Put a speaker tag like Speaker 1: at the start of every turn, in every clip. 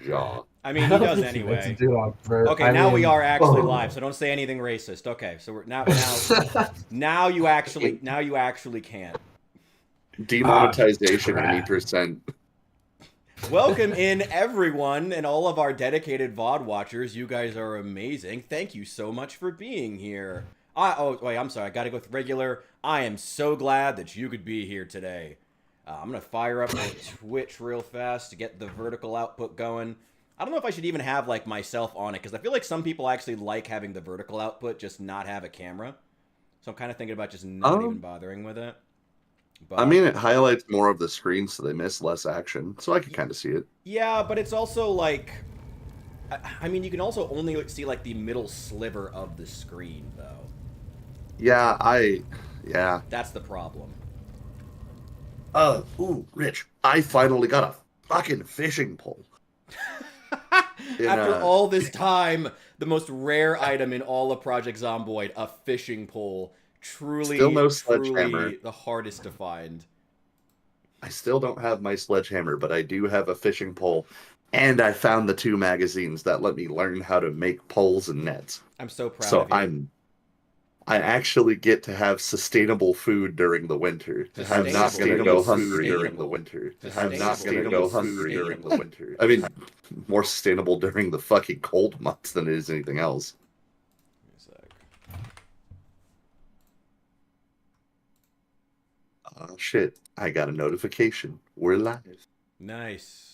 Speaker 1: jaw.
Speaker 2: I mean,
Speaker 3: I
Speaker 2: he
Speaker 3: don't
Speaker 2: does
Speaker 3: think he makes a
Speaker 2: anyway.
Speaker 3: dude on purpose.
Speaker 2: Okay,
Speaker 3: I
Speaker 2: now we
Speaker 3: mean,
Speaker 2: are actually
Speaker 1: oh.
Speaker 2: live, so don't say anything racist. Okay, so we're now you actually can't.
Speaker 3: Ah,
Speaker 1: Demonetization any
Speaker 3: crap.
Speaker 1: percent.
Speaker 2: Welcome in everyone and all of our dedicated VOD watchers. You guys are amazing. Thank you so much for being here. Oh wait, I'm sorry. I gotta go with regular. I am so glad that you could be here today. I'm gonna fire up my Twitch real fast to get the vertical output going. I don't know if I should even have like myself on it because I feel like some people actually like having the vertical output, just not have a camera. So I'm kind of thinking about just not even bothering with it.
Speaker 1: I
Speaker 2: But
Speaker 1: mean, it highlights more of the screen, so they miss less action. So I could kind of see it.
Speaker 2: yeah, but it's also like, I mean, you can also only see like the middle sliver of the screen, though.
Speaker 1: Yeah.
Speaker 2: That's the problem.
Speaker 1: Ooh, Rich, I finally got a fucking fishing pole.
Speaker 2: After all this time, the most rare item in all of Project Zomboid, a fishing pole.
Speaker 1: Still no
Speaker 2: Truly,
Speaker 1: sledgehammer.
Speaker 2: truly the hardest to find.
Speaker 1: I still don't have my sledgehammer, but I do have a fishing pole. And I found the 2 magazines that let me learn how to make poles and nets.
Speaker 2: I'm so proud
Speaker 1: So
Speaker 2: of you.
Speaker 1: I actually get to have sustainable food during the winter. I'm not going to go hungry during the winter. I'm not going to go hungry during the winter. I mean, more sustainable during the fucking cold months than it is anything else. Oh, shit. I got a notification. We're live.
Speaker 2: Nice.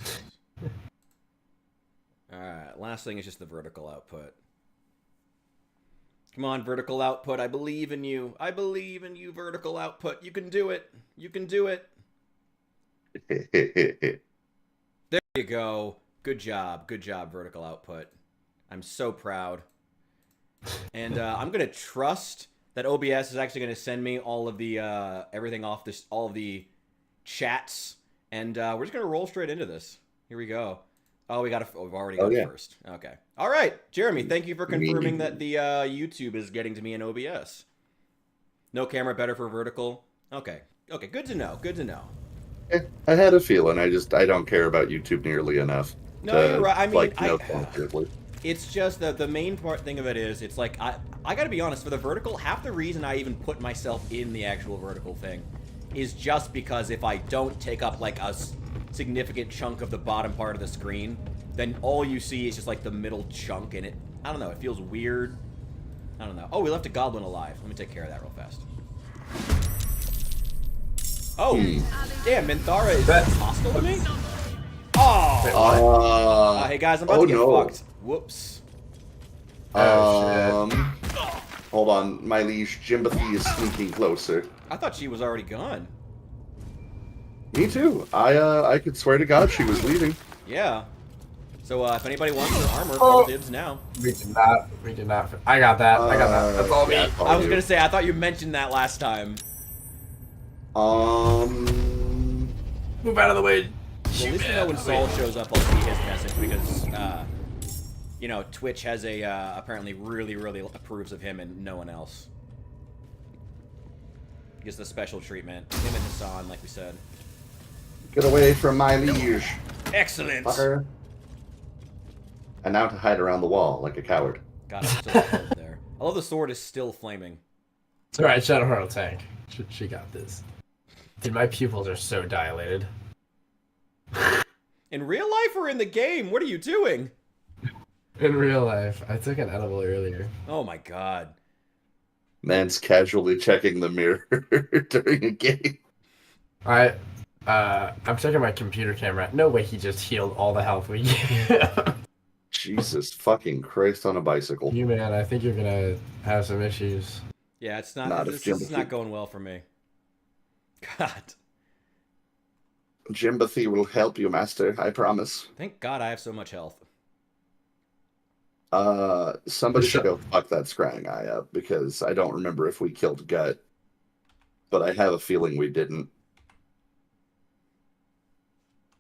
Speaker 2: Alright, last thing is just the vertical output. Come on, vertical output. I believe in you. I believe in you, vertical output. You can do it. You can do it. There you go. Good job. Good job, vertical output. I'm so proud. And I'm going to trust that OBS is actually going to send me all of the everything off this, all of the chats. And we're just going to roll straight into this. Here we go. Oh, we've already got it first. Okay. All right. Jeremy, thank you for confirming that the YouTube is getting to me in OBS. No camera, better for vertical. Okay. Okay, good to know. Good to know.
Speaker 1: I had a feeling. I don't care about YouTube nearly enough.
Speaker 2: No, you're right. I mean,
Speaker 1: it's
Speaker 2: just that the main thing of it is, it's like, I gotta be honest, for the vertical, half the reason I even put myself in the actual vertical thing is just because if I don't take up like a significant chunk of the bottom part of the screen, then all you see is just like the middle chunk, and I don't know, it feels weird. I don't know. Oh, we left a goblin alive. Let me take care of that real fast. Oh, damn, Minthara is hostile to me? Oh! Hey guys, I'm about to get fucked. Whoops.
Speaker 1: Hold on, my liege, Jimbathy is sneaking closer.
Speaker 2: I thought she was already gone.
Speaker 1: Me too. I could swear to God she was leaving.
Speaker 2: Yeah. So if anybody wants her armor, full dibs now.
Speaker 3: We did not. I got that. That's all me.
Speaker 2: I was gonna say, I thought you mentioned that last time.
Speaker 3: Move out of the way.
Speaker 2: Well, at least you know when Saul shows up, I'll see his message because, you know, Twitch has a, apparently really approves of him and no one else. He gets the special treatment. Him and Hassan, like we said.
Speaker 1: Get away from my liege.
Speaker 2: Excellent!
Speaker 1: Fucker. And now to hide around the wall like a coward.
Speaker 2: God, I'm still cold there. I love the sword is still flaming.
Speaker 3: It's alright, Shadowheart tank. She got this. Dude, my pupils are so dilated.
Speaker 2: In real life or in the game? What are you doing?
Speaker 3: In real life. I took an edible earlier.
Speaker 2: Oh my god.
Speaker 1: Man's casually checking the mirror during a game.
Speaker 3: Alright. I'm checking my computer camera. No way he just healed all the health we gave him.
Speaker 1: Jesus fucking Christ on a bicycle.
Speaker 3: You man, I think you're gonna have some issues.
Speaker 2: Yeah, it's not. This is not going well for me. God.
Speaker 1: Jimbathy will help you, master. I promise.
Speaker 2: Thank God I have so much health.
Speaker 1: Somebody should go fuck that scrying eye up because I don't remember if we killed Gut, but I have a feeling we didn't.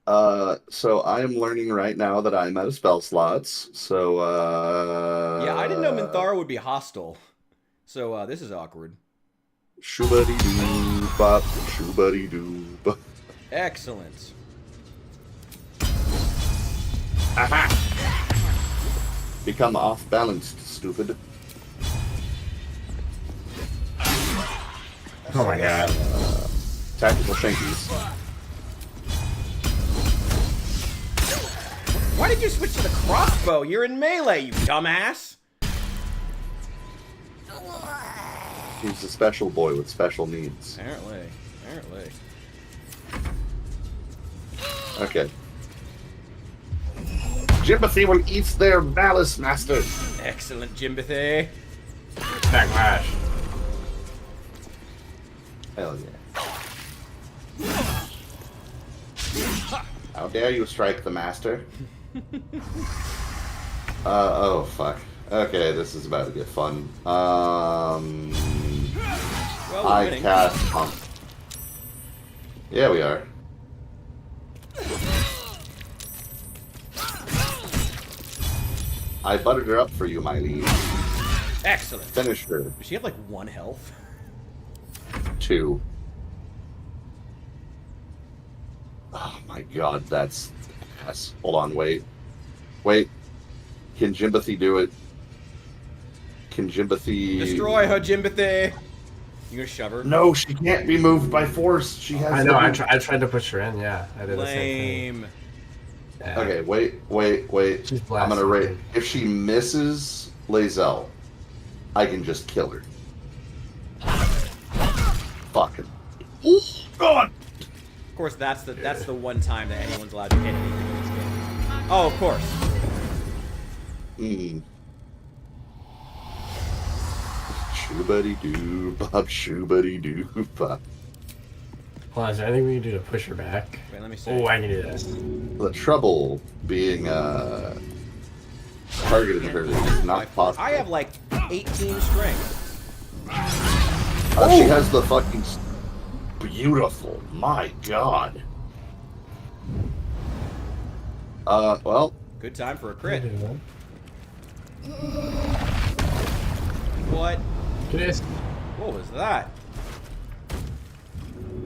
Speaker 1: So I am learning right now that I'm out of spell slots. So
Speaker 2: yeah, I didn't know Minthara would be hostile. So this is awkward.
Speaker 1: Shoobity doo bop, shoobity doo bop.
Speaker 2: Excellent.
Speaker 1: Aha! Become off balanced, stupid.
Speaker 3: Oh my god.
Speaker 1: Tactical shankies.
Speaker 2: Why did you switch to the crossbow? You're in melee, you dumbass!
Speaker 1: He's a special boy with special needs.
Speaker 2: Apparently.
Speaker 1: Okay. Jimothy will eat their malice, master.
Speaker 2: Excellent, Jimbothy.
Speaker 3: Backlash.
Speaker 1: Hell yeah. How dare you strike the master? Oh fuck. Okay, this is about to get fun.
Speaker 2: Well, we're
Speaker 1: I
Speaker 2: winning.
Speaker 1: cast pump. Yeah, we are. I buttered her up for you, my liege.
Speaker 2: Excellent.
Speaker 1: Finished her.
Speaker 2: Does she have like 1 health?
Speaker 1: 2. Oh my god, that's... Yes. Hold on, wait. Wait. Can Jimbothy do it? Can Jimbothy...
Speaker 2: Destroy her, Jimbothy! You gonna shove her?
Speaker 1: No, she can't be moved by force. She has...
Speaker 3: I know, I tried to push her in, yeah. I did the same
Speaker 2: Lame.
Speaker 3: thing. Yeah.
Speaker 1: Okay, wait.
Speaker 3: She's
Speaker 1: I'm gonna
Speaker 3: blasted.
Speaker 1: rate. If she misses Lazelle, I can just kill her. Fucking. Oh, God!
Speaker 2: Of course, that's the one time that anyone's allowed to hit anything in this game. Oh, of course.
Speaker 1: Shoobity-doo, Bob, shoobity-doo, Bob.
Speaker 3: Hold on, is there anything we can do to push her back?
Speaker 2: Wait, let me see.
Speaker 3: Oh, I can do this.
Speaker 1: The trouble being, targeting her is not possible.
Speaker 2: I have like 18 strength.
Speaker 1: She has the fucking... Beautiful. My God. Well...
Speaker 2: Good time for a crit.
Speaker 3: Can I do
Speaker 2: What?
Speaker 3: that? It is.
Speaker 2: What was that?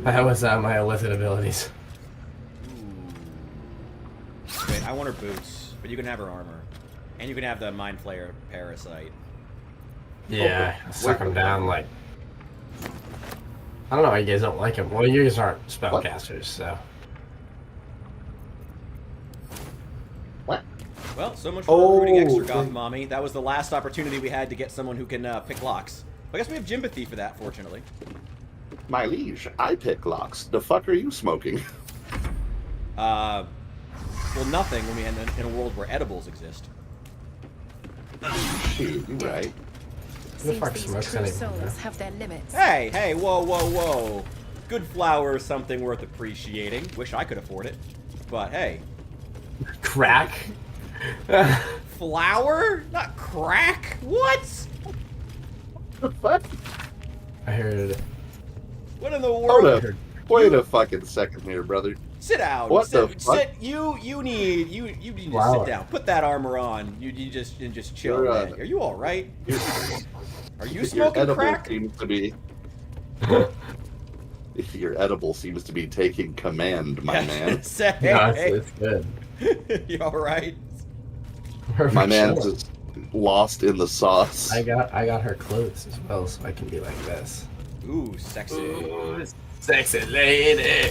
Speaker 3: That was my illicit abilities.
Speaker 2: Wait, I want her boots, but you can have her armor. And you can have the Mind Flayer Parasite.
Speaker 3: Yeah, suck him down like... I don't know why you guys don't like him. Well, you guys aren't spellcasters, so...
Speaker 1: What?
Speaker 2: Well, so much for recruiting extra goth
Speaker 1: okay.
Speaker 2: mommy. That was the last opportunity we had to get someone who can pick locks. I guess we have Jimbothy for that, fortunately.
Speaker 1: My liege, I pick locks. The fuck are you smoking?
Speaker 2: Well, nothing when we end in a world where edibles exist.
Speaker 1: Shit, you right.
Speaker 3: Who the
Speaker 4: Seems
Speaker 3: fuck
Speaker 4: these
Speaker 3: smokes
Speaker 4: true
Speaker 3: anything,
Speaker 4: souls
Speaker 3: huh?
Speaker 4: have their limits.
Speaker 2: Hey, whoa. Good flour is something worth appreciating. Wish I could afford it. But hey.
Speaker 3: Crack?
Speaker 2: Flour? Not crack? What?
Speaker 1: What?
Speaker 3: I heard it.
Speaker 2: What in the
Speaker 1: Hold
Speaker 2: world?
Speaker 1: up. Wait a fucking second here, brother.
Speaker 2: Sit down.
Speaker 1: What the
Speaker 2: sit,
Speaker 1: fuck?
Speaker 2: sit. You need to
Speaker 3: Flour.
Speaker 2: sit down. Put that armor on. You just chill.
Speaker 1: You're,
Speaker 2: man. Are you all right? Are you
Speaker 1: Your
Speaker 2: smoking
Speaker 1: edible
Speaker 2: crack?
Speaker 1: seems to be... Your edible seems to be taking command, my man.
Speaker 2: Say,
Speaker 3: No,
Speaker 2: hey,
Speaker 3: it's good.
Speaker 2: you all right?
Speaker 1: My man's
Speaker 3: Sure.
Speaker 1: just lost in the sauce.
Speaker 3: I got her clothes as well, so I can be like this.
Speaker 2: Ooh, sexy.
Speaker 3: Ooh, sexy lady.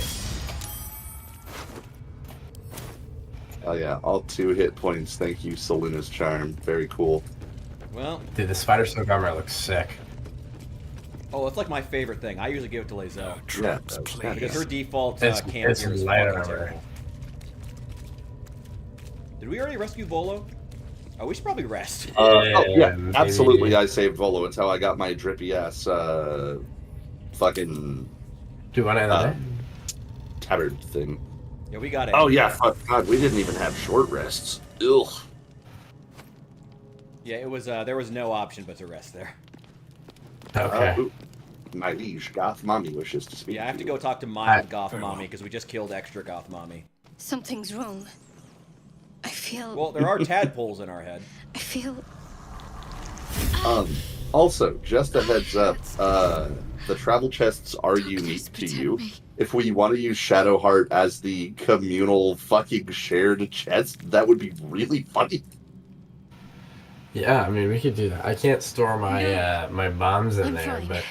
Speaker 1: Oh yeah, all 2 hit points. Thank you, Selena's charm. Very cool.
Speaker 2: Well,
Speaker 3: Dude, the spider silk armor looks sick.
Speaker 2: oh, it's like my favorite thing. I usually give it to Lazelle.
Speaker 1: Traps,
Speaker 2: Because her default
Speaker 3: It's
Speaker 2: camp
Speaker 3: it's
Speaker 2: here is
Speaker 3: light
Speaker 2: fucking
Speaker 3: armor.
Speaker 2: terrible. Did we already rescue Volo? Oh, we should probably rest.
Speaker 1: yeah,
Speaker 3: maybe.
Speaker 1: absolutely. I saved Volo. It's how I got my drippy ass, fucking
Speaker 3: Do you want another?
Speaker 1: tattered thing.
Speaker 2: Yeah, we got it.
Speaker 1: Oh yeah, fuck God, we didn't even have short rests. Ugh.
Speaker 2: Yeah, it was. There was no option but to rest there.
Speaker 3: Okay.
Speaker 1: Ooh, my liege, Goth Mommy wishes to speak.
Speaker 2: Yeah, I have to
Speaker 1: you.
Speaker 2: go talk to mild goth mommy because we just killed extra goth mommy.
Speaker 4: Something's wrong. I feel.
Speaker 2: Well, there are tadpoles in our head.
Speaker 4: I feel.
Speaker 1: Also, just a heads up, the travel chests are unique to you. if we want to use Shadowheart as the communal fucking shared chest, that would be really funny.
Speaker 3: Yeah, I mean, we could do that. I can't store my my bombs in
Speaker 4: I'm
Speaker 3: there,
Speaker 4: fine.
Speaker 3: but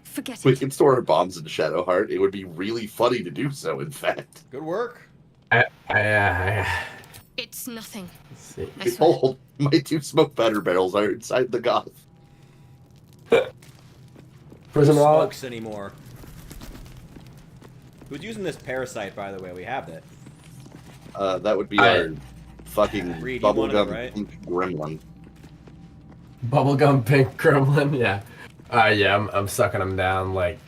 Speaker 4: Forget
Speaker 1: We
Speaker 4: it.
Speaker 1: can store our bombs in Shadowheart. It would be really funny to do so, in fact.
Speaker 2: Good work.
Speaker 4: It's nothing.
Speaker 3: let's see.
Speaker 4: I swear.
Speaker 1: Oh, my 2 smoke powder barrels are inside the goth.
Speaker 3: Prison
Speaker 2: Who
Speaker 3: wallet.
Speaker 2: smokes anymore? Who's using this parasite, by the way? We have that.
Speaker 1: That would be our fucking
Speaker 2: Reed, you wanted it,
Speaker 1: bubblegum
Speaker 2: right?
Speaker 1: pink gremlin.
Speaker 3: Bubblegum pink gremlin. Yeah. Yeah. I'm sucking them down like.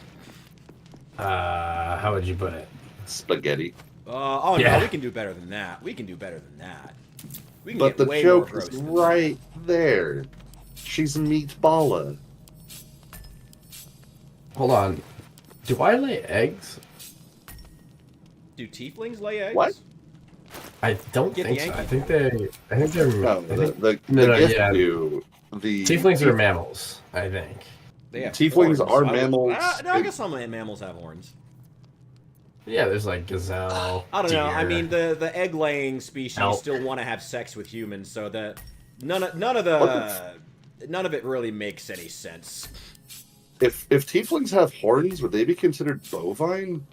Speaker 3: How would you put it?
Speaker 1: Spaghetti.
Speaker 2: Oh
Speaker 3: Yeah.
Speaker 2: no, we can do better than that. We can do better than that. We can
Speaker 1: But
Speaker 2: get
Speaker 1: the
Speaker 2: way more
Speaker 1: joke
Speaker 2: gross
Speaker 1: is
Speaker 2: than
Speaker 1: right there. She's meatballa.
Speaker 3: Hold on. Do I lay eggs?
Speaker 2: that. Do tieflings lay eggs?
Speaker 1: What?
Speaker 3: I don't
Speaker 2: Get
Speaker 3: think
Speaker 2: the
Speaker 3: so. I
Speaker 2: Yankee.
Speaker 3: think they. I think they're.
Speaker 1: No,
Speaker 3: I think
Speaker 1: the
Speaker 3: no,
Speaker 1: gift
Speaker 3: yeah.
Speaker 1: do. The
Speaker 3: tieflings are mammals. I think.
Speaker 2: They have
Speaker 1: Tieflings
Speaker 2: horns.
Speaker 1: are
Speaker 2: I would-
Speaker 1: mammals.
Speaker 2: No, I guess some mammals have horns.
Speaker 3: Yeah, there's like gazelle.
Speaker 2: I don't know. I
Speaker 3: deer.
Speaker 2: mean, the egg laying species
Speaker 3: Elk.
Speaker 2: still want to have sex with humans, so that none of it really makes any sense.
Speaker 1: If tieflings have horns, would they be considered bovine?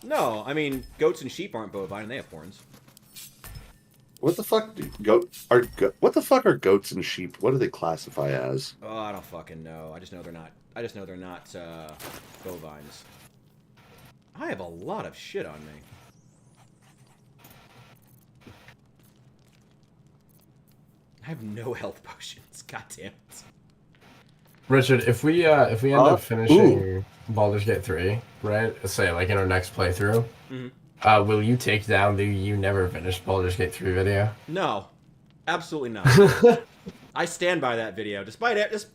Speaker 2: No, I mean goats and sheep aren't bovine, and they have horns.
Speaker 1: What the fuck what the fuck are goats and sheep? What do they classify as?
Speaker 2: Oh, I don't fucking know. I just know they're not. Bovines. I have a lot of shit on me. I have no health potions. God damn it.
Speaker 3: Richard, if we end up finishing Baldur's Gate 3, right? Say like in our next playthrough, will you take down the "You Never Finished Baldur's Gate 3" video?
Speaker 2: No, absolutely not. I stand by that video, despite it.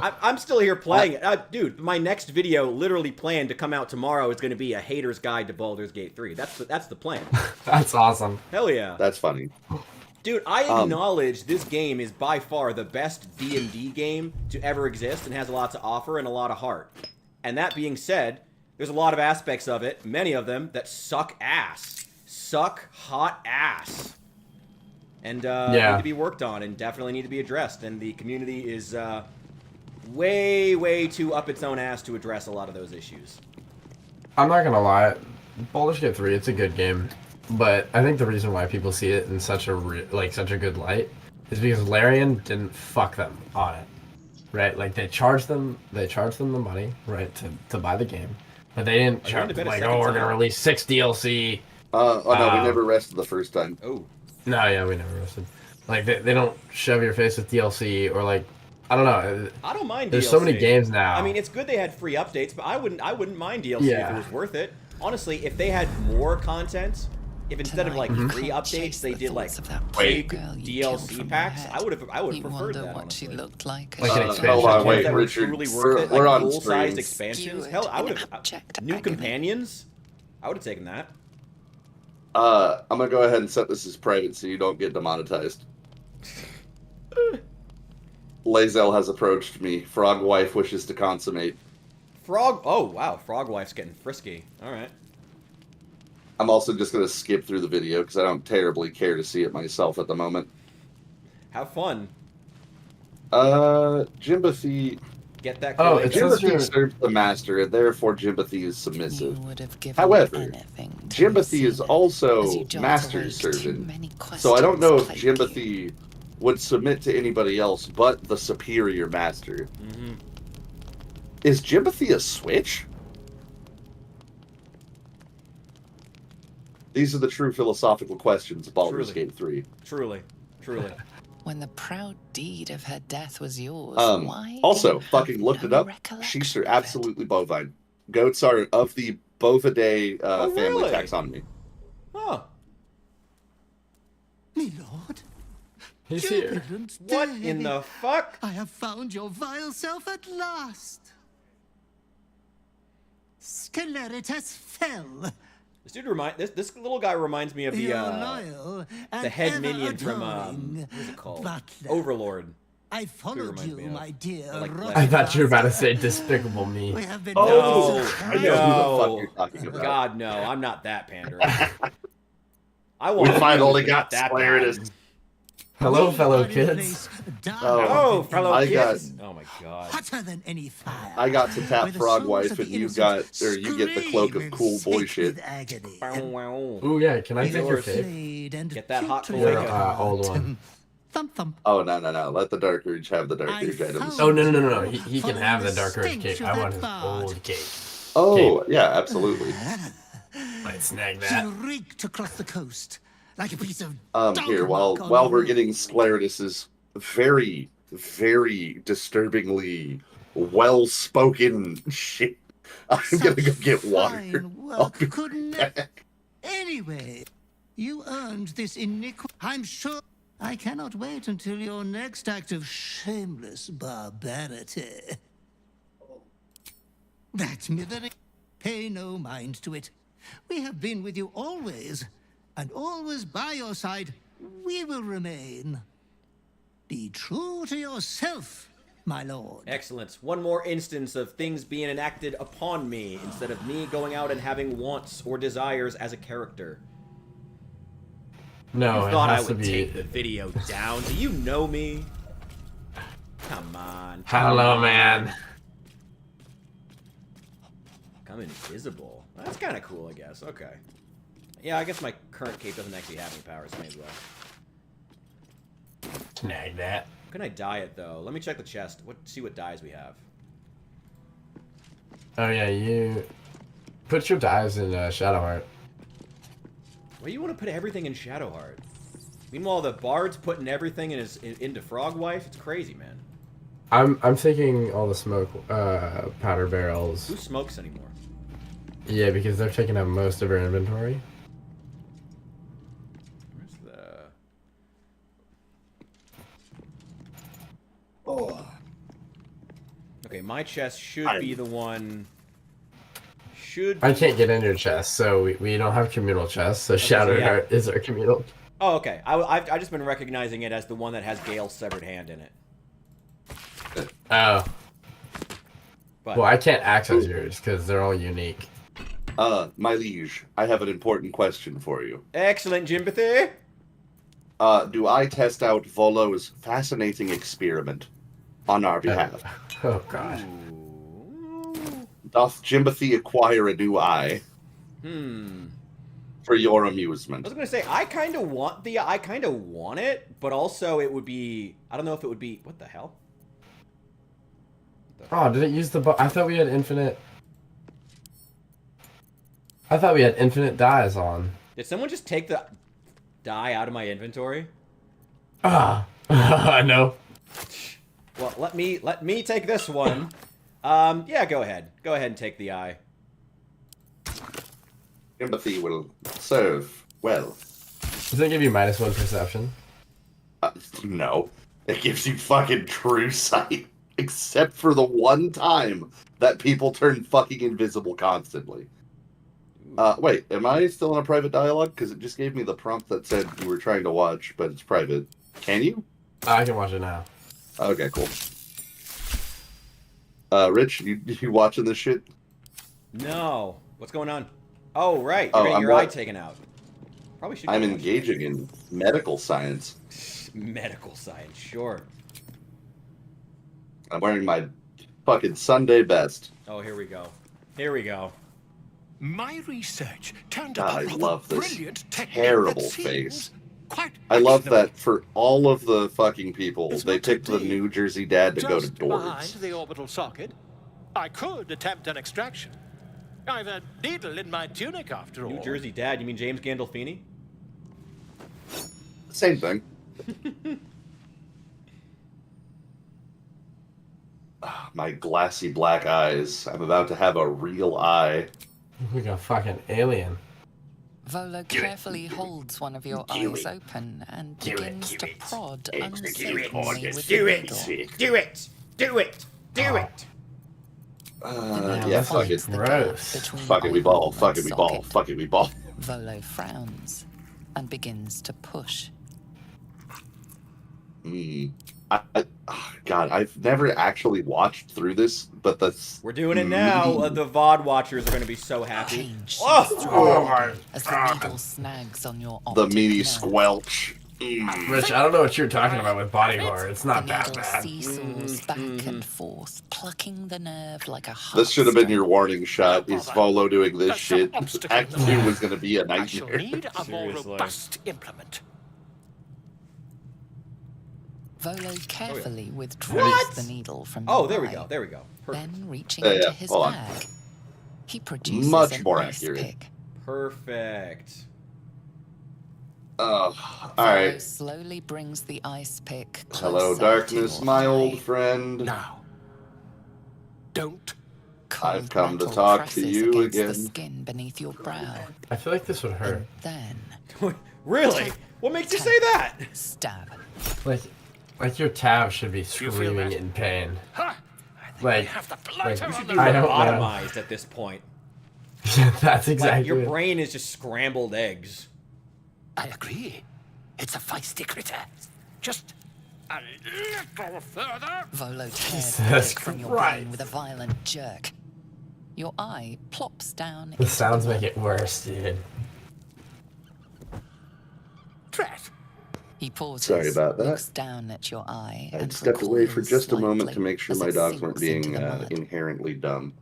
Speaker 2: I'm still here playing it. Dude, my next video, literally planned to come out tomorrow, is going to be a hater's guide to Baldur's Gate 3. That's the plan.
Speaker 3: That's awesome.
Speaker 2: Hell yeah.
Speaker 1: That's funny.
Speaker 2: Dude, I acknowledge this game is by far the best D&D game to ever exist and has a lot to offer and a lot of heart. And that being said, there's a lot of aspects of it, many of them, that suck ass. Suck hot ass. And need to be worked on and definitely need to be addressed. And the community is way, way too up its own ass to address a lot of those issues.
Speaker 3: I'm not gonna lie, Baldur's Gate 3, it's a good game, but I think the reason why people see it in such a such a good light is because Larian didn't fuck them on it, right? Like they charged them the money, right, to buy the game, but they didn't charge them like, oh, we're gonna release 6 DLC.
Speaker 1: No, we never rested the first time.
Speaker 2: Oh.
Speaker 3: No, yeah, we never rested. Like they don't shove your face with DLC or like, I don't know.
Speaker 2: I don't mind
Speaker 3: There's
Speaker 2: DLC.
Speaker 3: so many games now.
Speaker 2: I mean, it's good they had free updates, but I wouldn't mind DLC if it was worth it. Honestly, if they had more content, if instead of like free updates they did like big DLC packs, I would have preferred that.
Speaker 5: What she looked like.
Speaker 3: Like an expansion.
Speaker 1: Hold on, wait,
Speaker 2: that were
Speaker 1: Richard.
Speaker 2: truly worth it,
Speaker 1: We're
Speaker 2: like
Speaker 1: on
Speaker 2: full-sized
Speaker 1: stream.
Speaker 2: expansions. Hell, I would have new companions. I would have taken that.
Speaker 1: I'm gonna go ahead and set this as private so you don't get demonetized. Lazel has approached me. Frog wife wishes to consummate.
Speaker 2: Frog. Oh wow, Frog Wife's getting frisky. All right.
Speaker 1: I'm also just gonna skip through the video because I don't terribly care to see it myself at the moment.
Speaker 2: Have fun.
Speaker 1: Jimbathy.
Speaker 2: Get that.
Speaker 3: Oh,
Speaker 2: Kool-Aid.
Speaker 3: it says
Speaker 1: Jimbathy
Speaker 3: here-
Speaker 1: serves the master, and therefore Jimbathy is submissive.
Speaker 5: You would have given
Speaker 1: However,
Speaker 5: anything to
Speaker 1: Jimbathy is
Speaker 5: receive it,
Speaker 1: also
Speaker 5: as you jolt
Speaker 1: master's
Speaker 5: away too
Speaker 1: servant.
Speaker 5: many
Speaker 1: So I don't know if
Speaker 5: questions plague
Speaker 1: Jimbathy would submit to anybody else but the superior master.
Speaker 2: Mm-hmm.
Speaker 1: Is Jimbathy a switch? These are the true philosophical questions of Baldur's
Speaker 2: Truly.
Speaker 1: Gate 3.
Speaker 2: Truly.
Speaker 5: When the proud deed of her death was yours, why
Speaker 1: Also,
Speaker 5: do you
Speaker 1: fucking
Speaker 5: have
Speaker 1: looked it
Speaker 5: no
Speaker 1: up.
Speaker 5: recollection
Speaker 1: She's
Speaker 5: of it?
Speaker 1: absolutely bovine. Goats are of the Bovidae family
Speaker 2: really?
Speaker 1: taxonomy.
Speaker 2: Huh.
Speaker 6: Me lord,
Speaker 3: He's here.
Speaker 6: Jubilant's
Speaker 2: What
Speaker 6: day.
Speaker 2: in the fuck?
Speaker 6: I have found your vile self at last. Sceleritas fell.
Speaker 2: This little guy reminds me of the
Speaker 6: Your loyal and
Speaker 2: head
Speaker 6: ever
Speaker 2: minion from
Speaker 6: adoring
Speaker 2: what is it called?
Speaker 6: butler.
Speaker 2: Overlord.
Speaker 6: I followed
Speaker 2: reminds
Speaker 6: you,
Speaker 2: me of.
Speaker 6: my dear.
Speaker 2: I like
Speaker 6: rotten
Speaker 3: I thought you were about to
Speaker 6: bastard.
Speaker 3: say Despicable Me.
Speaker 6: We have been
Speaker 1: Oh,
Speaker 6: making some
Speaker 1: I know who the fuck
Speaker 2: No.
Speaker 1: you're talking about.
Speaker 2: God, no, I'm not that pandering. I
Speaker 1: We
Speaker 2: want
Speaker 1: finally
Speaker 2: views, but not
Speaker 1: got
Speaker 2: that
Speaker 1: Scleritus.
Speaker 2: bad.
Speaker 3: Hello,
Speaker 6: We
Speaker 3: fellow
Speaker 6: are in a
Speaker 3: kids.
Speaker 6: place darker
Speaker 2: Oh,
Speaker 6: than
Speaker 2: fellow
Speaker 6: any
Speaker 1: I got-
Speaker 2: kids. Oh my god.
Speaker 6: hotter than any fire.
Speaker 1: I got to tap
Speaker 6: where the
Speaker 1: Frog
Speaker 6: souls
Speaker 1: Wife,
Speaker 6: of the
Speaker 1: and you
Speaker 6: innocent
Speaker 1: get the cloak of
Speaker 6: scream in
Speaker 1: cool boy
Speaker 6: sacred
Speaker 1: shit.
Speaker 6: agony.
Speaker 2: Bow, wow.
Speaker 3: Ooh, yeah, can I take your
Speaker 2: Yours.
Speaker 3: cape?
Speaker 6: Flayed and
Speaker 2: Get that hot
Speaker 6: putrid.
Speaker 2: Kalika.
Speaker 3: Old one.
Speaker 6: Thump thump.
Speaker 1: Oh no. Let the Dark Urge have the Dark
Speaker 6: I
Speaker 1: Urge items.
Speaker 6: found-
Speaker 3: Oh, no. He can
Speaker 6: Following
Speaker 3: have
Speaker 6: the
Speaker 3: the Dark Urge
Speaker 6: stench
Speaker 3: cape.
Speaker 6: of
Speaker 3: I
Speaker 6: that
Speaker 3: want his
Speaker 6: bard.
Speaker 3: old cape.
Speaker 1: Oh yeah, absolutely.
Speaker 3: Might snag
Speaker 6: She
Speaker 3: that.
Speaker 6: reeked across the coast like a piece of
Speaker 1: Here,
Speaker 6: dog
Speaker 1: while
Speaker 6: muck on
Speaker 1: while we're
Speaker 6: wood.
Speaker 1: getting Scleritus's very, very disturbingly well-spoken shit, I'm gonna go
Speaker 6: Such
Speaker 1: get water.
Speaker 6: fine
Speaker 1: I'll
Speaker 6: work
Speaker 1: be
Speaker 6: could
Speaker 1: back.
Speaker 6: never. Anyway, you earned this iniquity. I'm sure. I cannot wait until your next act of shameless barbarity. That misery. Pay no mind to it. We have been with you always, and always by your side we will remain. Be true to yourself, my lord.
Speaker 2: Excellent. One more instance of things being enacted upon me instead of me going out and having wants or desires as a character.
Speaker 3: No,
Speaker 2: You
Speaker 3: it
Speaker 2: thought I
Speaker 3: has to
Speaker 2: would
Speaker 3: be.
Speaker 2: take the video down. Do you know me? Come on.
Speaker 3: Hello, man.
Speaker 2: I'm invisible. That's kind of cool, I guess. Okay. Yeah, I guess my current cape doesn't actually have any powers, may as well.
Speaker 3: Snag that.
Speaker 2: How can I dye it, though? Let me check the chest. See what dyes we have.
Speaker 3: Oh, yeah, you. Put your dives in Shadowheart.
Speaker 2: Why do you want to put everything in Shadowheart? Meanwhile, the Bard's putting everything into Frog Wife. It's crazy, man.
Speaker 3: I'm taking all the smoke powder barrels.
Speaker 2: Who smokes anymore?
Speaker 3: Yeah, because they're taking up most of our inventory.
Speaker 2: Where's the... Okay, my chest should be the one...
Speaker 3: I can't get in your chest, so we don't have communal chests, so
Speaker 2: so
Speaker 3: Shadowheart is our communal.
Speaker 2: Oh, okay. I've just been recognizing it as the one that has Gale's severed hand in it.
Speaker 3: Oh.
Speaker 2: But
Speaker 3: Well, I can't access yours, because they're all unique.
Speaker 1: My liege, I have an important question for you.
Speaker 2: excellent, Jimpathy.
Speaker 1: Do I test out Volo's fascinating experiment on our behalf?
Speaker 3: Oh, God.
Speaker 1: Doth Jimpathy acquire a new eye for your
Speaker 2: I
Speaker 1: amusement?
Speaker 2: was gonna say I kind of want it, but also it would be. I don't know if it would be. What the hell?
Speaker 3: Oh, did it use the I thought we had infinite... I thought we had infinite dyes on.
Speaker 2: Did someone just take the dye out of my inventory?
Speaker 3: Ah. No.
Speaker 2: Well, let me take this one. Yeah, go ahead. Go ahead and take the eye.
Speaker 1: Empathy will serve well.
Speaker 3: Does that give you -1 perception?
Speaker 1: No. It gives you fucking true sight. Except for the one time that people turn fucking invisible constantly. Wait, am I still in a private dialogue? Because it just gave me the prompt that said you were trying to watch, but it's private. Can you?
Speaker 3: I can watch it now.
Speaker 1: Okay, cool. Rich, you watching this shit?
Speaker 2: No. What's going on? Oh, right. You're
Speaker 1: Oh,
Speaker 2: getting
Speaker 1: I'm
Speaker 2: your eye
Speaker 1: not-
Speaker 2: taken out. Probably should.
Speaker 1: I'm
Speaker 2: go watch
Speaker 1: engaging in medical science.
Speaker 2: it. Medical science, sure.
Speaker 1: I'm wearing my fucking Sunday best.
Speaker 2: Oh, here we go. Here we go.
Speaker 7: My research turned
Speaker 1: God,
Speaker 7: up
Speaker 1: I
Speaker 7: a rather
Speaker 1: love this
Speaker 7: brilliant technique
Speaker 1: terrible
Speaker 7: that seems
Speaker 1: face.
Speaker 7: quite
Speaker 1: I love
Speaker 7: actionable.
Speaker 1: that for all of the fucking people,
Speaker 7: It's
Speaker 1: they
Speaker 7: not
Speaker 1: picked the
Speaker 7: today.
Speaker 1: New Jersey dad to go to
Speaker 7: Just behind
Speaker 1: Durge.
Speaker 7: the orbital socket, I could attempt an extraction. I've a needle in my tunic after all.
Speaker 2: New Jersey dad. You mean James Gandolfini?
Speaker 1: Same thing. My glassy black eyes. I'm about to have a real eye.
Speaker 3: Like a fucking alien.
Speaker 5: Volo carefully holds one of your eyes open and begins to prod uncertainly with the needle.
Speaker 2: Do it! Do it! Do it!
Speaker 3: Yeah,
Speaker 1: Yeah,
Speaker 3: that's
Speaker 1: fuck
Speaker 3: like
Speaker 1: it.
Speaker 5: The gap
Speaker 3: gross.
Speaker 5: between
Speaker 1: Fucking we
Speaker 5: eyeball
Speaker 1: ball.
Speaker 5: and
Speaker 1: Fucking we ball.
Speaker 5: socket.
Speaker 1: Fucking we ball.
Speaker 5: Volo frowns and begins to push.
Speaker 1: God, I've never actually watched through this, but that's...
Speaker 2: We're doing it now. The VOD watchers are going to be so happy.
Speaker 5: Pain
Speaker 2: Oh!
Speaker 5: shoots through
Speaker 3: Oh
Speaker 5: your
Speaker 3: my
Speaker 5: body as the needle snags on your
Speaker 1: The
Speaker 5: optic
Speaker 1: meaty
Speaker 5: nerve.
Speaker 1: squelch.
Speaker 3: Rich, I don't know what you're talking about with body horror. It's not
Speaker 5: The
Speaker 3: that
Speaker 5: needle
Speaker 3: bad.
Speaker 5: seesaws back and forth, plucking the nerve like a
Speaker 1: This should have been your
Speaker 5: heartstring.
Speaker 1: warning shot. Is Volo doing this
Speaker 7: There's some
Speaker 1: shit?
Speaker 7: obstacle
Speaker 1: Act
Speaker 7: in the
Speaker 1: 2
Speaker 7: way.
Speaker 1: was going to be a
Speaker 7: I shall
Speaker 1: nightmare.
Speaker 7: need a more
Speaker 2: Seriously.
Speaker 7: robust implement.
Speaker 5: Volo carefully withdraws
Speaker 2: What?
Speaker 5: the needle from
Speaker 2: Oh,
Speaker 5: your
Speaker 2: there we
Speaker 5: eye,
Speaker 2: go. There we go. Perfect.
Speaker 5: then reaching
Speaker 1: Yeah,
Speaker 5: into
Speaker 1: yeah,
Speaker 5: his
Speaker 1: hold on.
Speaker 5: bag, he produces
Speaker 1: Much
Speaker 5: an
Speaker 1: more
Speaker 5: ice
Speaker 1: accurate.
Speaker 5: pick.
Speaker 2: Perfect.
Speaker 1: All
Speaker 5: Volo
Speaker 1: right.
Speaker 5: slowly brings the ice pick
Speaker 1: Hello,
Speaker 5: closer
Speaker 1: darkness,
Speaker 5: to your
Speaker 1: my
Speaker 5: eye.
Speaker 1: old friend.
Speaker 7: Now, don't.
Speaker 5: Cold
Speaker 1: I've come to
Speaker 5: metal
Speaker 1: talk to
Speaker 5: presses
Speaker 1: you
Speaker 5: against
Speaker 1: again.
Speaker 5: the skin beneath your brow,
Speaker 3: I feel like this would hurt.
Speaker 5: and then
Speaker 2: Really? What makes you say that?
Speaker 5: stab.
Speaker 3: Like your tab should be
Speaker 7: you feel
Speaker 3: screaming
Speaker 7: that?
Speaker 3: in pain.
Speaker 7: Ha! I think
Speaker 3: Like-
Speaker 7: I have the
Speaker 3: like,
Speaker 7: blighter
Speaker 3: you
Speaker 7: on
Speaker 3: should
Speaker 7: the
Speaker 3: be I
Speaker 7: run.
Speaker 3: don't know.
Speaker 2: Lobotomized at this point.
Speaker 3: That's
Speaker 2: Like,
Speaker 3: exactly
Speaker 2: your
Speaker 3: it.
Speaker 2: brain is just scrambled eggs.
Speaker 7: I agree. It's a feisty critter. Just a little further.
Speaker 5: Volo tears the
Speaker 3: Jesus
Speaker 5: pick from your
Speaker 3: Christ.
Speaker 5: brain with a violent jerk. Your eye plops down.
Speaker 3: The sounds make it worse, dude.
Speaker 7: Tret.
Speaker 5: He pauses,
Speaker 1: Sorry about that.
Speaker 5: looks down at your eye,
Speaker 1: I
Speaker 5: and
Speaker 1: stepped away for
Speaker 5: recoils
Speaker 1: just a moment
Speaker 5: slightly
Speaker 1: to make sure
Speaker 5: as
Speaker 1: my
Speaker 5: it
Speaker 1: dogs weren't
Speaker 5: sinks into
Speaker 1: being
Speaker 5: the mud.
Speaker 1: inherently dumb.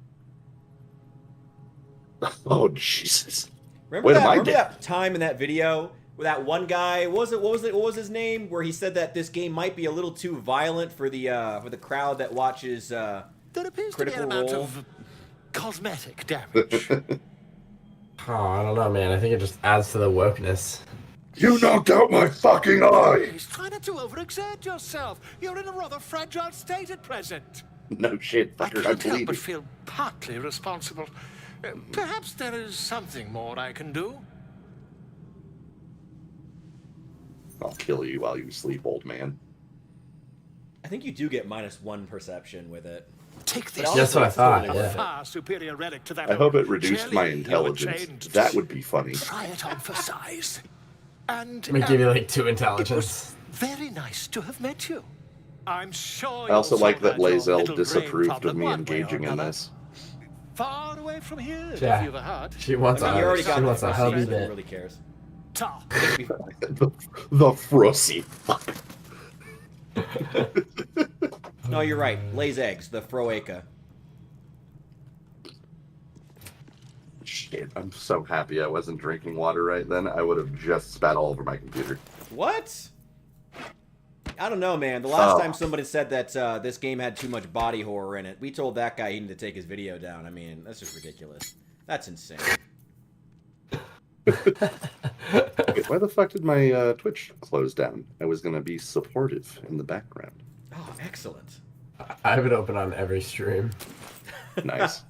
Speaker 1: Oh, Jesus.
Speaker 2: Remember
Speaker 1: Wait,
Speaker 2: that?
Speaker 1: am I
Speaker 2: Remember
Speaker 1: dead?
Speaker 2: that time in that video where that one guy what was his name? Where he said that this game might be a little too violent for the crowd that watches.
Speaker 7: There appears to be
Speaker 2: Critical
Speaker 7: an amount
Speaker 2: Role.
Speaker 7: of cosmetic damage.
Speaker 3: Oh, I don't know, man. I think it just adds to the wokeness.
Speaker 1: You knocked out my fucking eye!
Speaker 7: Please try not to overexert yourself. You're in a rather fragile state at present.
Speaker 1: No shit,
Speaker 7: I
Speaker 1: fucker, I'm
Speaker 7: can't help
Speaker 1: bleeding.
Speaker 7: but feel partly responsible. Perhaps there is something more I can do.
Speaker 1: I'll kill you while you sleep, old man.
Speaker 2: I think you do get -1 perception with it.
Speaker 7: Take
Speaker 2: But
Speaker 7: this.
Speaker 3: That's what I thought,
Speaker 2: totally
Speaker 7: A
Speaker 3: yeah.
Speaker 7: far superior relic to that.
Speaker 1: I
Speaker 7: of
Speaker 1: hope it reduced my
Speaker 7: jelly you
Speaker 1: intelligence.
Speaker 7: changed.
Speaker 1: That would be funny.
Speaker 7: Try it on for size. And
Speaker 3: Let me give you like 2
Speaker 7: it
Speaker 3: intelligence.
Speaker 7: was very nice to have met you. I'm sure
Speaker 1: I also
Speaker 7: you'll
Speaker 1: like
Speaker 7: sort
Speaker 1: that
Speaker 7: out your
Speaker 1: Lae'zel
Speaker 7: little brain
Speaker 1: disapproved of
Speaker 7: problem
Speaker 1: me
Speaker 7: one way or
Speaker 1: engaging in
Speaker 7: another.
Speaker 1: this.
Speaker 7: Far away from here,
Speaker 3: Yeah.
Speaker 7: if you've a heart.
Speaker 3: She wants
Speaker 2: I mean, you already got
Speaker 3: she
Speaker 2: the
Speaker 3: wants a
Speaker 2: first
Speaker 3: hubby
Speaker 2: season, who
Speaker 3: bit.
Speaker 2: really cares?
Speaker 7: Ta.
Speaker 1: the frussy fuck.
Speaker 2: No, you're right. Lays eggs, the Froaca.
Speaker 1: Shit, I'm so happy I wasn't drinking water right then. I would have just spat all over my computer.
Speaker 2: What? I don't know, man. The last
Speaker 1: Oh.
Speaker 2: time somebody said that this game had too much body horror in it, we told that guy he needed to take his video down. I mean, that's just ridiculous. That's insane.
Speaker 1: Wait, why the fuck did my Twitch close down? I was gonna be supportive in the background.
Speaker 2: Oh, excellent.
Speaker 3: I have it open on every stream.
Speaker 1: Nice.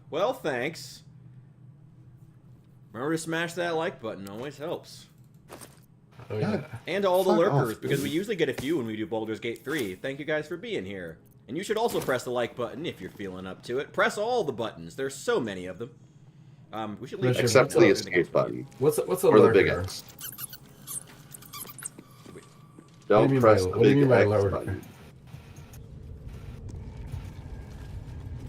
Speaker 2: Well, thanks. Remember to smash that like button. Always helps.
Speaker 3: Oh, yeah.
Speaker 2: And to all the
Speaker 1: Fuck
Speaker 2: lurkers,
Speaker 1: off,
Speaker 2: because we
Speaker 1: dude.
Speaker 2: usually get a few when we do Baldur's Gate 3. Thank you guys for being here. And you should also press the like button if you're feeling up to it. Press all the buttons. There's so many of them. We should leave
Speaker 1: Except for the escape button.
Speaker 3: What's a
Speaker 1: Or the big
Speaker 3: lurker?
Speaker 1: X.
Speaker 3: What do
Speaker 1: Don't
Speaker 3: you mean
Speaker 1: press
Speaker 3: by-
Speaker 1: the
Speaker 3: what do you
Speaker 1: big
Speaker 3: mean by
Speaker 1: X
Speaker 3: lurker?
Speaker 1: button.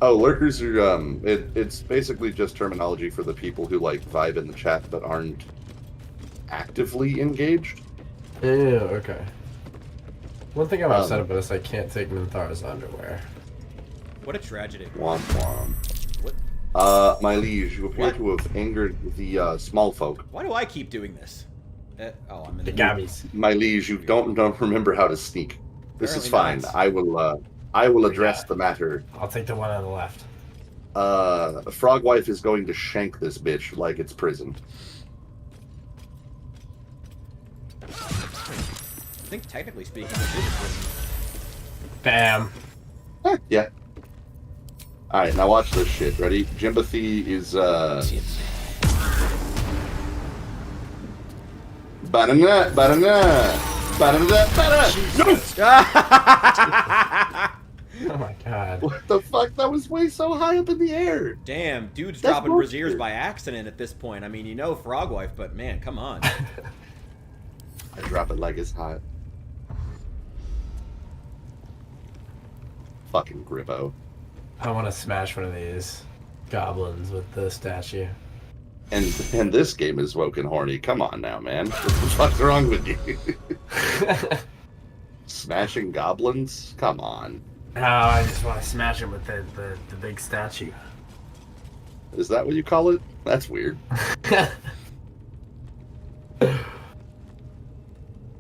Speaker 1: Oh, lurkers are it's basically just terminology for the people who like vibe in the chat but aren't actively engaged.
Speaker 3: Yeah, okay. One thing I'm upset about is I can't take Minthar's underwear.
Speaker 2: What a tragedy.
Speaker 1: Womp womp.
Speaker 2: What?
Speaker 1: My liege, you appear
Speaker 2: What?
Speaker 1: to have angered the small folk.
Speaker 2: Why do I keep doing this? Oh, I'm in
Speaker 3: The
Speaker 2: the
Speaker 3: Gabbies.
Speaker 1: My liege, you don't remember how to sneak. This is fine.
Speaker 2: Apparently not.
Speaker 1: I will address
Speaker 3: Yeah.
Speaker 1: the matter.
Speaker 3: I'll take the one on the left.
Speaker 1: Frogwife is going to shank this bitch like it's prison.
Speaker 2: I think technically speaking, it is a prison.
Speaker 3: Bam.
Speaker 1: Yeah. Alright, now watch this shit. Ready? Jimbathy is, Banana, banana, banana, banana! No!
Speaker 3: Oh my god.
Speaker 1: What the fuck? That was way so high up in the air!
Speaker 2: Damn, dude's
Speaker 1: That's
Speaker 2: dropping
Speaker 1: bullshit.
Speaker 2: braziers by accident at this point. I mean, you know Frogwife, but man, come on.
Speaker 1: I drop it like it's hot. Fucking Gribbo.
Speaker 3: I want to smash one of these goblins with the statue.
Speaker 1: And this game is woken horny. Come on now, man. What the fuck's wrong with you? Smashing goblins? Come on.
Speaker 3: Oh, I just want to smash him with the big statue.
Speaker 1: Is that what you call it? That's weird.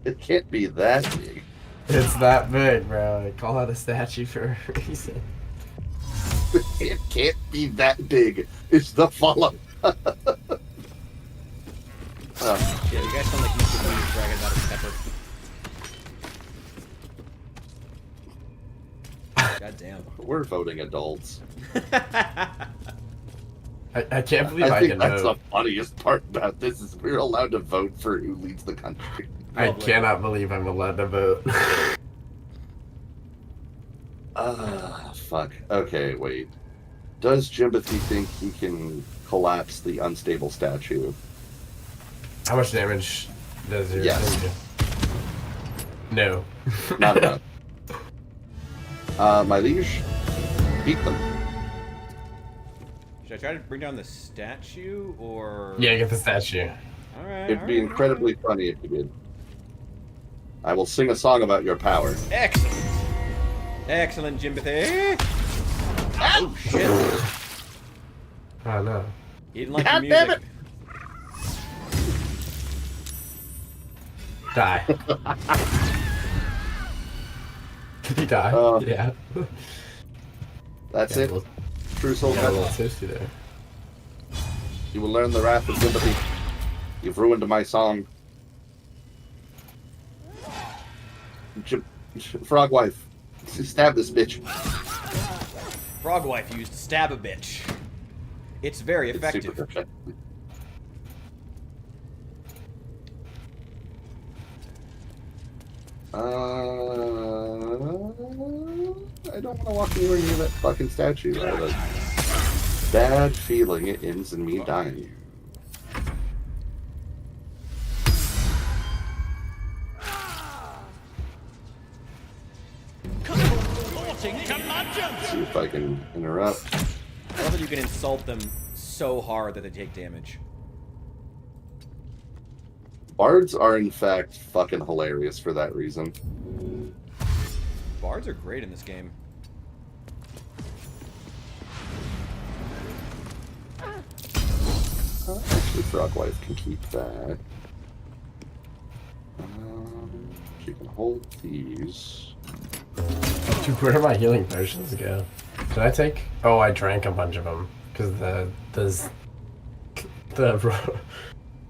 Speaker 1: It can't be that big.
Speaker 3: It's that big, bro. I call it a statue for a reason.
Speaker 1: It can't be that big. It's the follow.
Speaker 2: Yeah, you guys sound like you could use dragon out of pepper. God damn.
Speaker 1: We're voting adults.
Speaker 3: I can't believe I
Speaker 1: think
Speaker 3: can
Speaker 1: that's
Speaker 3: vote.
Speaker 1: the funniest part about this is we're allowed to vote for who leads the country.
Speaker 3: I cannot believe I'm allowed to vote.
Speaker 1: Fuck. Okay, wait. Does Jimothy think he can collapse the unstable statue?
Speaker 3: How much damage does your
Speaker 1: Yes.
Speaker 3: thing do? No.
Speaker 1: Not enough. My liege, beat them.
Speaker 2: Should I try to bring down the statue, or...
Speaker 3: Yeah, get the statue.
Speaker 2: Alright,
Speaker 1: It'd be incredibly funny if you did. I will sing a song about your power.
Speaker 2: Excellent. Excellent, Jimothy. Oh, shit.
Speaker 3: Oh, no.
Speaker 2: He didn't like
Speaker 1: God
Speaker 2: the
Speaker 1: damn
Speaker 2: music.
Speaker 3: Die. Did he die? Yeah.
Speaker 1: That's
Speaker 3: Yeah,
Speaker 1: it.
Speaker 3: well,
Speaker 1: True soul
Speaker 3: got a little
Speaker 1: death.
Speaker 3: toasty there.
Speaker 1: You will learn the wrath of Jimothy. You've ruined my song. Frog wife, stab this bitch.
Speaker 2: Frog wife used stab a bitch. It's very
Speaker 1: It's
Speaker 2: effective.
Speaker 1: super effective. I don't want to walk anywhere near that fucking statue. I have a bad feeling it ends in me dying. Let's see if I can interrupt.
Speaker 2: I love that you can insult them so hard that they take damage.
Speaker 1: Bards are in fact fucking hilarious for that reason.
Speaker 2: Bards are great in this game.
Speaker 1: Actually, Frogwife can keep that. She can hold these.
Speaker 3: Dude, where did my healing potions go? Did I take? Oh, I drank a bunch of them because the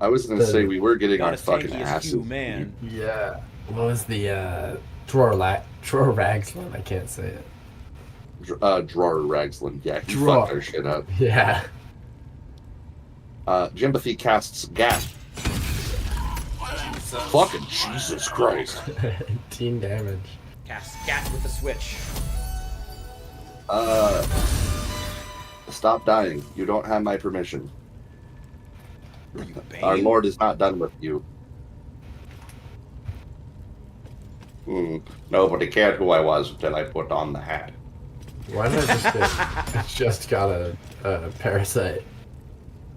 Speaker 1: I was gonna say we were getting
Speaker 2: Not
Speaker 1: our
Speaker 2: as
Speaker 1: fucking
Speaker 2: tanky as
Speaker 1: asses.
Speaker 2: Hugh, man.
Speaker 3: yeah. What was the drawer Ragsland? I can't say it.
Speaker 1: Drawer Ragsland. Yeah, he
Speaker 3: Drawer.
Speaker 1: fucked our shit up.
Speaker 3: Yeah.
Speaker 1: Jimothy casts Gas. Fucking Jesus Christ.
Speaker 3: 18 damage.
Speaker 2: Cast scat with the switch.
Speaker 1: Stop dying. You don't have my permission.
Speaker 2: Are you Bane?
Speaker 1: Our Lord is not done with you. Nobody cared who I was until I put on the hat.
Speaker 3: Why did I just get? I just got a parasite.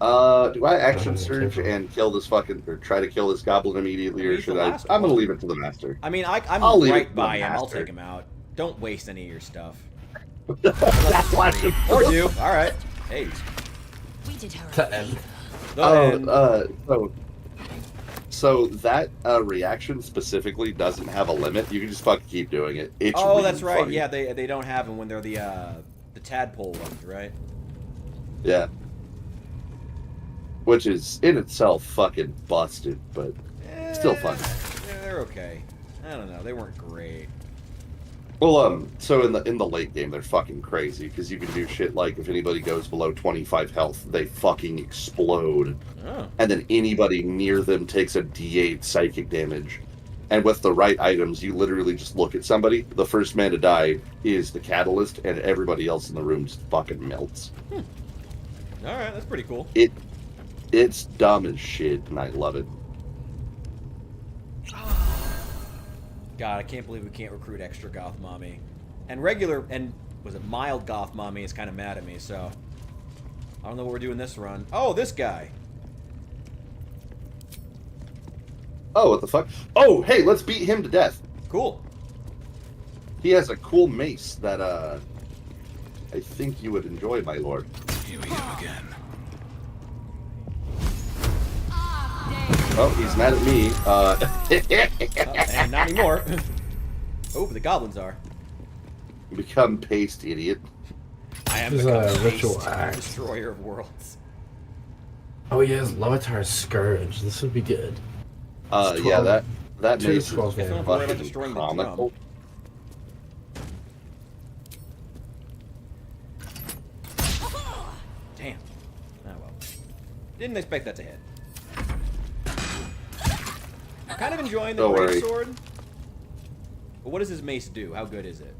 Speaker 1: Do I action
Speaker 3: Oh,
Speaker 1: surge
Speaker 3: careful.
Speaker 1: and kill this fucking, or try to kill this goblin immediately, or
Speaker 2: Leave the
Speaker 1: should I?
Speaker 2: last
Speaker 1: I'm gonna
Speaker 2: one.
Speaker 1: leave it to the master.
Speaker 2: I mean, I'm
Speaker 1: I'll leave it
Speaker 2: right
Speaker 1: to
Speaker 2: by
Speaker 1: the
Speaker 2: him. I'll
Speaker 1: master.
Speaker 2: take him out. Don't waste any of your stuff.
Speaker 1: That's why.
Speaker 2: Or do. All right. Hey.
Speaker 4: We did her
Speaker 3: To
Speaker 4: a
Speaker 3: end.
Speaker 4: favor.
Speaker 1: So that reaction specifically doesn't have a limit. You can just fucking keep doing it. It's
Speaker 2: Oh,
Speaker 1: really
Speaker 2: that's right.
Speaker 1: funny.
Speaker 2: Yeah, they don't have them when they're the tadpole ones, right?
Speaker 1: Yeah. Which is in itself fucking busted, but still fun.
Speaker 2: Yeah, they're okay. I don't know. They weren't great.
Speaker 1: Well, so in the late game, they're fucking crazy because you can do shit like if anybody goes below 25 health, they fucking explode,
Speaker 2: Oh.
Speaker 1: and then anybody near them takes a D8 psychic damage. And with the right items, you literally just look at somebody. The first man to die is the catalyst, and everybody else in the room just fucking melts.
Speaker 2: All right, that's pretty cool.
Speaker 1: It's dumb as shit, and I love it.
Speaker 2: God, I can't believe we can't recruit extra goth mommy. And regular, and was it mild goth mommy is kind of mad at me, so I don't know what we're doing this run. Oh, this guy.
Speaker 1: Oh, what the fuck? Oh, hey, let's beat him to death.
Speaker 2: Cool.
Speaker 1: He has a cool mace that, I think you would enjoy, my lord.
Speaker 8: Here we go again.
Speaker 1: Oh, he's mad at me.
Speaker 2: And not anymore. Oh, the goblins are.
Speaker 1: Become paste, idiot.
Speaker 2: I am
Speaker 3: This is
Speaker 2: become
Speaker 3: a
Speaker 2: Haste,
Speaker 3: ritual act.
Speaker 2: destroyer of worlds.
Speaker 3: Oh, he has Levitar's Scourge. This would be good. It's
Speaker 1: Yeah,
Speaker 3: 12
Speaker 1: that
Speaker 3: two
Speaker 1: mace is
Speaker 3: scrolls, man.
Speaker 2: Don't worry about
Speaker 1: fucking
Speaker 2: destroying the
Speaker 1: comical.
Speaker 2: Damn. Oh well. Didn't expect that to hit. I'm kind of enjoying the
Speaker 1: Don't worry.
Speaker 2: great sword. But what does his mace do? How good is it?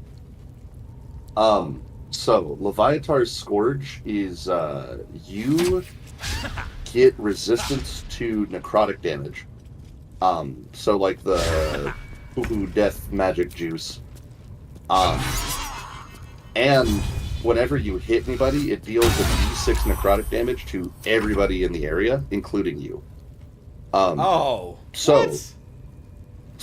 Speaker 1: So Leviatar's Scourge is, you get resistance to necrotic damage. So like the Hoo death magic juice. And whenever you hit anybody, it deals a d6 necrotic damage to everybody in the area, including you.
Speaker 2: Oh.
Speaker 1: So,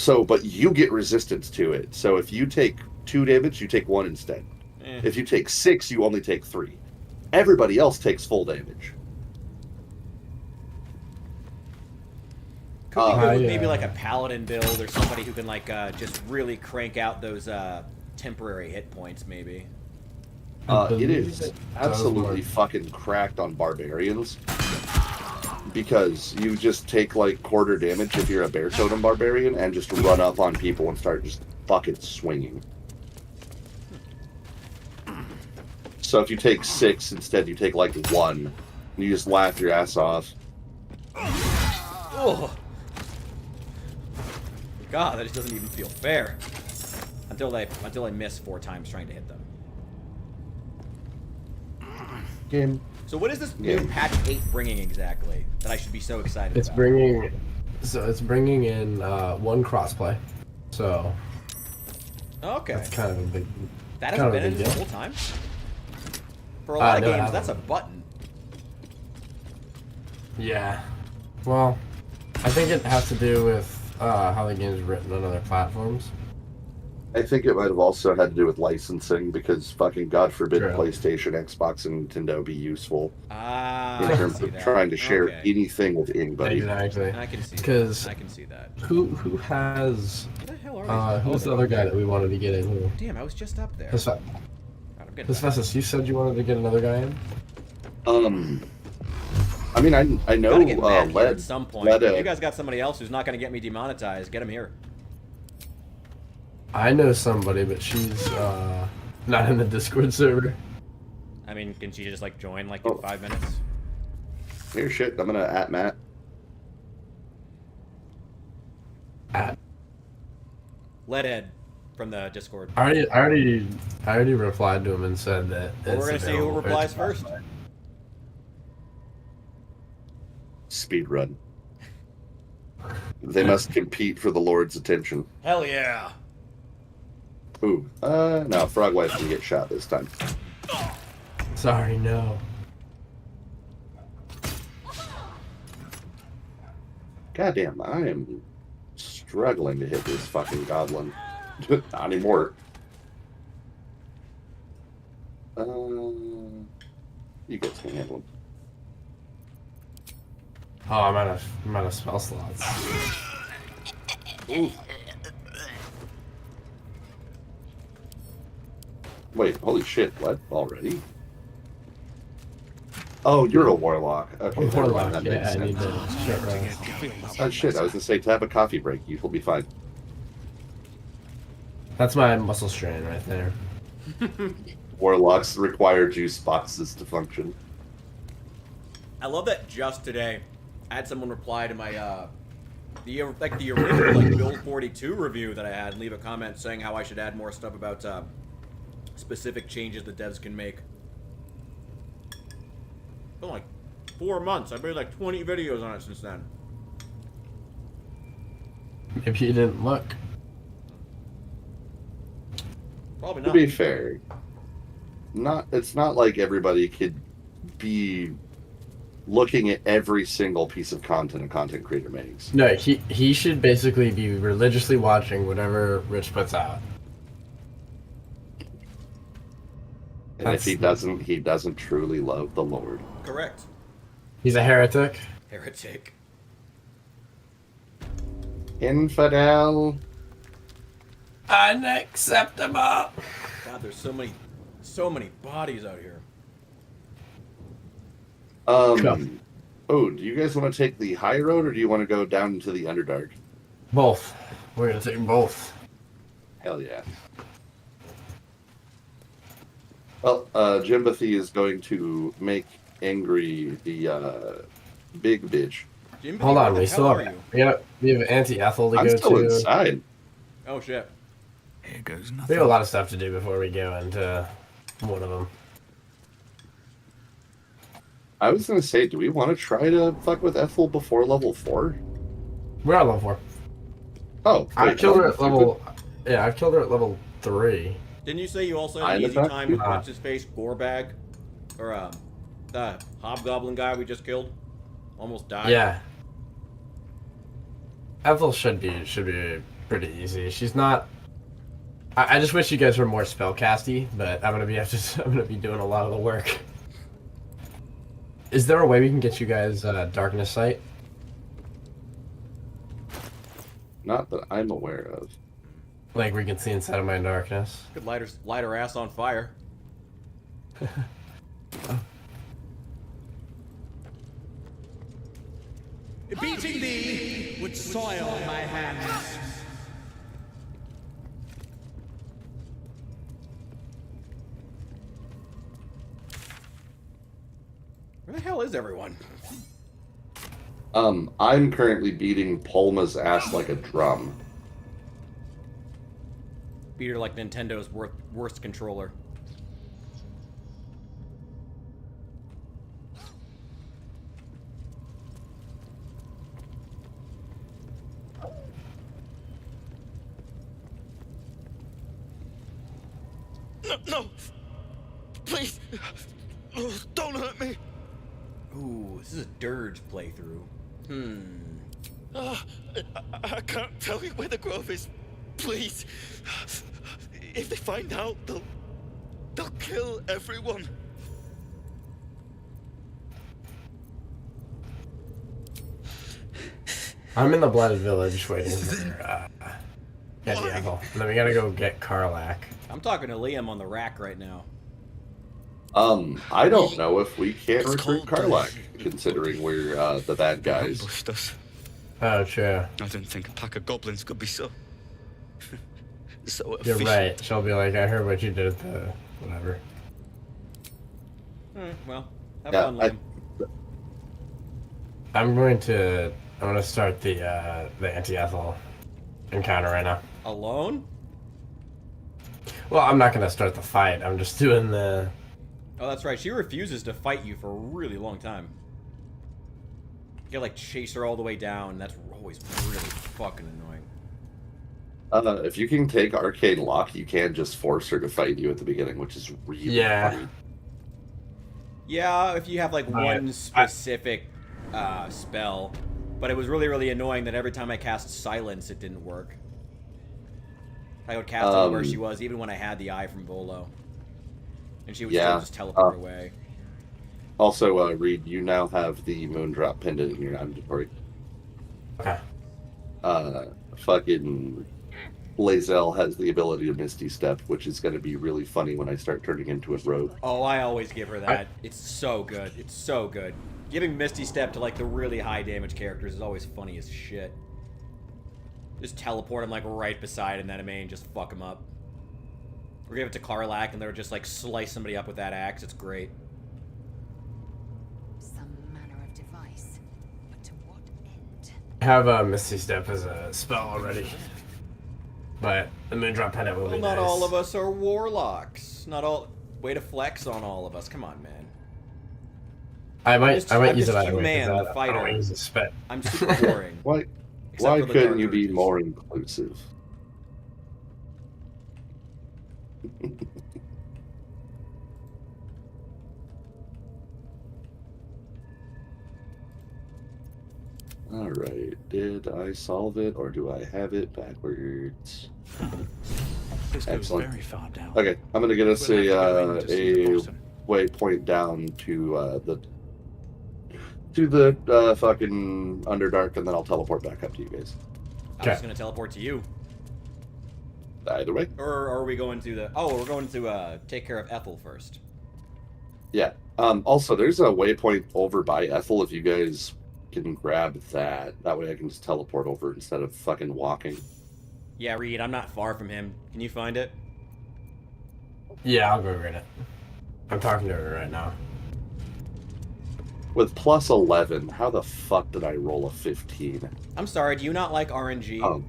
Speaker 2: what?
Speaker 1: but you get resistance to it. So if you take 2 damage, you take 1 instead. If you take 6, you only take 3. Everybody else takes full damage.
Speaker 2: Could be good with maybe like a paladin build or somebody who can like just really crank out those temporary hit points, maybe.
Speaker 1: It is absolutely fucking cracked on barbarians. Because you just take like quarter damage if you're a bear totem barbarian and just run up on people and start just fucking swinging. So if you take 6 instead, you take like 1. And you just laugh your ass off.
Speaker 2: Oh. God, that just doesn't even feel fair. Until I miss 4 times trying to hit them.
Speaker 1: Game.
Speaker 2: So what is this new patch 8 bringing exactly that I should be so excited
Speaker 3: It's
Speaker 2: about?
Speaker 3: it's bringing in 1 crossplay. So
Speaker 2: Okay.
Speaker 3: that's kind of a big.
Speaker 2: That hasn't been in the whole time? For a lot of
Speaker 3: no, it
Speaker 2: games, that's a
Speaker 3: hasn't.
Speaker 2: button.
Speaker 3: Yeah. Well, I think it has to do with how the game's written on other platforms.
Speaker 1: I think it might have also had to do with licensing because fucking God forbid
Speaker 3: True.
Speaker 1: PlayStation, Xbox, and Nintendo be useful
Speaker 2: Ah,
Speaker 1: in
Speaker 2: I
Speaker 1: terms
Speaker 2: can see
Speaker 1: of
Speaker 2: that.
Speaker 1: trying to share
Speaker 2: Okay.
Speaker 1: anything with anybody.
Speaker 3: Exactly.
Speaker 2: I can see that.
Speaker 3: 'Cause
Speaker 2: I can see that.
Speaker 3: Who has
Speaker 2: What the hell are these?
Speaker 3: who's the other guy that we wanted to get in here?
Speaker 2: Damn, I was just up there.
Speaker 3: Hesfestus,
Speaker 2: God, I'm getting back.
Speaker 3: you said you wanted to get another guy in?
Speaker 1: I mean, I know
Speaker 2: Gotta get Mann here
Speaker 1: Led,
Speaker 2: at some point.
Speaker 1: Led,
Speaker 2: If you guys got somebody else who's not going to get me demonetized, get him here.
Speaker 3: I know somebody, but she's not in the Discord server.
Speaker 2: I mean, can she just like join like
Speaker 1: Oh.
Speaker 2: in 5 minutes?
Speaker 1: here shit, I'm gonna at Matt.
Speaker 2: Let Ed from the Discord.
Speaker 3: I already replied to him and said that.
Speaker 2: Well, we're gonna
Speaker 3: it's
Speaker 2: see who
Speaker 3: available.
Speaker 2: replies
Speaker 3: It's
Speaker 2: first.
Speaker 1: Speed run. They must compete for the Lord's attention.
Speaker 2: Hell yeah!
Speaker 1: Ooh, no, Frog Wife can get shot this time.
Speaker 3: Sorry, no.
Speaker 1: Goddamn, I am struggling to hit this fucking goblin. Not anymore. You guys can handle him.
Speaker 3: Oh, I'm out of spell slots.
Speaker 1: Ooh. Wait, holy shit, what? Already? Oh, you're a warlock. Okay, never mind, that makes
Speaker 3: I need
Speaker 1: sense.
Speaker 3: to shut rest.
Speaker 1: Oh shit, I was gonna say to have a coffee break, you'll be fine.
Speaker 3: That's my muscle strain right there.
Speaker 1: Warlocks require juice boxes to function.
Speaker 2: I love that just today I had someone reply to my the original like Build 42 review that I had and leave a comment saying how I should add more stuff about specific changes the devs can make. It's been like 4 months. I've made like 20 videos on it since then.
Speaker 3: Maybe you didn't look.
Speaker 2: Probably
Speaker 1: To
Speaker 2: not.
Speaker 1: be fair, it's not like everybody could be looking at every single piece of content a content creator makes.
Speaker 3: No, he should basically be religiously watching whatever Rich puts out.
Speaker 1: And if he doesn't truly love the Lord.
Speaker 2: Correct.
Speaker 3: He's a heretic.
Speaker 2: Heretic.
Speaker 1: Infidel.
Speaker 3: Unacceptable.
Speaker 2: God, there's so many bodies out here.
Speaker 1: Oh, do you guys want to take the high road or do you want to go down into the Underdark?
Speaker 3: Both. We're gonna take both.
Speaker 1: Hell yeah. Well, Jimbathy is going to make angry the big bitch.
Speaker 2: Jimmy,
Speaker 3: Hold
Speaker 2: where
Speaker 3: on,
Speaker 2: the
Speaker 3: we
Speaker 2: hell
Speaker 3: still
Speaker 2: are
Speaker 3: have
Speaker 2: you?
Speaker 3: we have Auntie Ethel to
Speaker 1: I'm
Speaker 3: go
Speaker 1: still
Speaker 3: to.
Speaker 1: inside.
Speaker 2: Oh shit.
Speaker 4: Here goes
Speaker 3: We
Speaker 4: nothing.
Speaker 3: have a lot of stuff to do before we go into one of them.
Speaker 1: I was gonna say, do we want to try to fuck with Ethel before level 4?
Speaker 3: We're on level 4.
Speaker 1: Oh,
Speaker 3: I
Speaker 1: wait,
Speaker 3: killed her
Speaker 1: no,
Speaker 3: at level. Yeah, I've killed her at level 3.
Speaker 2: Didn't you say you also had
Speaker 1: I
Speaker 2: an easy
Speaker 1: attacked
Speaker 2: time
Speaker 1: you?
Speaker 2: with what's his face, Gorebag, or the hobgoblin guy we just killed? Almost died.
Speaker 3: Yeah. Ethel should be pretty easy. She's not. I just wish you guys were more spellcasty, but I'm gonna be doing a lot of the work. Is there a way we can get you guys darkness sight?
Speaker 1: Not that I'm aware of.
Speaker 3: Like we can see inside of my darkness.
Speaker 2: Could light her ass on fire.
Speaker 8: Beating thee would soil my hands.
Speaker 2: Where the hell is everyone?
Speaker 1: I'm currently beating Polma's ass like a drum.
Speaker 2: Beat her like Nintendo's worst controller.
Speaker 8: No! Please! Oh, don't hurt me!
Speaker 2: Ooh, this is a Durge playthrough.
Speaker 8: I can't tell you where the grove is. Please! If they find out, they'll kill everyone.
Speaker 3: I'm in the Blighted Village waiting for Auntie Ethel. And then we gotta go get Karlak.
Speaker 2: I'm talking to Liam on the rack right now.
Speaker 1: I don't know if we can
Speaker 8: It's
Speaker 1: recruit
Speaker 8: called,
Speaker 1: Karlak, considering we're the bad guys.
Speaker 8: Ambushed us.
Speaker 3: Oh, true.
Speaker 8: I didn't think a pack of goblins could be so
Speaker 3: You're
Speaker 8: efficient.
Speaker 3: right. She'll be like, I heard what you did at the whatever.
Speaker 2: Well, have
Speaker 1: Yeah,
Speaker 2: fun, Liam.
Speaker 3: I'm gonna start the Auntie Ethel encounter right now.
Speaker 2: Alone?
Speaker 3: Well, I'm not gonna start the fight. I'm just doing the.
Speaker 2: Oh, that's right. She refuses to fight you for a really long time. You gotta, like, chase her all the way down. That's always really fucking annoying.
Speaker 1: If you can take Arcane Lock, you can just force her to fight you at the beginning, which is really funny.
Speaker 2: Yeah, if you have, like, one specific spell. But it was really, really annoying that every time I cast Silence, it didn't work. I would cast it where she was, even when I had the eye from Volo. And she would still just teleport away.
Speaker 1: Also, Reed, you now have the Moondrop pendant in your inventory.
Speaker 3: Okay.
Speaker 1: Fucking Lae'zel has the ability to Misty Step, which is going to be really funny when I start turning into a rogue.
Speaker 2: Oh, I always give her that. It's so good. It's so good. Giving Misty Step to, like, the really high damage characters is always funny as shit. Just teleport them, like, right beside an enemy and just fuck them up. Or give it to Karlak and they'll just, like, slice somebody up with that axe. It's great.
Speaker 4: Some manner of device, but to what end?
Speaker 3: I have Misty Step as a spell already. But the Moondrop Pendant will
Speaker 2: Well,
Speaker 3: be
Speaker 2: not
Speaker 3: nice.
Speaker 2: all of us are warlocks. Not all... Way to flex on all of us. Come on, man.
Speaker 3: I might
Speaker 2: I'm
Speaker 3: use
Speaker 2: just
Speaker 3: it either
Speaker 2: Hugh
Speaker 3: way,
Speaker 2: Mann,
Speaker 3: 'cause
Speaker 2: the
Speaker 3: I
Speaker 2: fighter.
Speaker 3: don't use a spit.
Speaker 2: I'm super boring.
Speaker 1: Why
Speaker 2: Except for the
Speaker 1: couldn't
Speaker 2: dark
Speaker 1: you be
Speaker 2: urges.
Speaker 1: more inclusive? All right. Did I solve it, or do I have it backwards?
Speaker 7: This goes
Speaker 1: Excellent.
Speaker 7: very far down.
Speaker 1: Okay, I'm gonna get us
Speaker 7: We'll have to go in to see the
Speaker 1: a
Speaker 7: bottom.
Speaker 1: waypoint down to the fucking Underdark, and then I'll teleport back up to you guys.
Speaker 2: I was going to teleport to you.
Speaker 1: Either way.
Speaker 2: Or are we going to the... Oh, we're going to take care of Ethel first.
Speaker 1: Yeah. Also, there's a waypoint over by Ethel if you guys can grab that. That way I can just teleport over instead of fucking walking.
Speaker 2: Yeah, Reed, I'm not far from him. Can you find it?
Speaker 3: Yeah, I'll go read it. I'm talking to her right now.
Speaker 1: With plus 11, how the fuck did I roll a 15?
Speaker 2: I'm sorry, do you not like RNG?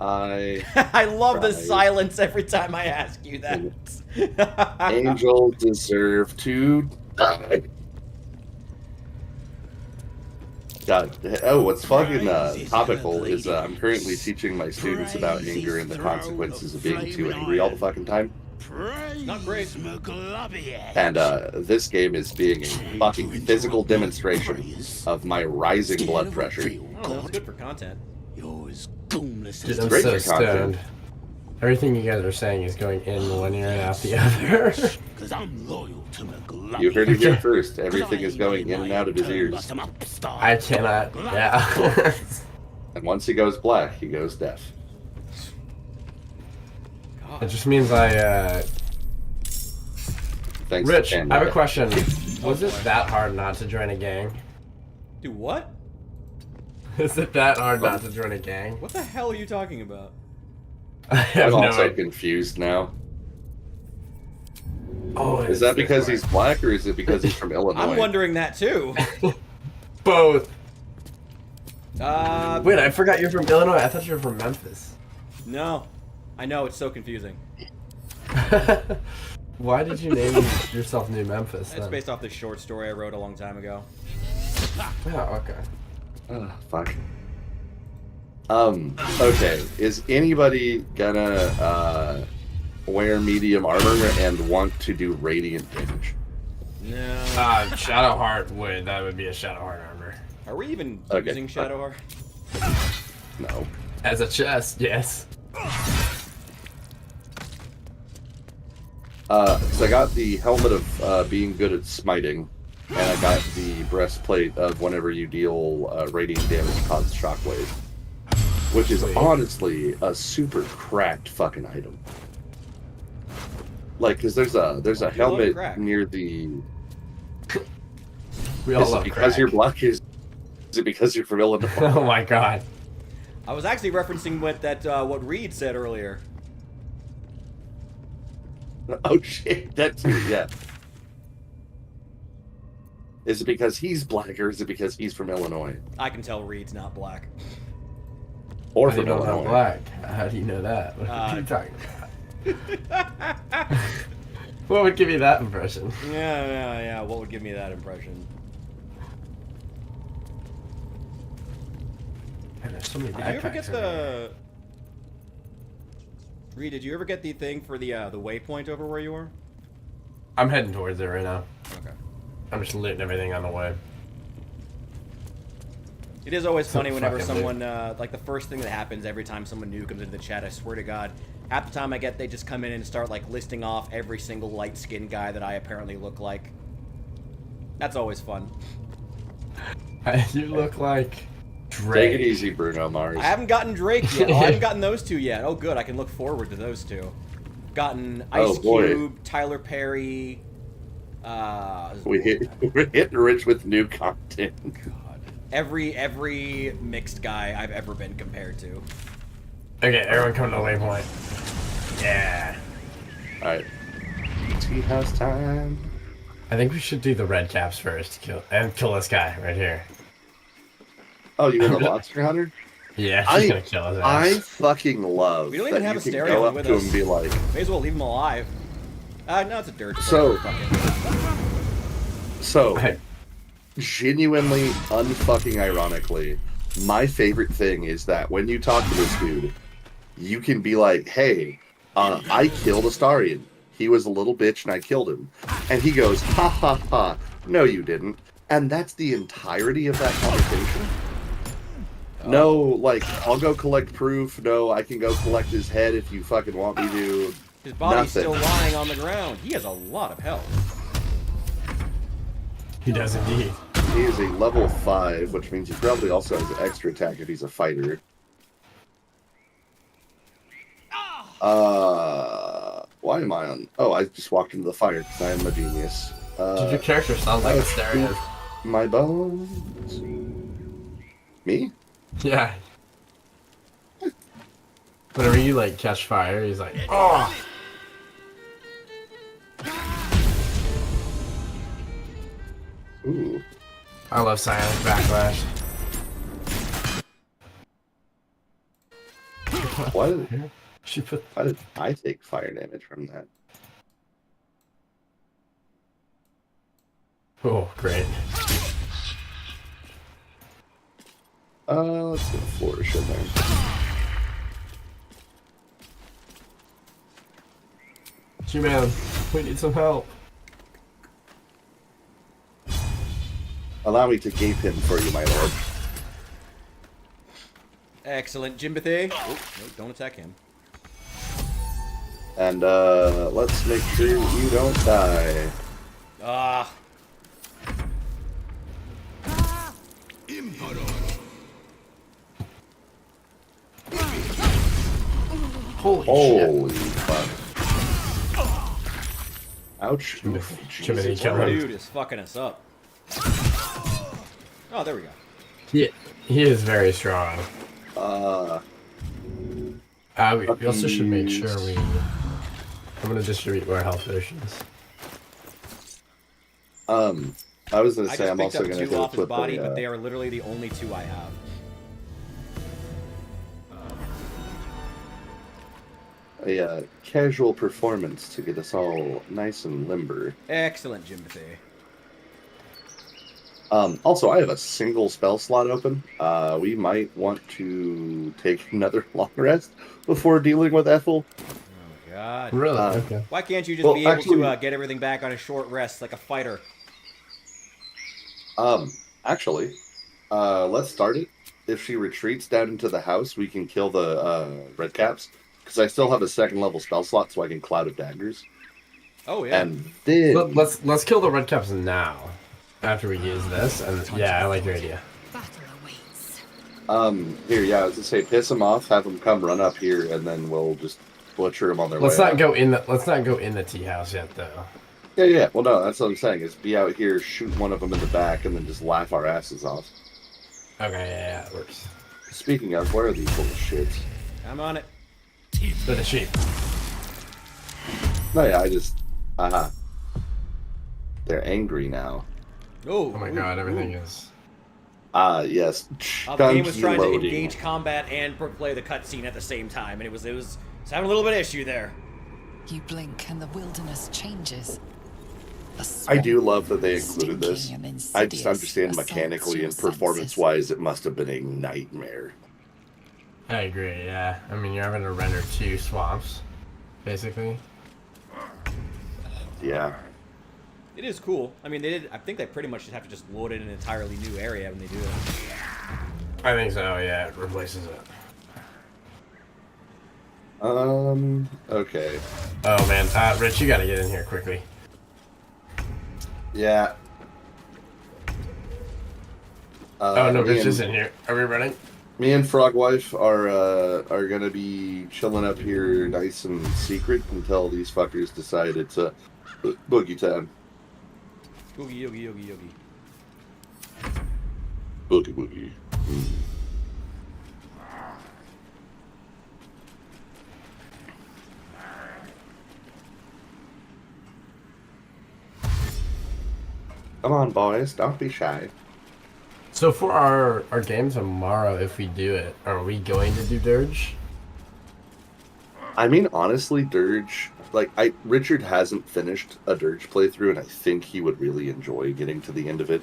Speaker 2: I love the silence every time I ask you that.
Speaker 1: Angels deserve to die. God, oh, what's fucking topical is I'm currently teaching my students about anger and the consequences of being too angry all the fucking time.
Speaker 2: Not great.
Speaker 1: And this game is being a fucking physical demonstration of my rising blood pressure.
Speaker 2: Oh, that's good for content.
Speaker 3: Dude, I'm
Speaker 1: great
Speaker 3: so
Speaker 1: for content.
Speaker 3: stoned. Everything you guys are saying is going in one ear and out the other.
Speaker 1: You heard it here first. Everything is going in and out of his ears.
Speaker 3: I cannot. Yeah.
Speaker 1: And once he goes black, he goes deaf.
Speaker 3: It just means I,
Speaker 1: Thanks
Speaker 3: Rich,
Speaker 1: to
Speaker 3: I have a question. Was it that hard not to join a gang?
Speaker 2: Do what?
Speaker 3: Is it that hard not to join a gang?
Speaker 2: What the hell are you talking about?
Speaker 3: I have
Speaker 1: I'm
Speaker 3: no
Speaker 1: also
Speaker 3: idea.
Speaker 1: confused now.
Speaker 3: Oh,
Speaker 1: Is that because he's black or is it because he's from Illinois?
Speaker 2: I'm wondering that too.
Speaker 3: both?
Speaker 2: Wait,
Speaker 3: I forgot you're from Illinois. I thought you were from Memphis.
Speaker 2: No. I know, it's so confusing.
Speaker 3: Why did you name yourself New Memphis then?
Speaker 2: It's based off this short story I wrote a long time ago.
Speaker 3: Oh, okay.
Speaker 1: Fuck. Okay. Is anybody gonna wear medium armor and want to do radiant damage?
Speaker 2: No.
Speaker 3: Shadowheart would. That would be a Shadowheart armor.
Speaker 2: Are we even using Shadowheart?
Speaker 1: No.
Speaker 3: As a chest, yes.
Speaker 1: Because I got the helmet of being good at smiting, and I got the breastplate of whenever you deal radiant damage causes shockwave, which is honestly a super cracked fucking item. Like, because there's a helmet near the.
Speaker 3: We all
Speaker 1: is
Speaker 3: love
Speaker 1: it because
Speaker 3: crack.
Speaker 1: you're black? Is it because you're from Illinois?
Speaker 3: Oh my god.
Speaker 2: I was actually referencing what Reed said earlier.
Speaker 1: Oh shit, that too, yeah. Is it because he's black or is it because he's from Illinois?
Speaker 2: I can tell Reed's not black.
Speaker 1: Or
Speaker 3: How do
Speaker 1: from
Speaker 3: you know I'm
Speaker 1: Illinois.
Speaker 3: black? How do you know that? What are you talking about? What would give you that impression?
Speaker 2: Yeah. What would give me that impression?
Speaker 3: Man, there's so many
Speaker 2: Did you ever
Speaker 3: backpacks
Speaker 2: get
Speaker 3: over
Speaker 2: the... Reed, did you ever get the thing for the waypoint over where you were?
Speaker 3: I'm heading towards it right now.
Speaker 2: Okay.
Speaker 3: I'm just looting everything on the way.
Speaker 2: It is always
Speaker 3: So
Speaker 2: funny whenever
Speaker 3: fucking
Speaker 2: someone, like the first thing that happens every time someone new comes into the chat, I swear to God, half the time they just come in and start like listing off every single light-skinned guy that I apparently look like. That's always fun.
Speaker 3: You look like Drake.
Speaker 1: Take it easy, Bruno Mars.
Speaker 2: I haven't gotten Drake yet. Oh, I haven't gotten those two yet. Oh, good. I can look forward to those two. Gotten Ice Cube, Tyler Perry.
Speaker 1: We're hitting Rich with new content.
Speaker 2: God. Every mixed guy I've ever been compared to.
Speaker 3: Okay, everyone come to the waypoint. Yeah.
Speaker 1: Alright. Tea house time.
Speaker 3: I think we should do the red caps first. Kill this guy right here.
Speaker 1: Oh, you want the monster hunter?
Speaker 3: Yeah, he's gonna kill his ass.
Speaker 1: I fucking love
Speaker 2: We don't even
Speaker 1: that
Speaker 2: have
Speaker 1: you
Speaker 2: a
Speaker 1: can
Speaker 2: stereo
Speaker 1: go up
Speaker 2: with
Speaker 1: to
Speaker 2: us.
Speaker 1: him and be like,
Speaker 2: May as well leave him alive. No, it's a Durge.
Speaker 1: So-
Speaker 2: Fuck it.
Speaker 1: so,
Speaker 3: Hey,
Speaker 1: genuinely, unfucking ironically, my favorite thing is that when you talk to this dude, you can be like, hey, I killed Astarion. He was a little bitch and I killed him. And he goes, ha ha ha, no you didn't. And that's the entirety of that conversation. No, like, I'll go collect proof. No, I can go collect his head if you fucking want me to.
Speaker 2: His body's
Speaker 1: Nothing.
Speaker 2: still lying on the ground. He has a lot of health.
Speaker 3: He does indeed.
Speaker 1: He is a level 5, which means he probably also has extra attack if he's a fighter. Why am I on? Oh, I just walked into the fire because I am a genius.
Speaker 3: Dude, your character sounds like a stereo.
Speaker 1: My bones. Me?
Speaker 3: Yeah. Whenever you like catch fire, he's like, oh.
Speaker 1: Ooh.
Speaker 3: I love Psionic Backlash.
Speaker 1: What?
Speaker 3: She put.
Speaker 1: How did I take fire damage from that?
Speaker 3: Oh, great.
Speaker 1: Let's get a flourish in there.
Speaker 3: G-Man, we need some help.
Speaker 1: Allow me to gape him for you, my lord.
Speaker 2: Excellent, Jimbathy. Oh, no, don't attack him.
Speaker 1: And, let's make sure you don't die.
Speaker 2: Ah.
Speaker 3: Holy shit.
Speaker 1: fuck. Ouch. Oof,
Speaker 3: Jiminy
Speaker 1: Jesus
Speaker 3: killed him.
Speaker 1: Christ.
Speaker 2: Dude is fucking us up. Oh, there we go.
Speaker 3: He is very strong. We also should make sure we... I'm gonna distribute more health potions.
Speaker 1: I was gonna
Speaker 2: I
Speaker 1: say
Speaker 2: just
Speaker 1: I'm
Speaker 2: picked
Speaker 1: also
Speaker 2: up
Speaker 1: gonna
Speaker 2: 2
Speaker 1: go
Speaker 2: off his
Speaker 1: put
Speaker 2: body,
Speaker 1: the,
Speaker 2: but they are literally the only 2 I have.
Speaker 1: a casual performance to get us all nice and limber.
Speaker 2: Excellent, Jimbathy.
Speaker 1: Also, I have a single spell slot open. We might want to take another long rest before dealing with Ethel.
Speaker 2: Oh, God.
Speaker 3: Really? Okay.
Speaker 2: Why can't you just be able
Speaker 1: actually,
Speaker 2: to get everything back on a short rest like a fighter?
Speaker 1: Actually, let's start it. If she retreats down into the house, we can kill the red caps. Because I still have a 2nd level spell slot, so I can Cloud of Daggers.
Speaker 2: Oh, yeah.
Speaker 1: And then...
Speaker 3: Let's kill the red caps now. After we use this, and yeah, I like your idea.
Speaker 4: Battle awaits.
Speaker 1: Here, yeah, I was gonna say, piss them off, have them come run up here, and then we'll just butcher them on their
Speaker 3: Let's
Speaker 1: way
Speaker 3: not
Speaker 1: out.
Speaker 3: go in the. Let's not go in the tea house yet, though.
Speaker 1: Yeah. Well, no, that's what I'm saying. Is be out here, shoot one of them in the back, and then just laugh our asses off.
Speaker 3: Okay, yeah, it works.
Speaker 1: Speaking of, where are these little shits?
Speaker 2: I'm on it.
Speaker 3: For the sheep.
Speaker 1: No, yeah, I just... They're angry now.
Speaker 2: Oh,
Speaker 3: Oh my god, everything is.
Speaker 1: Yes.
Speaker 2: The game was
Speaker 1: Chunky
Speaker 2: trying to
Speaker 1: loading.
Speaker 2: engage combat and play the cutscene at the same time, and it was having a little bit of issue there.
Speaker 5: You blink and the wilderness changes.
Speaker 1: I do love that they included this.
Speaker 5: Stinking and
Speaker 1: I just
Speaker 5: insidious
Speaker 1: understand
Speaker 5: assaults
Speaker 1: mechanically
Speaker 5: your
Speaker 1: and performance-wise, it must have been a nightmare.
Speaker 3: I agree, yeah. I mean, you're having to render 2 swamps, basically.
Speaker 1: Yeah.
Speaker 2: It is cool. I mean, I think they pretty much just have to just load in an entirely new area when they do it.
Speaker 3: I think so, yeah, it replaces it.
Speaker 1: Okay.
Speaker 3: Oh man, Rich, you gotta get in here quickly.
Speaker 1: Yeah.
Speaker 3: Oh no,
Speaker 1: me
Speaker 3: Rich
Speaker 1: and-
Speaker 3: is in here. Are we running?
Speaker 1: Me and Frogwife are gonna be chilling up here nice and secret until these fuckers decide it's boogie time.
Speaker 2: Oogie, yogi, yogi, yogi.
Speaker 1: Boogie boogie. Come on, boys, don't be shy.
Speaker 3: So for our game tomorrow, if we do it, are we going to do Durge?
Speaker 1: I mean, honestly, Durge, Richard hasn't finished a Durge playthrough, and I think he would really enjoy getting to the end of it.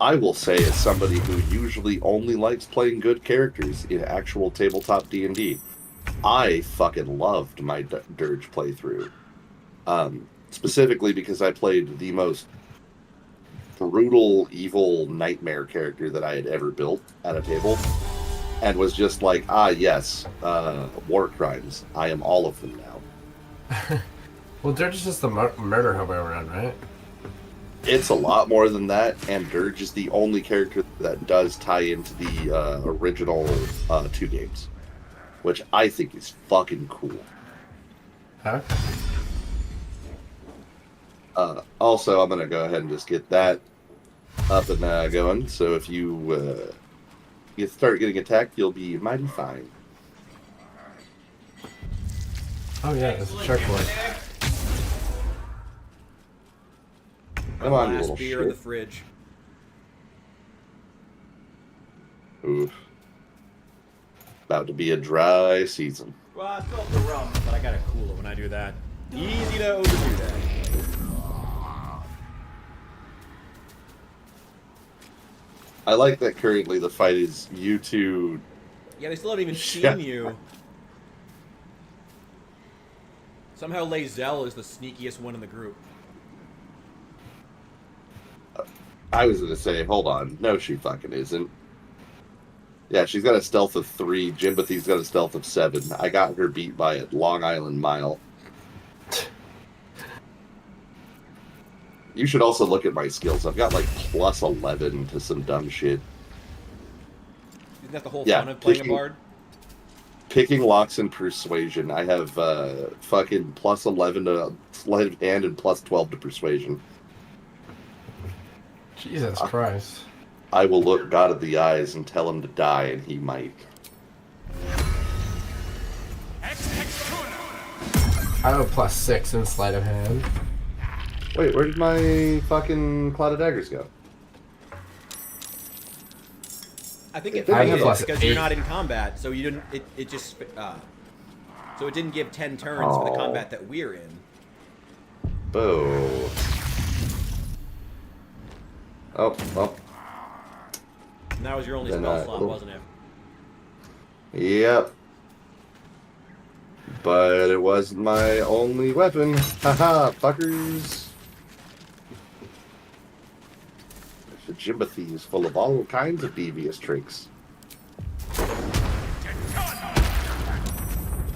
Speaker 1: I will say, as somebody who usually only likes playing good characters in actual tabletop D&D, I fucking loved my Durge playthrough. Specifically because I played the most brutal, evil nightmare character that I had ever built at a table, and was just like, yes, war crimes. I am all of them now.
Speaker 3: Well, Durge is just the murder hobo around, right?
Speaker 1: It's a lot more than that, and Durge is the only character that does tie into the original 2 games, which I think is fucking cool.
Speaker 3: Huh?
Speaker 1: Also, I'm going to go ahead and just get that up and going, so if you start getting attacked, you'll be mighty fine.
Speaker 3: Oh yeah, it's a shark boy.
Speaker 1: Come on, you
Speaker 2: last
Speaker 1: little
Speaker 2: beer
Speaker 1: shit.
Speaker 2: in the fridge.
Speaker 1: Oof. About to be a dry season.
Speaker 2: Well, I still have the rum, but I gotta cool it when I do that. Easy to overdo that.
Speaker 1: I like that currently the fight is you two.
Speaker 2: Yeah, they still haven't even seen you. Somehow Lazelle is the sneakiest one in the group.
Speaker 1: I was going to say, hold on. No, she fucking isn't. Yeah, she's got a stealth of 3. Jimbathy's got a stealth of 7. I got her beat by a Long Island mile. You should also look at my skills. I've got like plus 11 to some dumb shit.
Speaker 2: Isn't that the whole
Speaker 1: Yeah,
Speaker 2: fun of playing a bard?
Speaker 1: Picking locks and persuasion. I have fucking plus 11 to sleight of hand and plus 12 to persuasion.
Speaker 3: Jesus Christ.
Speaker 1: I will look God in the eyes and tell him to die, and he might.
Speaker 3: I have a plus 6 in sleight of hand.
Speaker 1: Wait, where did my fucking Cloud of Daggers go?
Speaker 2: I think it
Speaker 1: I
Speaker 3: have
Speaker 2: failed
Speaker 3: plus
Speaker 2: because you're
Speaker 3: 8.
Speaker 2: not in combat, so you didn't. It just. So it didn't give 10 turns for the combat that we're in.
Speaker 1: Boo. Oh, well.
Speaker 2: And that was your only
Speaker 1: Then,
Speaker 2: spell slot,
Speaker 1: cool.
Speaker 2: wasn't it?
Speaker 1: Yep. But it wasn't my only weapon. Haha, fuckers. The Jimbathy is full of all kinds of devious tricks.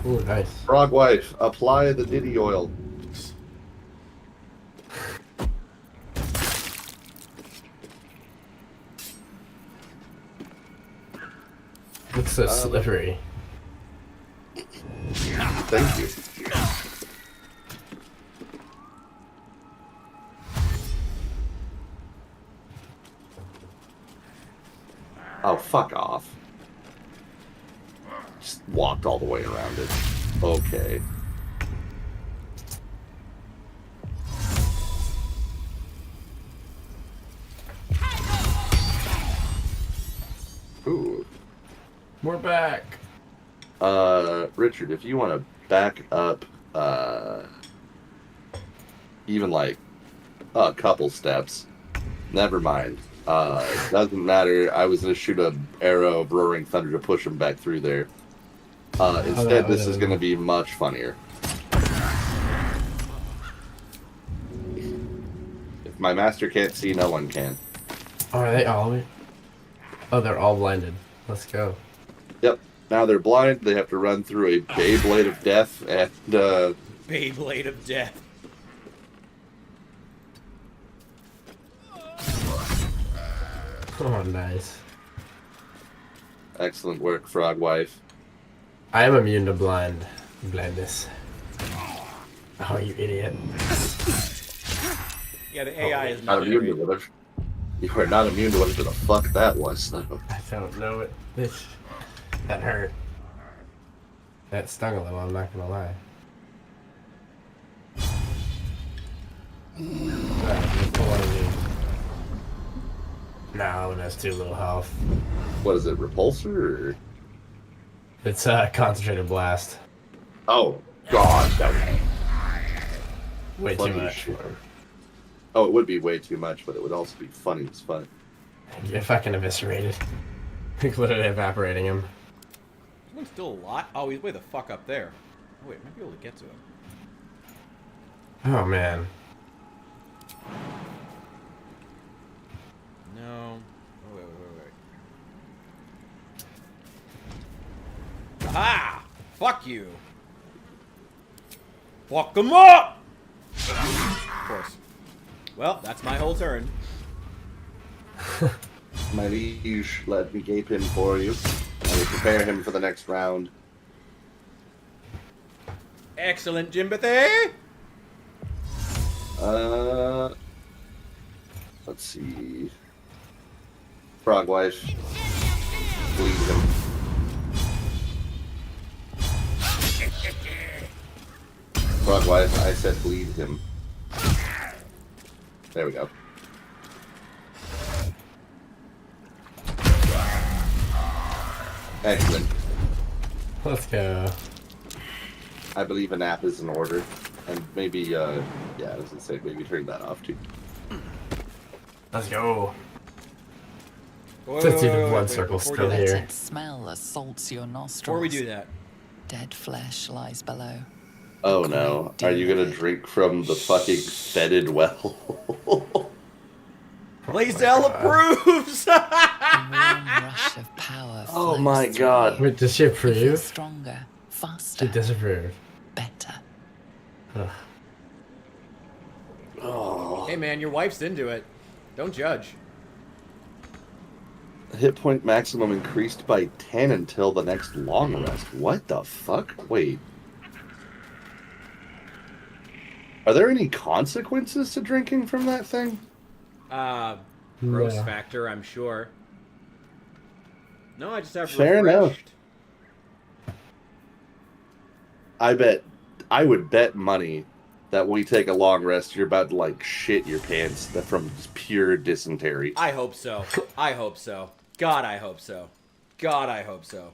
Speaker 3: Ooh, nice.
Speaker 1: Frog wife, apply the Diddy oil.
Speaker 3: Looks so slippery.
Speaker 1: Thank you. Oh, fuck off. Just walked all the way around it. Okay. Ooh.
Speaker 3: We're back.
Speaker 1: Richard, if you want to back up, even like a couple steps, never mind. Doesn't matter. I was gonna shoot an arrow of roaring thunder to push him back through there. Instead, this is gonna be much funnier. If my master can't see, no one can.
Speaker 3: Oh, are they all? Oh, they're all blinded. Let's go.
Speaker 1: Yep. Now they're blind. They have to run through a Beyblade of Death and
Speaker 2: Beyblade of Death.
Speaker 3: Oh, nice.
Speaker 1: excellent work, Frog Wife.
Speaker 3: I am immune to blindness. Oh, you idiot.
Speaker 2: Yeah, the AI is
Speaker 1: Not
Speaker 2: not
Speaker 1: immune to
Speaker 2: great.
Speaker 1: whatever. You are not immune to whatever the fuck that was, though.
Speaker 3: I don't know it. That hurt. That stung a little, I'm not gonna lie. Alright, let's pull one of these. No, that's too little health.
Speaker 1: What is it, Repulsor? Or...
Speaker 3: It's concentrated blast.
Speaker 1: Oh, God. That
Speaker 3: Way too
Speaker 1: funny
Speaker 3: much.
Speaker 1: shit. Oh, it would be way too much, but it would also be funny as fuck.
Speaker 3: Get fucking eviscerated. Like, literally evaporating him.
Speaker 2: This one's still alive. Oh, he's way the fuck up there. Oh, wait, I might be able to get to him.
Speaker 3: Oh, man.
Speaker 2: No. Oh, wait. Aha! Fuck you. Fuck him up! Of course. Well, that's my whole turn.
Speaker 1: My liege, let me gape him for you. I will prepare him for the next round.
Speaker 2: Excellent, Jimbathy!
Speaker 1: Let's see. Frog wife. Bleed him. Frog wife, I said bleed him. There we go. Excellent.
Speaker 3: Let's go.
Speaker 1: I believe a nap is in order. And maybe, yeah, I was gonna say, maybe turn that off too.
Speaker 3: Let's go.
Speaker 2: Wait,
Speaker 3: Let's see the
Speaker 2: wait,
Speaker 3: blood
Speaker 2: wait,
Speaker 3: circle's
Speaker 2: before
Speaker 3: still
Speaker 2: we do that-
Speaker 3: here.
Speaker 5: Its smell assaults your nostrils.
Speaker 2: Before we do that,
Speaker 5: Dead flesh lies below.
Speaker 1: Oh no. Are you gonna drink from the fucking fetid well?
Speaker 2: Blazel approves!
Speaker 5: A warm rush of power
Speaker 1: Oh
Speaker 5: flows
Speaker 1: my
Speaker 5: through
Speaker 1: god.
Speaker 5: you.
Speaker 3: Wait, does she
Speaker 5: You feel
Speaker 3: approve?
Speaker 5: stronger,
Speaker 3: She
Speaker 5: faster,
Speaker 3: disapprove.
Speaker 5: better.
Speaker 3: Ugh.
Speaker 1: Oh.
Speaker 2: Hey man, your wife's into it. Don't judge.
Speaker 1: Hit point maximum increased by 10 until the next long rest. What the fuck? Wait. Are there any consequences to drinking from that thing?
Speaker 2: Gross
Speaker 3: No.
Speaker 2: factor, I'm sure. No, I just have
Speaker 1: Fair enough.
Speaker 2: refreshed.
Speaker 1: I would bet money that when we take a long rest, you're about to like shit your pants from just pure dysentery.
Speaker 2: I hope so. I hope so. God, I hope so. God, I hope so.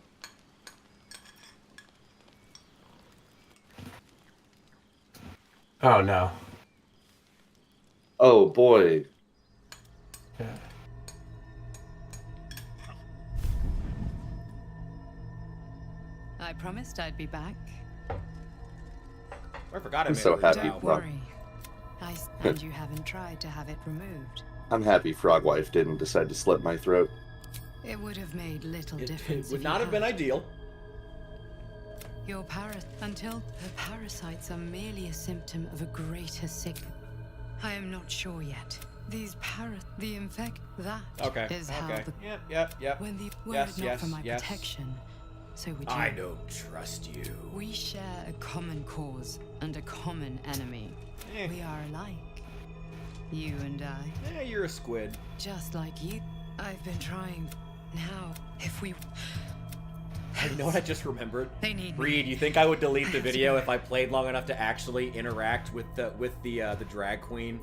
Speaker 3: Oh no.
Speaker 1: Oh boy.
Speaker 3: Yeah.
Speaker 4: I promised I'd be back.
Speaker 2: I forgot I
Speaker 1: I'm
Speaker 2: made
Speaker 1: so
Speaker 2: it
Speaker 1: happy.
Speaker 2: now.
Speaker 4: Don't worry. And you haven't tried to have it removed.
Speaker 1: I'm happy Frogwife didn't decide to slit my throat.
Speaker 4: It would have made little
Speaker 2: It
Speaker 4: difference.
Speaker 2: would
Speaker 4: if
Speaker 2: not
Speaker 4: you
Speaker 2: have been
Speaker 4: had.
Speaker 2: ideal.
Speaker 4: Your until the parasites are merely a symptom of a greater sickness. I am not sure yet. These the infect that
Speaker 2: Okay.
Speaker 4: is how
Speaker 2: Okay.
Speaker 4: the
Speaker 2: Yep.
Speaker 4: when the were
Speaker 2: Yes,
Speaker 4: it not
Speaker 2: yes,
Speaker 4: for my
Speaker 2: yes.
Speaker 4: protection, so would you.
Speaker 2: I don't trust you.
Speaker 4: We share a common cause and a common enemy.
Speaker 2: Eh.
Speaker 4: We are alike. You and I.
Speaker 2: Yeah, you're a squid.
Speaker 4: Just like you. I've been trying. Now, if we.
Speaker 2: You know what I just remembered?
Speaker 4: They need me.
Speaker 2: Reed, you think I would delete the video if I played long enough to actually interact with the drag queen?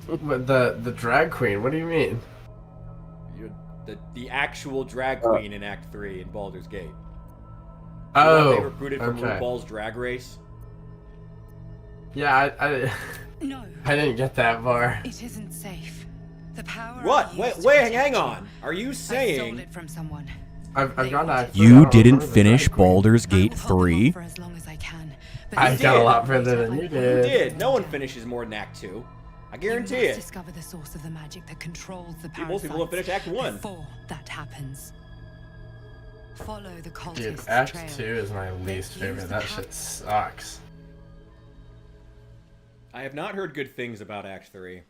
Speaker 3: But the drag queen, what do you mean?
Speaker 2: The actual drag queen in Act 3 in Baldur's Gate.
Speaker 3: Oh,
Speaker 2: They recruited from
Speaker 3: okay.
Speaker 2: RuPaul's Drag Race.
Speaker 3: Yeah, I
Speaker 4: No,
Speaker 3: I didn't get that far.
Speaker 4: it isn't safe. The power.
Speaker 2: What?
Speaker 4: I used
Speaker 2: Wait,
Speaker 4: to
Speaker 2: wait,
Speaker 4: protect
Speaker 2: hang
Speaker 4: you.
Speaker 2: on. Are you
Speaker 4: I stole
Speaker 2: saying
Speaker 4: it from someone.
Speaker 3: I've gone to Act
Speaker 2: You
Speaker 3: three, I don't
Speaker 2: didn't
Speaker 3: remember the
Speaker 2: finish
Speaker 3: drag queen.
Speaker 2: Baldur's
Speaker 4: I
Speaker 2: Gate
Speaker 4: will hold them off
Speaker 2: 3?
Speaker 4: for as long as I can. But
Speaker 3: I
Speaker 4: you
Speaker 3: got a
Speaker 4: did.
Speaker 3: lot further than you
Speaker 2: You
Speaker 3: did.
Speaker 2: did. No one finishes more than Act 2. I
Speaker 4: You
Speaker 2: guarantee
Speaker 4: must
Speaker 2: it.
Speaker 4: discover the source of the magic that controls the parasites.
Speaker 2: Most people have finished Act 1.
Speaker 4: Before that happens. Follow the cultist
Speaker 3: Dude, Act
Speaker 4: trail.
Speaker 3: 2 is my least
Speaker 4: Use
Speaker 3: favorite.
Speaker 4: the
Speaker 3: That
Speaker 4: power-
Speaker 3: shit sucks.
Speaker 2: I have not heard good things about Act 3.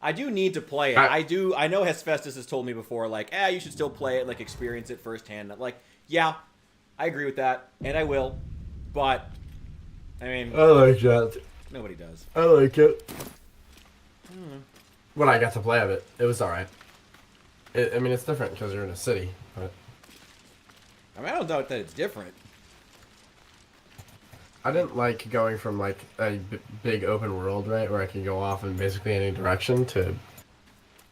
Speaker 2: I do need to play it.
Speaker 3: I-
Speaker 2: I know Hephaestus has told me before, like, you should still play it, like, experience it firsthand. I'm like, yeah, I agree with that, and I will. But, I mean,
Speaker 3: I like that.
Speaker 2: nobody does.
Speaker 3: I like it. When I got to play of it, it was alright. I mean, it's different because you're in a city, but
Speaker 2: I mean, I don't doubt that it's different.
Speaker 3: I didn't like going from like a big open world, right, where I can go off in basically any direction to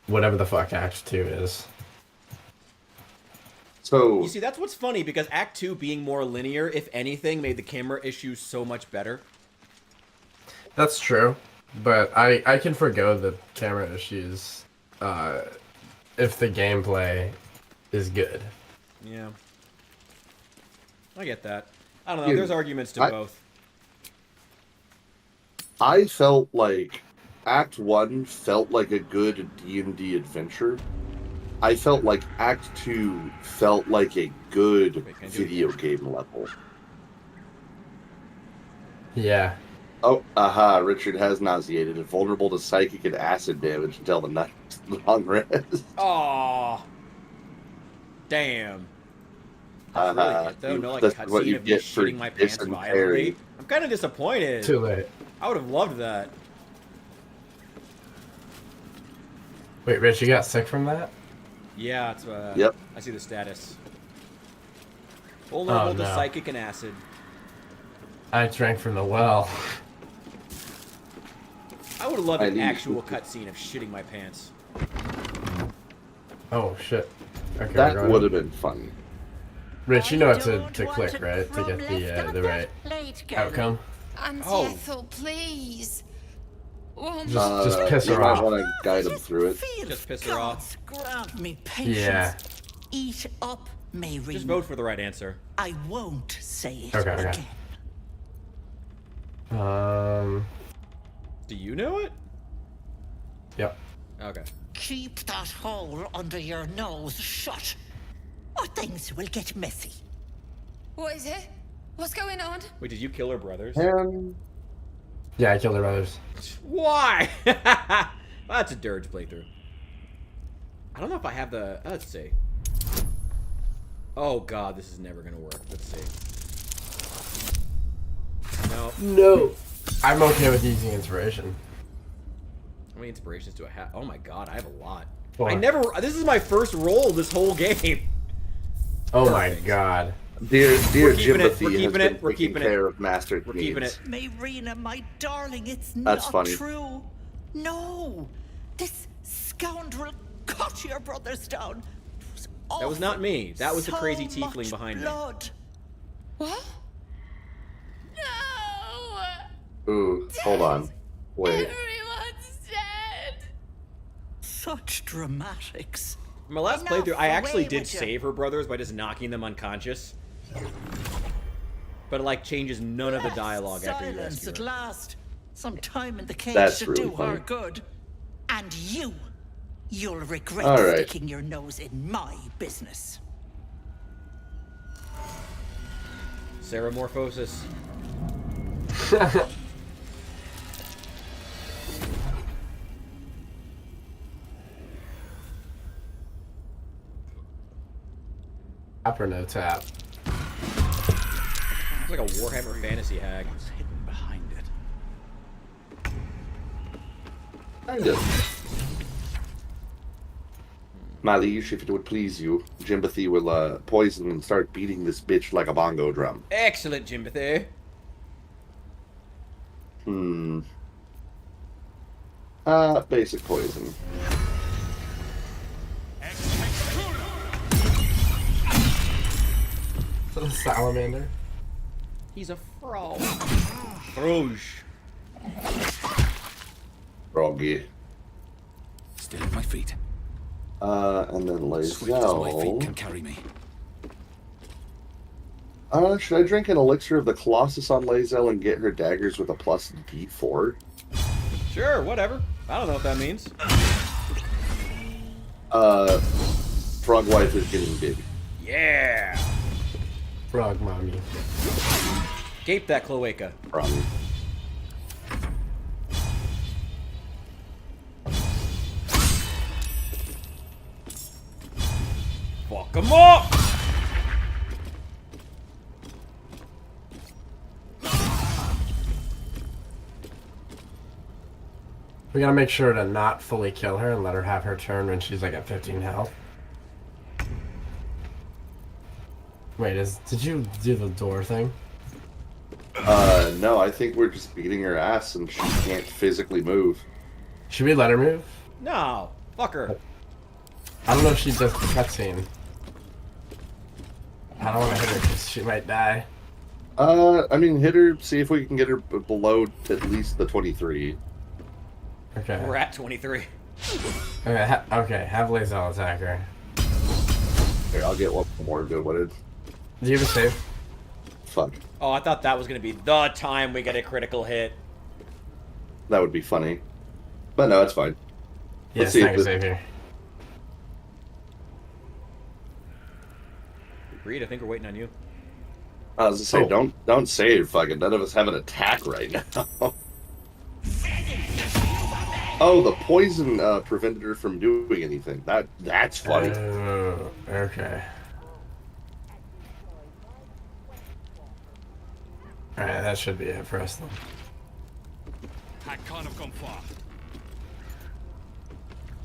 Speaker 3: whatever the fuck Act 2 is.
Speaker 1: So
Speaker 2: You see, that's what's funny, because Act 2 being more linear, if anything, made the camera issues so much better.
Speaker 3: That's true. but I can forgo the camera issues if the gameplay is good.
Speaker 2: Yeah. I get that. I don't know.
Speaker 1: Dude,
Speaker 2: There's arguments to both.
Speaker 1: I felt like Act 1 felt like a good D&D adventure. I felt like Act 2 felt like a good video game level.
Speaker 3: Yeah.
Speaker 1: Oh, aha, Richard has nauseated and vulnerable to psychic and acid damage until the next long rest.
Speaker 2: Aw. Damn. That's really it, though. No, like, cutscene of me shitting my pants violently. I'm kind of disappointed.
Speaker 3: Too late.
Speaker 2: I would have loved that.
Speaker 3: Wait, Rich, you got sick from that?
Speaker 2: Yeah, it's,
Speaker 1: Yep.
Speaker 2: I see the status. Vulnerable to psychic and acid.
Speaker 3: I drank from the well.
Speaker 2: I would have loved an actual cutscene of shitting my pants.
Speaker 3: Oh, shit. Okay,
Speaker 1: that would have been funny.
Speaker 3: Rich, you know what to click, right? To get the right outcome.
Speaker 4: Auntie Ethel, please.
Speaker 3: Just piss her off.
Speaker 1: I want to guide him through it.
Speaker 2: Just piss her off.
Speaker 6: Grant me patience.
Speaker 3: Yeah.
Speaker 6: Eat up, Mayreen.
Speaker 2: Just vote for the right answer.
Speaker 6: I won't say it
Speaker 3: Okay.
Speaker 6: again.
Speaker 2: Do you know it?
Speaker 3: Yep.
Speaker 2: Okay.
Speaker 6: Keep that hole under your nose shut, or things will get messy.
Speaker 4: What is it? What's going on?
Speaker 2: Wait, did you kill her brothers?
Speaker 3: Yeah, I killed her brothers.
Speaker 2: Why? Well, that's a Durge playthrough. I don't know if I have the... let's see. Oh, God, this is never going to work. Let's see. No.
Speaker 3: No. I'm okay with using inspiration.
Speaker 2: How many inspirations do I have? Oh, my God, I have a lot.
Speaker 3: 4.
Speaker 2: I never... This is my first roll this whole game.
Speaker 3: Oh, my God.
Speaker 1: Dear
Speaker 2: We're
Speaker 1: Jimothy
Speaker 2: keeping
Speaker 1: has
Speaker 2: it.
Speaker 1: been
Speaker 2: We're
Speaker 1: taking
Speaker 2: keeping
Speaker 1: care
Speaker 2: it.
Speaker 1: of mastered
Speaker 2: We're
Speaker 1: needs.
Speaker 2: keeping it.
Speaker 6: Mayrina, my darling, it's
Speaker 1: That's
Speaker 6: not
Speaker 1: funny.
Speaker 6: true. No, this scoundrel cut your brothers down.
Speaker 2: That was not me. That was the crazy
Speaker 6: So
Speaker 2: tiefling
Speaker 6: much
Speaker 2: behind
Speaker 6: blood.
Speaker 4: What? No!
Speaker 1: Ooh, hold on. Wait.
Speaker 4: Everyone's dead!
Speaker 6: Such dramatics.
Speaker 2: In my last
Speaker 6: Enough,
Speaker 2: playthrough, I actually
Speaker 6: away
Speaker 2: did
Speaker 6: with you.
Speaker 2: save her brothers by just knocking them unconscious. But it, like, changes none of the dialogue after you
Speaker 6: Silence
Speaker 2: rescue
Speaker 6: at
Speaker 2: her.
Speaker 6: last. Some time in the cage
Speaker 1: That's
Speaker 6: should
Speaker 1: really
Speaker 6: do
Speaker 1: funny.
Speaker 6: her good. And you'll regret
Speaker 1: All right.
Speaker 6: sticking your nose in my business.
Speaker 2: Ceramorphosis.
Speaker 3: Tap or no tap?
Speaker 2: It's like a Warhammer Fantasy hag.
Speaker 6: What's hidden behind it?
Speaker 1: Kind of. My liege, if it would please you, Jimothy will poison and start beating this bitch like a bongo drum.
Speaker 2: Excellent, Jimothy.
Speaker 1: Basic poison.
Speaker 3: Is that a salamander?
Speaker 2: He's a frog. Rouge.
Speaker 1: Froggy.
Speaker 9: Still at my feet.
Speaker 1: And then
Speaker 9: Swift as my feet
Speaker 1: Lae'zel.
Speaker 9: can carry me.
Speaker 1: Should I drink an elixir of the Colossus on Lae'zel and get her daggers with a plus D4?
Speaker 2: Sure, whatever. I don't know what that means.
Speaker 1: Frog wife is getting big.
Speaker 2: Yeah.
Speaker 3: Frog mommy.
Speaker 2: Gape that cloaca.
Speaker 1: Probably.
Speaker 2: Fuck him up!
Speaker 3: We gotta make sure to not fully kill her and let her have her turn when she's like at 15 health. Wait, did you do the door thing?
Speaker 1: No, I think we're just beating her ass and she can't physically move.
Speaker 3: Should we let her move?
Speaker 2: No. Fuck her.
Speaker 3: I don't know if she does the cutscene. I don't want to hit her because she might die.
Speaker 1: I mean, hit her, see if we can get her below at least the 23.
Speaker 3: Okay.
Speaker 2: We're at 23.
Speaker 3: Okay, have Lae'zel attack her.
Speaker 1: Here, I'll get one more good one.
Speaker 3: Do you have a save?
Speaker 1: Fuck.
Speaker 2: Oh, I thought that was going to be the time we get a critical hit.
Speaker 1: That would be funny. But no, it's fine.
Speaker 3: Yes,
Speaker 1: see
Speaker 3: thank
Speaker 1: if
Speaker 3: you,
Speaker 1: this-
Speaker 3: save here.
Speaker 2: Reed, I think we're waiting on you.
Speaker 1: I was gonna say, don't save. Fucking none of us have an attack right now. Oh, the poison prevented her from doing anything. That's funny.
Speaker 3: Okay. Alright, that should be it for us then.
Speaker 9: I can't have gone far.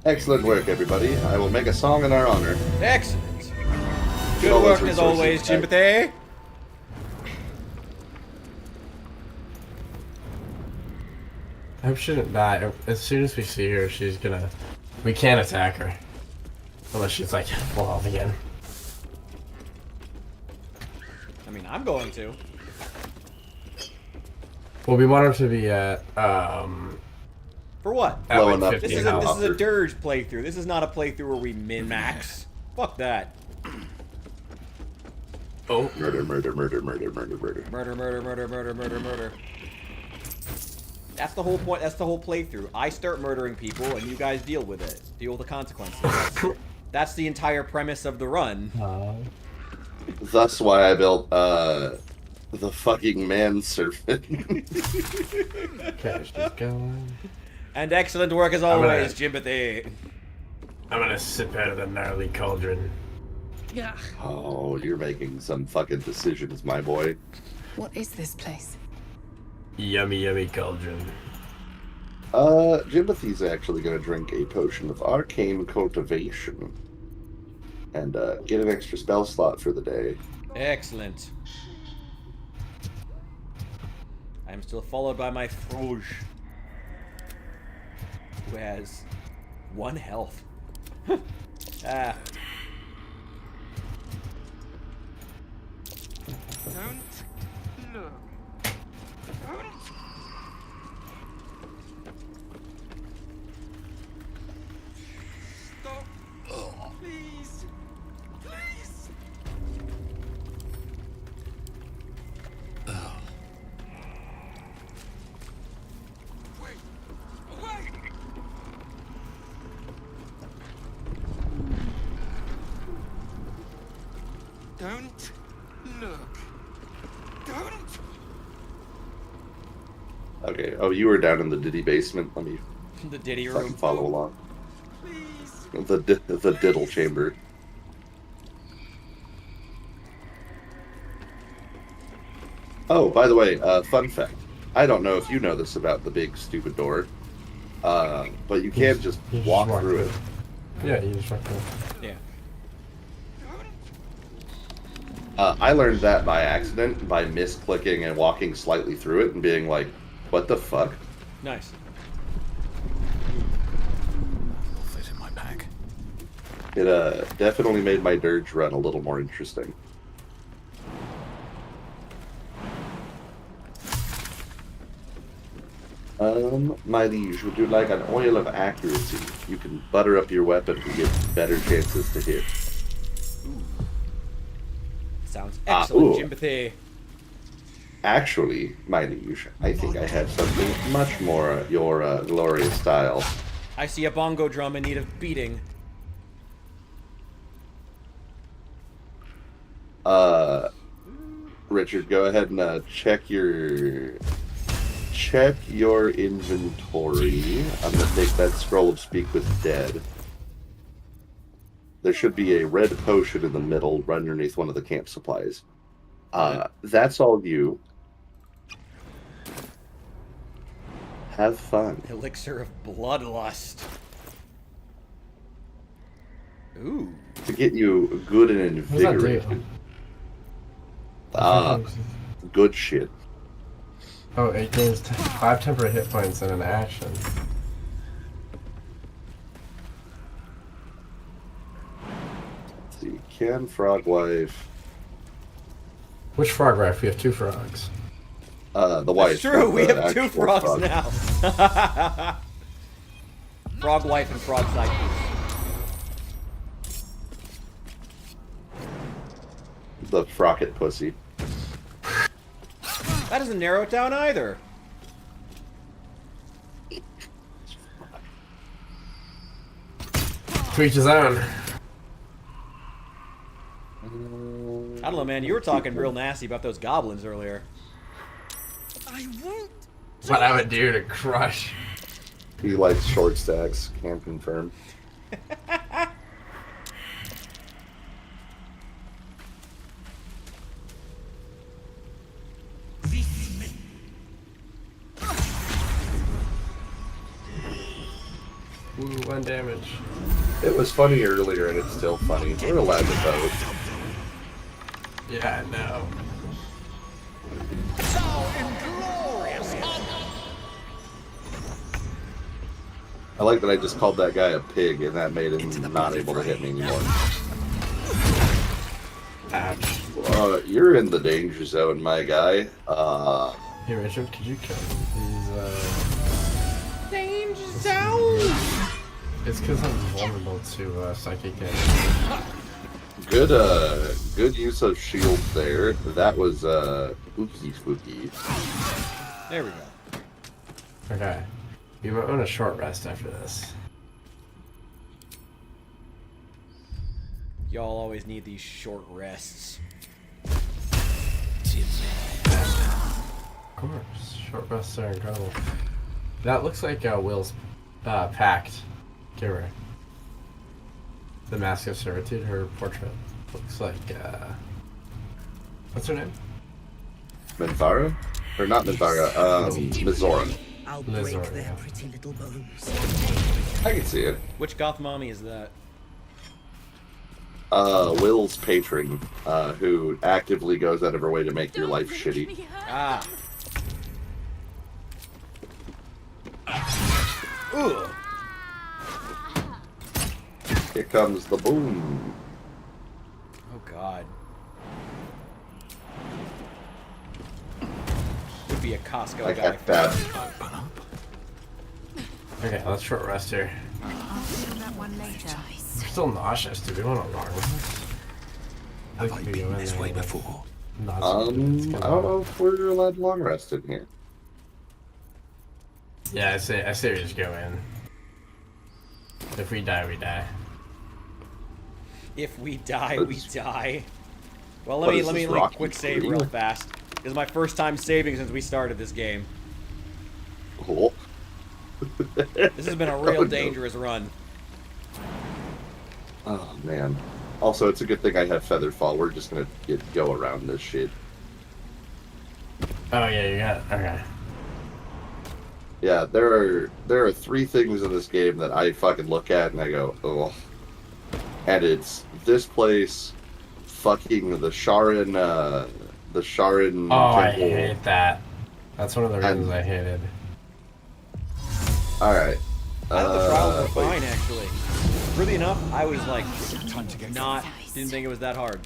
Speaker 1: Excellent work, everybody. I will make a song in our honor.
Speaker 2: Excellent.
Speaker 1: Get
Speaker 2: Good
Speaker 1: all
Speaker 2: work
Speaker 1: those
Speaker 2: as always,
Speaker 1: resources back.
Speaker 2: Jimothy.
Speaker 3: I hope she didn't die. As soon as we see her, she's gonna... We can't attack her. Unless she's like, full health again.
Speaker 2: I mean, I'm going to.
Speaker 3: Well, we want her to be at,
Speaker 2: For what?
Speaker 3: at
Speaker 1: Low
Speaker 3: like
Speaker 1: enough.
Speaker 3: 50
Speaker 2: This is
Speaker 3: health.
Speaker 2: a Durge playthrough. This is not a playthrough where we min-max. Fuck that.
Speaker 3: Oh.
Speaker 1: Murder.
Speaker 2: Murder, murder, murder, murder, murder, murder. That's the whole point. That's the whole playthrough. I start murdering people, and you guys deal with it. Deal with the consequences. That's the entire premise of the run.
Speaker 1: That's why I built the fucking manservant.
Speaker 3: Okay, she's going.
Speaker 2: And excellent work as always, Jimothy.
Speaker 3: I'm gonna sip out of the gnarly cauldron.
Speaker 1: Oh, you're making some fucking decisions, my boy.
Speaker 5: What is this place?
Speaker 3: Yummy, yummy cauldron.
Speaker 1: Jimothy's actually gonna drink a potion of arcane cultivation. And get an extra spell slot for the day.
Speaker 2: Excellent. I'm still followed by my Frouge, who has 1 health. Ah.
Speaker 10: Don't look. Don't. Stop. Please. Please. Wait. Wait. Don't look. Don't.
Speaker 1: Okay. Oh, you were down in the Diddy basement. Let me
Speaker 2: The Diddy
Speaker 1: fucking
Speaker 2: room.
Speaker 1: follow along.
Speaker 10: Please.
Speaker 1: The diddle chamber. Oh, by the way, fun fact. I don't know if you know this about the big stupid door, but you can't just
Speaker 3: You just
Speaker 1: walk
Speaker 3: walk
Speaker 1: through it.
Speaker 3: Yeah, you just walk through.
Speaker 2: Yeah.
Speaker 1: I learned that by accident, by misclicking and walking slightly through it and being like, what the fuck?
Speaker 2: Nice.
Speaker 9: Fit in my pack.
Speaker 1: It definitely made my Durge run a little more interesting. My liege, would you like an oil of accuracy? You can butter up your weapon to get better chances to hit.
Speaker 2: Sounds excellent,
Speaker 1: ooh.
Speaker 2: Jimothy.
Speaker 1: Actually, my liege, I think I have something much more your glorious style.
Speaker 2: I see a bongo drum in need of beating.
Speaker 1: Richard, go ahead and check your inventory. I'm gonna take that scroll of Speak with Dead. There should be a red potion in the middle, right underneath one of the camp supplies. That's all you. Have fun.
Speaker 2: Elixir of Bloodlust. Ooh.
Speaker 1: To get you good and
Speaker 3: What does that do?
Speaker 1: invigorated. Good shit.
Speaker 3: Oh, it gains 5 temporary hit points in an action.
Speaker 1: Let's see, can frog wife.
Speaker 3: Which frog wife? We have 2 frogs.
Speaker 1: The wife.
Speaker 2: That's true.
Speaker 1: not
Speaker 2: We
Speaker 1: the
Speaker 2: have 2
Speaker 1: actual
Speaker 2: frogs
Speaker 1: frog.
Speaker 2: now. Frog wife and frog side piece.
Speaker 1: The frocket pussy.
Speaker 2: That doesn't narrow it down either.
Speaker 3: To each his own.
Speaker 2: I don't know, man. You were talking real nasty about those goblins earlier.
Speaker 8: I won't.
Speaker 3: What I would do to crush.
Speaker 1: He likes short stacks. Can confirm.
Speaker 3: Ooh, 1 damage.
Speaker 1: It was funny earlier, and it's still funny. We're allowed to vote.
Speaker 3: Yeah, I know.
Speaker 1: I like that I just called that guy a pig, and that made him not able to hit me anymore.
Speaker 3: Ouch.
Speaker 1: You're in the danger zone, my guy.
Speaker 3: Hey, Richard, could you kill these,
Speaker 2: Danger zone!
Speaker 3: It's because I'm vulnerable to, psychic damage.
Speaker 1: Good use of shield there. That was, spooky.
Speaker 2: There we go.
Speaker 3: Okay. You might want a short rest after this.
Speaker 2: Y'all always need these short rests.
Speaker 3: Of course. Short rests are incredible. That looks like, Will's, pact. Give her. The Mask of Servitude, her portrait. Looks like, what's her name?
Speaker 1: Minthara? Or not Minthara, Mizora.
Speaker 6: I'll
Speaker 3: break
Speaker 6: break
Speaker 3: their
Speaker 6: their pretty little bones.
Speaker 1: I can see it.
Speaker 2: Which goth mommy is that?
Speaker 1: Will's patron, who actively goes out of her way to make your life shitty.
Speaker 2: Ah. Ugh.
Speaker 1: Here comes the boom.
Speaker 2: Oh god. Would be a Costco
Speaker 1: I
Speaker 2: guy.
Speaker 1: got that.
Speaker 3: Okay, let's short rest here.
Speaker 4: I'll do that one later.
Speaker 3: We're still nauseous. Do we want a long rest?
Speaker 10: Have I been this way before?
Speaker 1: I don't know if we're allowed long rest in here.
Speaker 3: Yeah, I say we just go in. If we die, we die.
Speaker 2: If we die, we die. Well,
Speaker 1: What
Speaker 2: let
Speaker 1: is
Speaker 2: me
Speaker 1: this, Rocky
Speaker 2: quick save
Speaker 1: III?
Speaker 2: real fast. This is my first time saving since we started this game.
Speaker 1: Cool.
Speaker 2: This has been a real
Speaker 1: Oh, no.
Speaker 2: dangerous run.
Speaker 1: Oh man. Also, it's a good thing I have Featherfall. We're just gonna go around this shit.
Speaker 3: Oh yeah, you got it. Okay.
Speaker 1: Yeah, there are 3 things in this game that I fucking look at and I go, oh. And it's this place, fucking the Sharon
Speaker 3: Oh,
Speaker 1: temple.
Speaker 3: I hate that. That's one of the reasons I hated.
Speaker 1: Alright.
Speaker 2: I thought the trials were
Speaker 1: wait.
Speaker 2: fine, actually. Really enough, I was like, didn't think it was that hard.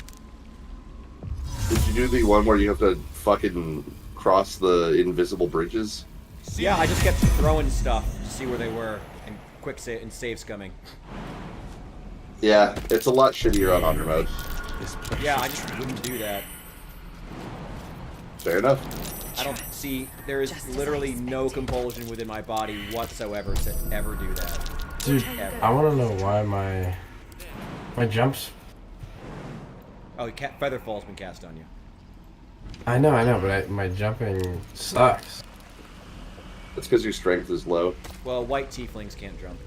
Speaker 1: Did you do the one where you have to fucking cross the invisible bridges?
Speaker 2: Yeah, I just kept throwing stuff to see where they were, and quick save and save scumming.
Speaker 1: Yeah, it's a lot shittier on honor mode.
Speaker 2: Yeah, I just wouldn't do that.
Speaker 1: Fair enough.
Speaker 2: I don't see, there is literally no compulsion within my body whatsoever to ever do that.
Speaker 3: Dude, I want to know why my jumps.
Speaker 2: Oh, Featherfall's been cast on you.
Speaker 3: I know, but my jumping sucks.
Speaker 1: It's because your strength is low.
Speaker 2: Well, white tieflings can't jump.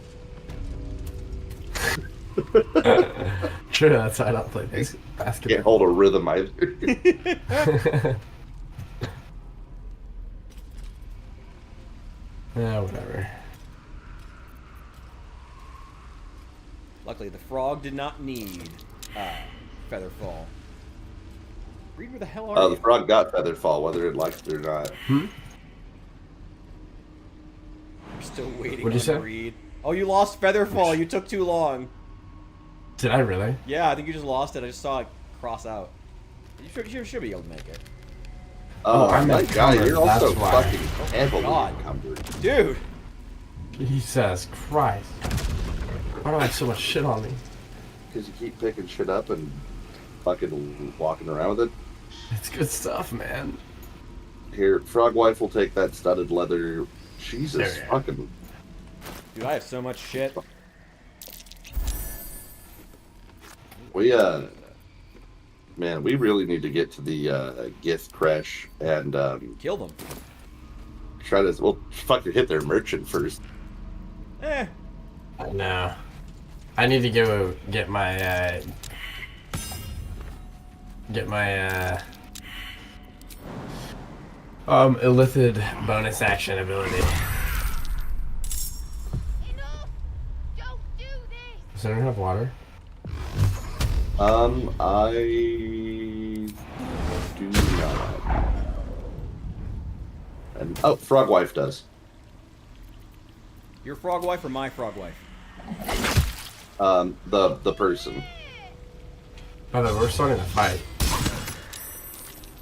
Speaker 3: True, that's why I don't play basketball.
Speaker 1: Can't hold a rhythm either.
Speaker 3: Yeah, whatever.
Speaker 2: Luckily, the frog did not need Featherfall. Reed, where the hell are you?
Speaker 1: The frog got Featherfall, whether it likes it or not.
Speaker 2: We're still waiting
Speaker 3: What'd you say?
Speaker 2: on Reed. Oh, you lost Featherfall. You took too long.
Speaker 3: Did I really?
Speaker 2: Yeah, I think you just lost it. I just saw it cross out. You should be able to make it.
Speaker 3: Oh, I'm
Speaker 1: my God,
Speaker 3: encumbered,
Speaker 1: you're also
Speaker 3: that's why.
Speaker 1: fucking heavily
Speaker 2: God.
Speaker 1: encumbered.
Speaker 2: Dude!
Speaker 3: Jesus Christ. Why do I have so much shit on me?
Speaker 1: Because you keep picking shit up and fucking walking around with it.
Speaker 3: It's good stuff, man.
Speaker 1: Here, Frog Wife will take that studded leather. Jesus
Speaker 3: There.
Speaker 1: fucking.
Speaker 2: Dude, I have so much shit.
Speaker 1: We, man, we really need to get to the, gift crash and,
Speaker 2: Kill them.
Speaker 1: try to, well, fucking hit their merchant first.
Speaker 2: Eh.
Speaker 3: No. I need to go get my, illithid bonus action ability.
Speaker 11: Enough! Don't do this!
Speaker 3: Does anyone have water?
Speaker 1: I do not. And, oh, Frog Wife does.
Speaker 2: Your frog wife or my frog wife?
Speaker 1: The person.
Speaker 3: Oh, no, we're starting to fight.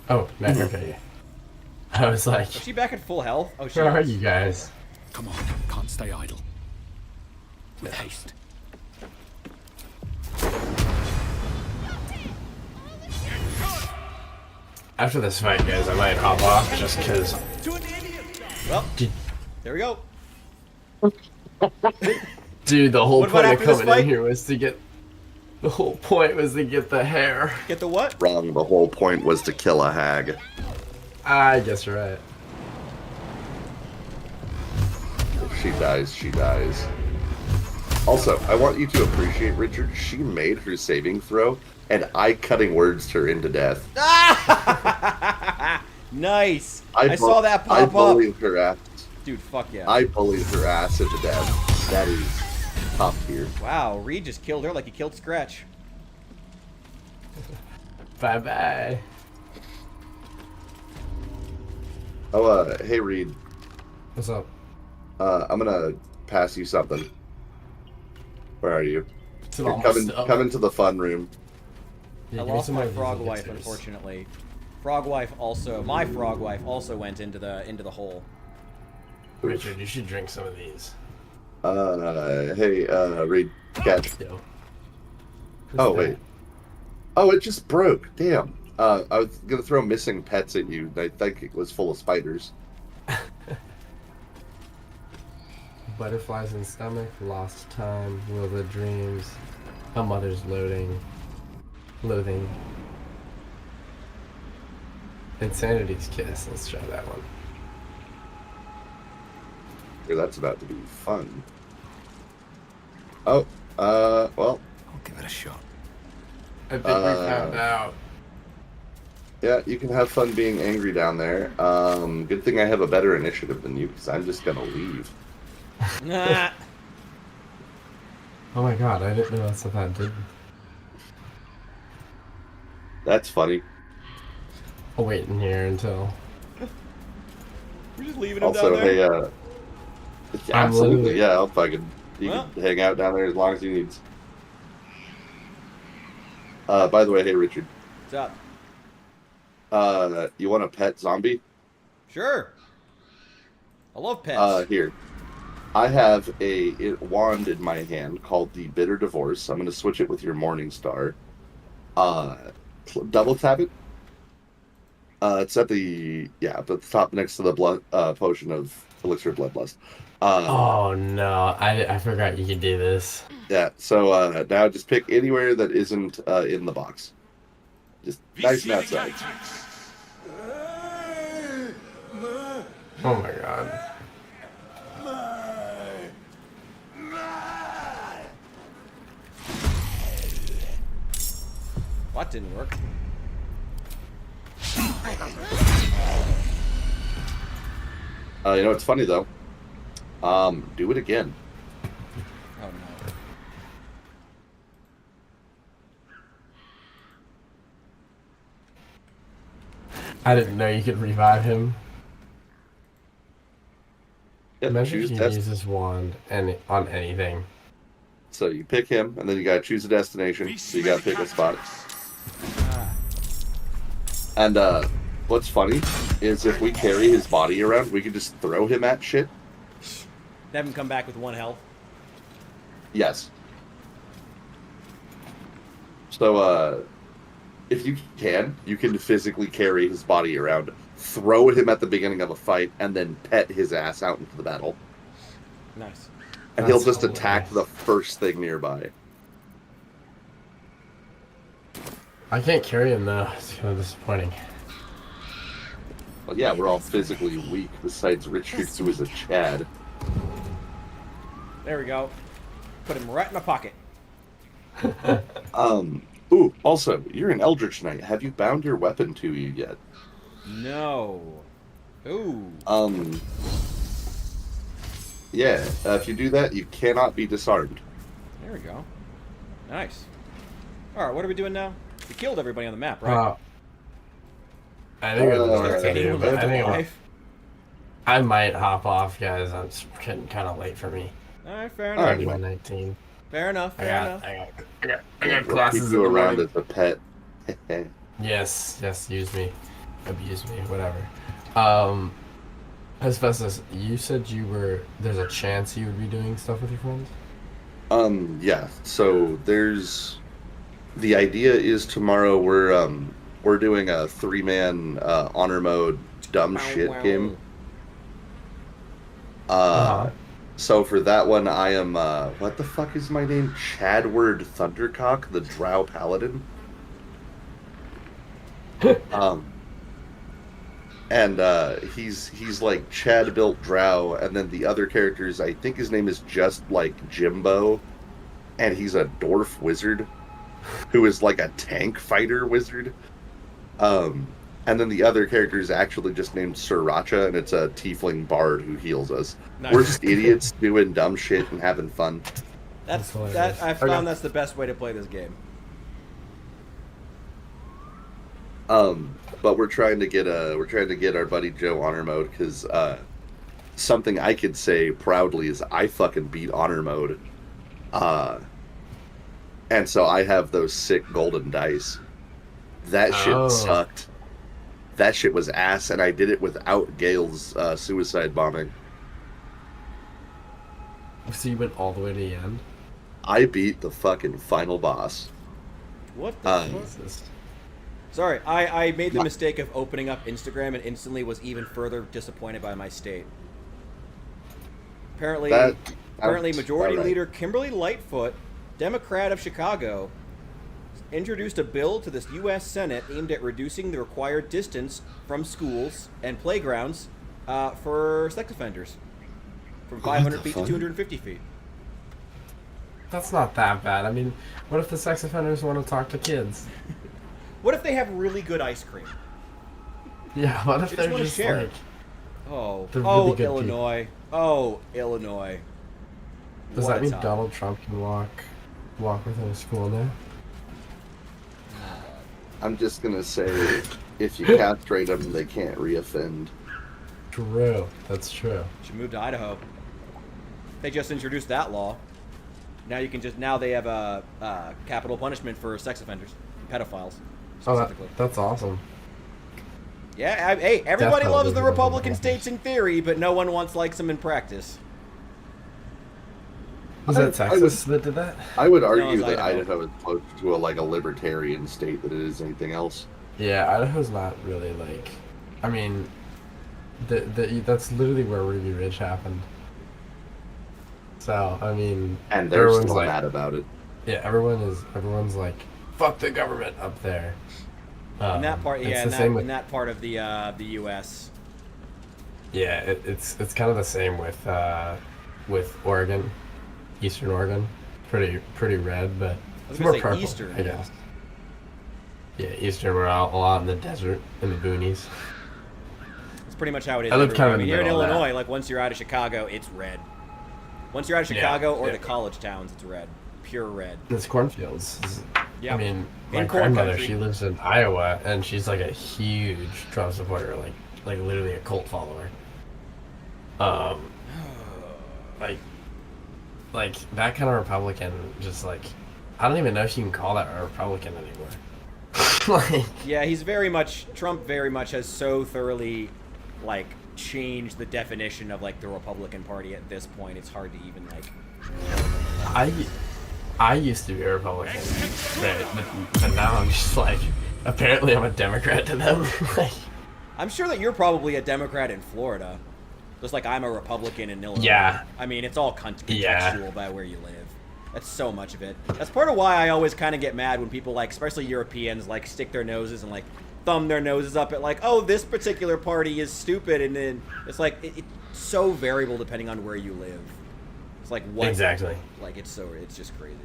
Speaker 3: Oh, no, okay. I was like,
Speaker 2: Is she back at full health? Oh, she
Speaker 3: where are
Speaker 2: is.
Speaker 3: you guys?
Speaker 9: Come on, can't stay idle. With haste.
Speaker 3: After this fight, guys, I might hop off just because.
Speaker 2: Well, there we go.
Speaker 3: Dude, the whole
Speaker 2: What about
Speaker 3: point of
Speaker 2: after this
Speaker 3: coming
Speaker 2: fight?
Speaker 3: in here was to get. The whole point was to get the hair.
Speaker 2: Get the what?
Speaker 1: Wrong. The whole point was to kill a hag.
Speaker 3: I guess you're right.
Speaker 1: If she dies, she dies. Also, I want you to appreciate, Richard, she made her saving throw, and I cutting words her into death.
Speaker 2: Nice. I saw that pop
Speaker 1: I
Speaker 2: up.
Speaker 1: bullied her ass.
Speaker 2: Dude, fuck yeah.
Speaker 1: I bullied her ass into death. That is top tier.
Speaker 2: Wow, Reed just killed her like he killed Scratch.
Speaker 3: Bye bye.
Speaker 1: Oh, hey Reed.
Speaker 3: What's up?
Speaker 1: I'm gonna pass you something. Where are you? Here,
Speaker 3: Almost
Speaker 1: come into the fun room.
Speaker 3: Yeah,
Speaker 2: I
Speaker 3: give me
Speaker 2: lost
Speaker 3: some
Speaker 2: my
Speaker 3: of these
Speaker 2: frog wife,
Speaker 3: elixirs.
Speaker 2: unfortunately. Frog wife also, my frog wife also went into the hole.
Speaker 3: Richard, you should drink some of these.
Speaker 1: Hey, Reed, catch.
Speaker 3: Yo.
Speaker 1: Oh, wait. Oh, it just broke. Damn. I was gonna throw missing pets at you. I think it was full of spiders.
Speaker 3: Butterflies in stomach, lost time, will the dreams, a mother's loathing, Insanity's kiss. Let's try that one.
Speaker 1: Here, that's about to be fun. Oh, well.
Speaker 10: I'll give it a shot.
Speaker 3: I think we found out.
Speaker 1: Yeah, you can have fun being angry down there. Good thing I have a better initiative than you, because I'm just gonna leave.
Speaker 2: Nah.
Speaker 3: Oh my god, I didn't know that's what that did.
Speaker 1: That's funny.
Speaker 3: I'll wait in here until.
Speaker 2: We're just leaving him
Speaker 1: Also,
Speaker 2: down there.
Speaker 1: hey,
Speaker 3: I'm
Speaker 1: absolutely,
Speaker 3: literally-
Speaker 1: yeah, I'll fucking, you
Speaker 2: Well.
Speaker 1: can hang out down there as long as you need. By the way, hey, Richard,
Speaker 2: What's up?
Speaker 1: you want a pet zombie?
Speaker 2: Sure. I love pets.
Speaker 1: Here. I have a wand in my hand called the Bitter Divorce. I'm going to switch it with your Morning Star. Double tap it. It's at the top next to the blood potion of Elixir of Bloodlust.
Speaker 3: Oh no, I forgot you could do this.
Speaker 1: Yeah, so now just pick anywhere that isn't in the box. Just nice and outside.
Speaker 3: Oh my god.
Speaker 2: What didn't work?
Speaker 1: You know what's funny though? Do it again.
Speaker 2: Oh no.
Speaker 3: I didn't know you could revive him.
Speaker 1: Yep,
Speaker 3: Imagine if
Speaker 1: choose
Speaker 3: you
Speaker 1: dest-
Speaker 3: use this wand on anything.
Speaker 1: So you pick him, and then you gotta choose a destination. So you gotta pick a spot. And what's funny is if we carry his body around, we can just throw him at shit.
Speaker 2: Have him come back with 1 health.
Speaker 1: Yes. So, if you can physically carry his body around, throw him at the beginning of a fight, and then pet his ass out into the battle.
Speaker 2: Nice.
Speaker 1: And he'll just attack the first thing nearby.
Speaker 3: I can't carry him though. It's kind of disappointing.
Speaker 1: Well, yeah, we're all physically weak, besides Richard, who is a Chad.
Speaker 2: There we go. Put him right in my pocket.
Speaker 1: Ooh, also, you're an Eldritch Knight. Have you bound your weapon to you yet?
Speaker 2: No. Ooh.
Speaker 1: Yeah, if you do that, you cannot be disarmed.
Speaker 2: There we go. Nice. Alright, what are we doing now? We killed everybody on the map, right?
Speaker 3: I think
Speaker 2: anyone left alive?
Speaker 3: I might hop off, guys. It's getting kind of late for me.
Speaker 2: Alright, fair enough.
Speaker 3: 19.
Speaker 2: Fair enough, fair enough.
Speaker 3: I got classes
Speaker 1: keep you around as a pet.
Speaker 3: Yes, use me. Abuse me, whatever. Asbestos, you said there's a chance you would be doing stuff with your friends?
Speaker 1: Yeah, so the idea is tomorrow we're doing a 3-man honor mode dumb shit game. So for that one, I am, what the fuck is my name? Chadward Thundercock, the Drow Paladin. He's like Chad built Drow, and then the other characters, I think his name is just like Jimbo, and he's a dwarf wizard, who is like a tank fighter wizard. And then the other character is actually just named Sriracha, and it's a tiefling bard who heals us. Nice. We're just idiots doing dumb shit and having fun.
Speaker 2: I found that's the best way to play this game.
Speaker 1: But we're trying to get our buddy Joe honor mode, because something I could say proudly is I fucking beat honor mode. And so I have those sick golden dice. That shit sucked. That shit was ass, and I did it without Gale's suicide bombing.
Speaker 3: So you went all the way to the end?
Speaker 1: I beat the fucking final boss.
Speaker 2: What the fuck? Sorry, I made the mistake of opening up Instagram and instantly was even further disappointed by my state. Apparently Majority Leader Kimberly Lightfoot, Democrat of Chicago, introduced a bill to the U.S. Senate aimed at reducing the required distance from schools and playgrounds for sex offenders from 500 feet to 250 feet.
Speaker 3: That's not that bad. I mean, what if the sex offenders want to talk to kids?
Speaker 2: What if they have really good ice cream?
Speaker 3: Yeah, what if they're just
Speaker 2: share?
Speaker 3: like...
Speaker 2: Oh, Illinois. People. Oh, Illinois.
Speaker 3: Does that mean Donald Trump can walk within a school now?
Speaker 1: I'm just gonna say, if you castrate them, they can't reoffend.
Speaker 3: True, that's true.
Speaker 2: Should move to Idaho. They just introduced that law. Now they have a capital punishment for sex offenders, pedophiles.
Speaker 3: Oh, that's awesome.
Speaker 2: Yeah, hey, everybody loves the Republican states in theory, but no one likes them in practice.
Speaker 3: Was that Texas that did that?
Speaker 1: I would argue that Idaho is closer to a libertarian state than it is anything else.
Speaker 3: Yeah, Idaho's not really like... I mean, that's literally where Ruby Ridge happened. So, I mean...
Speaker 1: And they're still mad about it.
Speaker 3: Yeah, everyone's like, fuck the government up there.
Speaker 2: In that part, in that part of the U.S.
Speaker 3: Yeah, it's kind of the same with Oregon, Eastern Oregon. Pretty red, but it's more purple,
Speaker 2: Eastern,
Speaker 3: I guess. Yeah, Eastern. We're out a lot in the desert, in the boonies.
Speaker 2: It's pretty much how it is.
Speaker 3: I live kind of
Speaker 2: here in Illinois. Like once you're out of Chicago, it's red. Once you're out of Chicago or the college towns, it's red, pure red.
Speaker 3: It's cornfields.
Speaker 2: Yeah.
Speaker 3: I mean, my grandmother, she lives in Iowa, and she's like a huge Trump supporter, like literally a cult follower. Like that kind of Republican, just like, I don't even know if you can call that a Republican anymore.
Speaker 2: Yeah, Trump very much has so thoroughly, change the definition of like the Republican Party at this point. It's hard to even like.
Speaker 3: I used to be a Republican, but now I'm just like, apparently I'm a Democrat to them. Like,
Speaker 2: I'm sure that you're probably a Democrat in Florida, just like I'm a Republican in Illinois.
Speaker 3: Yeah.
Speaker 2: I mean, it's all contextual by where you live. That's so much of it. That's part of why I always kind of get mad when people like, especially Europeans, like stick their noses and like thumb their noses up at like, oh, this particular party is stupid, and then it's like it's so variable depending on where you live. It's like what
Speaker 3: exactly.
Speaker 2: Like it's just crazy.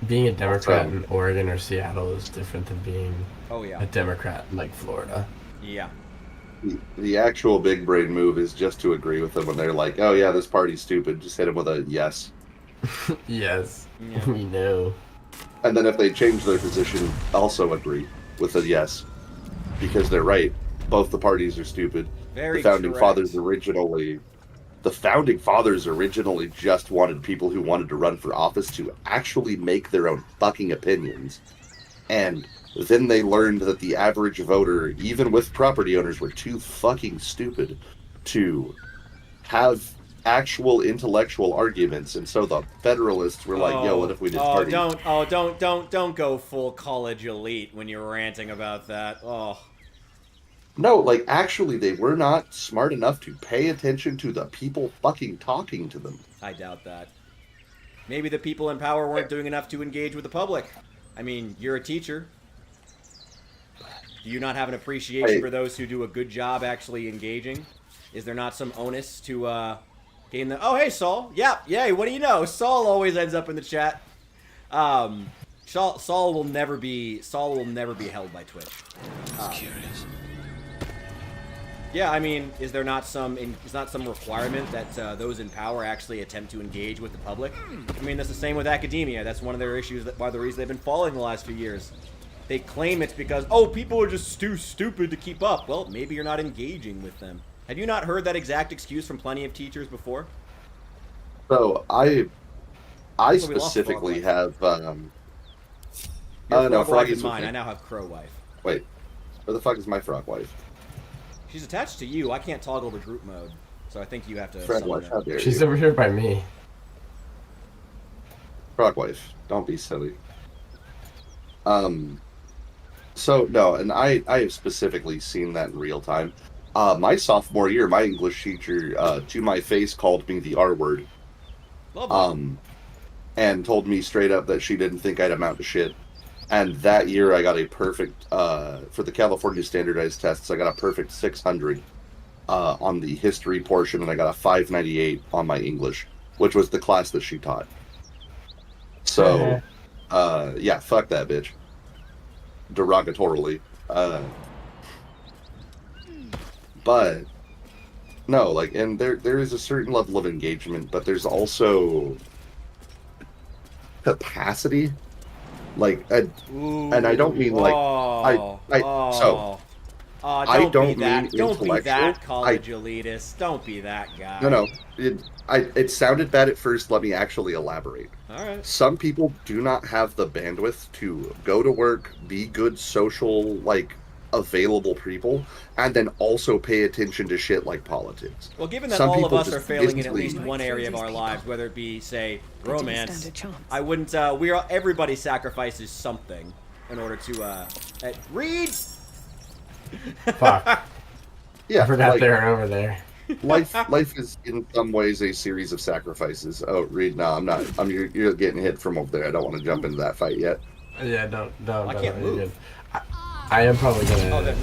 Speaker 3: Being a Democrat in Oregon or Seattle is different than being
Speaker 2: a
Speaker 3: Democrat in like Florida.
Speaker 2: Yeah.
Speaker 1: The actual big brain move is just to agree with them when they're like, "Oh yeah, this party's stupid." Just hit them with a yes.
Speaker 3: Yes, we know.
Speaker 1: And then if they change their position, also agree with a yes, because they're right. Both the parties are stupid.
Speaker 2: Very
Speaker 1: The founding
Speaker 2: correct.
Speaker 1: fathers originally just wanted people who wanted to run for office to actually make their own fucking opinions. And then they learned that the average voter, even with property owners, were too fucking stupid to have actual intellectual arguments. And so the Federalists were like, yo, what if we did party?
Speaker 2: Don't go full college elite when you're ranting about that. Oh.
Speaker 1: No, like, actually, they were not smart enough to pay attention to the people fucking talking to them.
Speaker 2: I doubt that. Maybe the people in power weren't doing enough to engage with the public. I mean, you're a teacher. Do you not have an appreciation for those who do a good job actually engaging? Is there not some onus to gain the... Oh, hey, Saul. Yeah, what do you know? Saul always ends up in the chat. Saul will never be held by Twitch.
Speaker 10: Curious.
Speaker 2: Yeah, I mean, is not some requirement that those in power actually attempt to engage with the public? I mean, that's the same with academia. That's one of their issues. Why the reason they've been falling the last few years. They claim it's because, oh, people are just too stupid to keep up. Well, maybe you're not engaging with them. Have you not heard that exact excuse from plenty of teachers before?
Speaker 1: So I specifically have.
Speaker 2: Your
Speaker 1: no,
Speaker 2: frog wife
Speaker 1: is
Speaker 2: is mine.
Speaker 1: okay.
Speaker 2: I now have crow wife.
Speaker 1: Wait, where the fuck is my frog wife?
Speaker 2: She's attached to you. I can't toggle the group mode, so I think you have to.
Speaker 1: Frog wife, how dare
Speaker 3: She's
Speaker 1: you?
Speaker 3: over here by me.
Speaker 1: Frog wife, don't be silly. So no, and I have specifically seen that in real time. My sophomore year, my English teacher, to my face, called me the R word.
Speaker 2: Lovely.
Speaker 1: And told me straight up that she didn't think I'd amount to shit. And that year, I got a perfect, for the California standardized tests, I got a perfect 600 on the history portion, and I got a 598 on my English, which was the class that she taught. So, yeah, fuck that bitch. Derogatorily. But, no, like, and there is a certain level of engagement, but there's also capacity. Like, and I don't mean like I don't mean
Speaker 2: don't be that
Speaker 1: intellectual.
Speaker 2: college elitist. Don't be that guy.
Speaker 1: No. It sounded bad at first. Let me actually elaborate.
Speaker 2: All right.
Speaker 1: Some people do not have the bandwidth to go to work, be good social, like, available people, and then also pay attention to shit like politics.
Speaker 2: Well, given that
Speaker 1: Some
Speaker 2: all of
Speaker 1: people
Speaker 2: us are
Speaker 1: just
Speaker 2: failing in at
Speaker 1: instantly-
Speaker 2: least one area of our lives, whether it be, say, romance,
Speaker 4: stand a chance.
Speaker 2: I wouldn't. Everybody sacrifices something in order to read.
Speaker 3: Fuck.
Speaker 1: Yeah,
Speaker 3: I forgot
Speaker 1: like,
Speaker 3: they're over there.
Speaker 1: life is in some ways a series of sacrifices. Oh, Reed, no, I'm not. You're getting hit from over there. I don't want to jump into that fight yet.
Speaker 3: Yeah, don't.
Speaker 2: I can't
Speaker 3: you're
Speaker 2: move.
Speaker 3: good. I am probably gonna.
Speaker 2: Oh, no. Okay.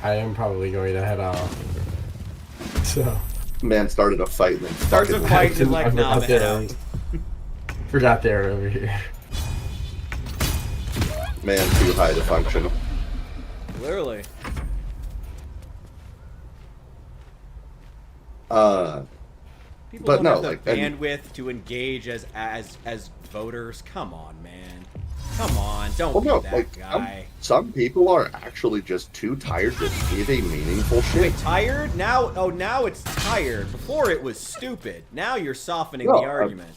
Speaker 3: I am probably going to head off. So.
Speaker 1: Man started a fight and then
Speaker 2: Starts a
Speaker 1: fucking
Speaker 2: fight
Speaker 1: left.
Speaker 2: and like, nah, I'm head out.
Speaker 3: Forgot they were over here.
Speaker 1: Man too high to function.
Speaker 2: Literally. People
Speaker 1: But
Speaker 2: don't
Speaker 1: no,
Speaker 2: have the
Speaker 1: like, and-
Speaker 2: bandwidth to engage as voters. Come on, man. Come on, don't
Speaker 1: Well,
Speaker 2: be
Speaker 1: no,
Speaker 2: that
Speaker 1: like
Speaker 2: guy.
Speaker 1: some people are actually just too tired to give a meaningful shit.
Speaker 2: Wait, tired? Now it's tired. Before it was stupid. Now you're softening
Speaker 1: No,
Speaker 2: the argument.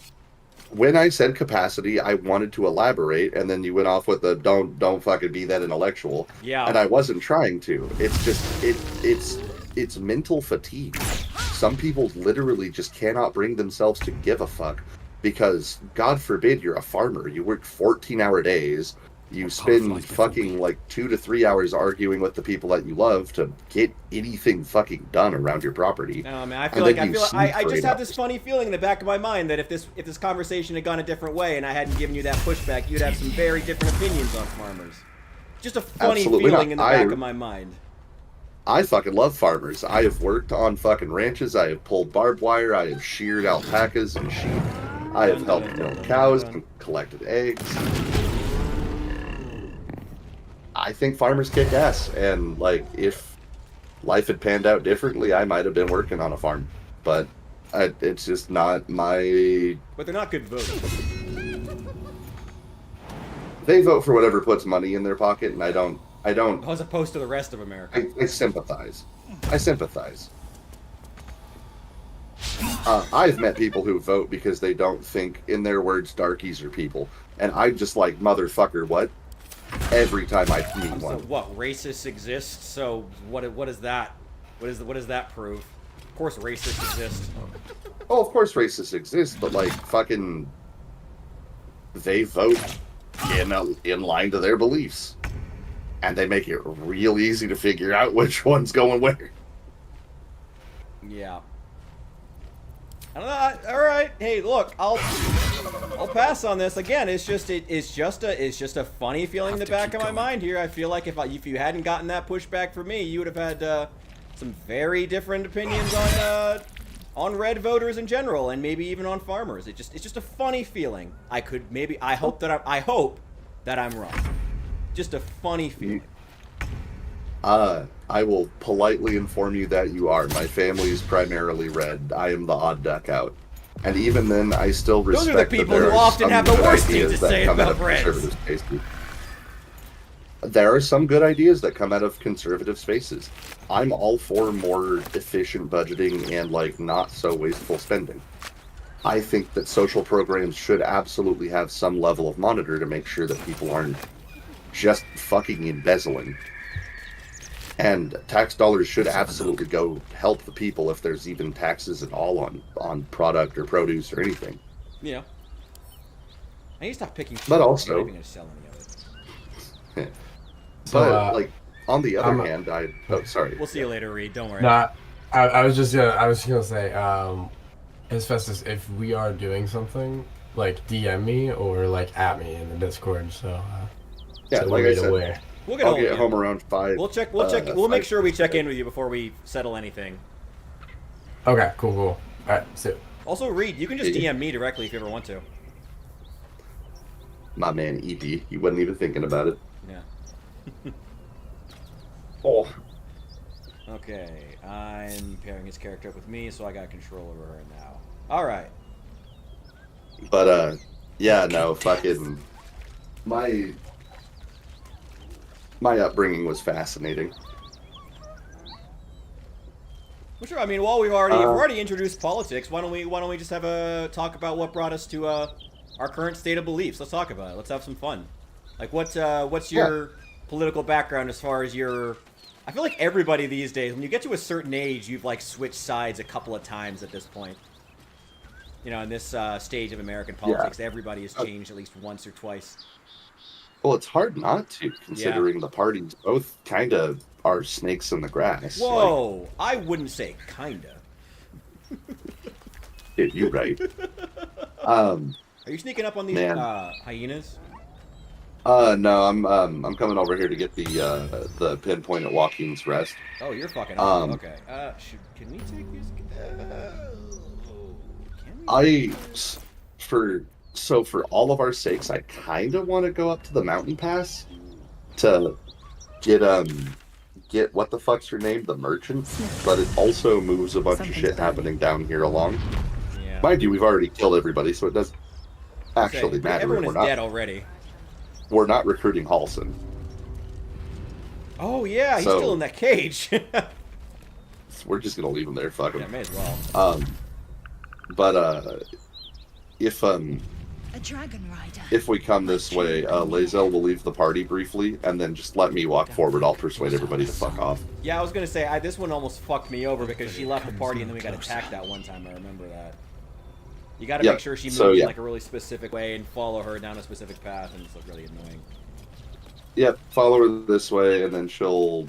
Speaker 1: When I said capacity, I wanted to elaborate, and then you went off with the don't fucking be that intellectual.
Speaker 2: Yeah.
Speaker 1: And I wasn't trying to. It's just it's it's mental fatigue. Some people literally just cannot bring themselves to give a fuck because, God forbid, you're a farmer. You work 14-hour days. You spend fucking like 2 to 3 hours arguing with the people that you love to get anything fucking done around your property.
Speaker 2: No, man, I just have this funny feeling in the back of my mind that if this conversation had gone a different way and I hadn't given you that pushback, you'd have some very different opinions on farmers. Just a funny feeling in the back of my mind.
Speaker 1: I fucking love farmers. I have worked on fucking ranches. I have pulled barbed wire. I have sheared alpacas and sheep. I have helped milk cows and collected eggs. I think farmers kick ass, and like if life had panned out differently, I might have been working on a farm, but it's just not my.
Speaker 2: But they're not good voters.
Speaker 1: They vote for whatever puts money in their pocket, and I don't.
Speaker 2: As opposed to the rest of America.
Speaker 1: I sympathize. I've met people who vote because they don't think, in their words, darkies are people, and I'm just like, motherfucker, what? Every time I meet one.
Speaker 2: So what? Racists exist. So what is that? What does that prove? Of course, racists exist.
Speaker 1: Oh, of course, racists exist, but like fucking, they vote in line to their beliefs, and they make it real easy to figure out which one's going where.
Speaker 2: Yeah. I don't know. All right. Hey, look, I'll pass on this. Again, it's just a funny feeling in the back of my mind here. I feel like if you hadn't gotten that pushback from me, you would have had some very different opinions on red voters in general, and maybe even on farmers. It's just a funny feeling. I hope that I'm wrong. Just a funny feeling.
Speaker 1: I will politely inform you that you are. My family is primarily red. I am the odd duck out. And even then, I still respect
Speaker 2: Those are the people who often have the worst things to say about Reds.
Speaker 1: There are some good ideas that come out of conservative spaces. I'm all for more efficient budgeting and, like, not so wasteful spending. I think that social programs should absolutely have some level of monitor to make sure that people aren't just fucking embezzling. And tax dollars should absolutely go help the people if there's even taxes at all on product or produce or anything.
Speaker 2: Yeah. I need to stop picking.
Speaker 1: But also,
Speaker 2: I'm not even gonna sell any of it.
Speaker 1: But like on the other hand, sorry.
Speaker 2: We'll see you later, Reed. Don't worry.
Speaker 3: Nah, I was just gonna say, as Festus, if we are doing something, like DM me or like at me in the Discord. So
Speaker 1: yeah,
Speaker 3: so
Speaker 1: like I said.
Speaker 3: Aware.
Speaker 1: I'll get home around 5.
Speaker 2: We'll check. We'll make sure we check in with you before we settle anything.
Speaker 3: Okay, cool. All right, so.
Speaker 2: Also, Reed, you can just DM me directly if you ever want to.
Speaker 1: My man, EP, he wasn't even thinking about it.
Speaker 2: Yeah.
Speaker 1: Oh.
Speaker 2: Okay, I'm pairing his character up with me, so I got control over her now. All right.
Speaker 1: But yeah, no, fucking my upbringing was fascinating.
Speaker 2: Well, sure. I mean, while we've already introduced politics, why don't we just have a talk about what brought us to our current state of beliefs? Let's talk about it. Let's have some fun. Like, what's your political background as far as your? I feel like everybody these days, when you get to a certain age, you've like switched sides a couple of times at this point. You know, in this stage of American politics, everybody has changed at least once or twice.
Speaker 1: Well, it's hard not to, considering the parties both kind of are snakes in the grass.
Speaker 2: Whoa, like, I wouldn't say kinda.
Speaker 1: Dude, you're right.
Speaker 2: Are you sneaking up on these hyenas?
Speaker 1: No, I'm coming over here to get the pinpoint at Joaquin's Rest.
Speaker 2: Oh, you're fucking awesome. Okay. Can we take these?
Speaker 1: For all of our sakes, I kind of want to go up to the mountain pass to get what the fuck's your name, the merchant, but it also moves a bunch of shit happening down here along. Yeah. Mind you, we've already killed everybody, so it doesn't actually matter.
Speaker 2: Everyone is dead already.
Speaker 1: We're not recruiting Halson.
Speaker 2: Oh yeah, he's still in that cage.
Speaker 1: We're just gonna leave him there. Fuck him.
Speaker 2: Yeah, may as well.
Speaker 1: But if
Speaker 11: A dragon rider.
Speaker 1: if we come this way, Lae'zel will leave the party briefly, and then just let me walk forward. I'll persuade everybody to fuck off.
Speaker 2: Yeah, I was gonna say this one almost fucked me over because she left the party and then we got attacked that one time. I remember that. You got to make sure she moves in like a really specific way and follow her down a specific path, and it's like really annoying.
Speaker 1: Yep, follow her this way, and then she'll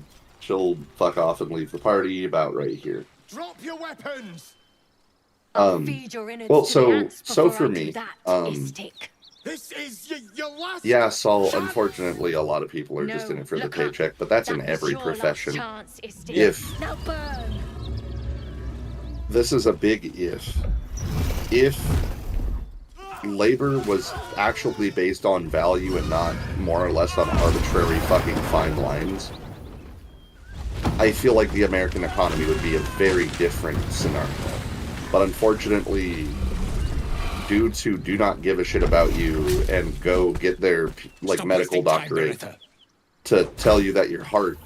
Speaker 1: fuck off and leave the party about right here.
Speaker 10: Drop your weapons.
Speaker 1: Well, so for me,
Speaker 10: This is your last.
Speaker 1: yeah, Saul. Unfortunately, a lot of people are just in it for the paycheck, but that's in every profession. If
Speaker 11: Now burn.
Speaker 1: this is a big if labor was actually based on value and not more or less on arbitrary fucking fine lines, I feel like the American economy would be a very different scenario. But unfortunately, dudes who do not give a shit about you and go get their medical doctorate to tell you that your heart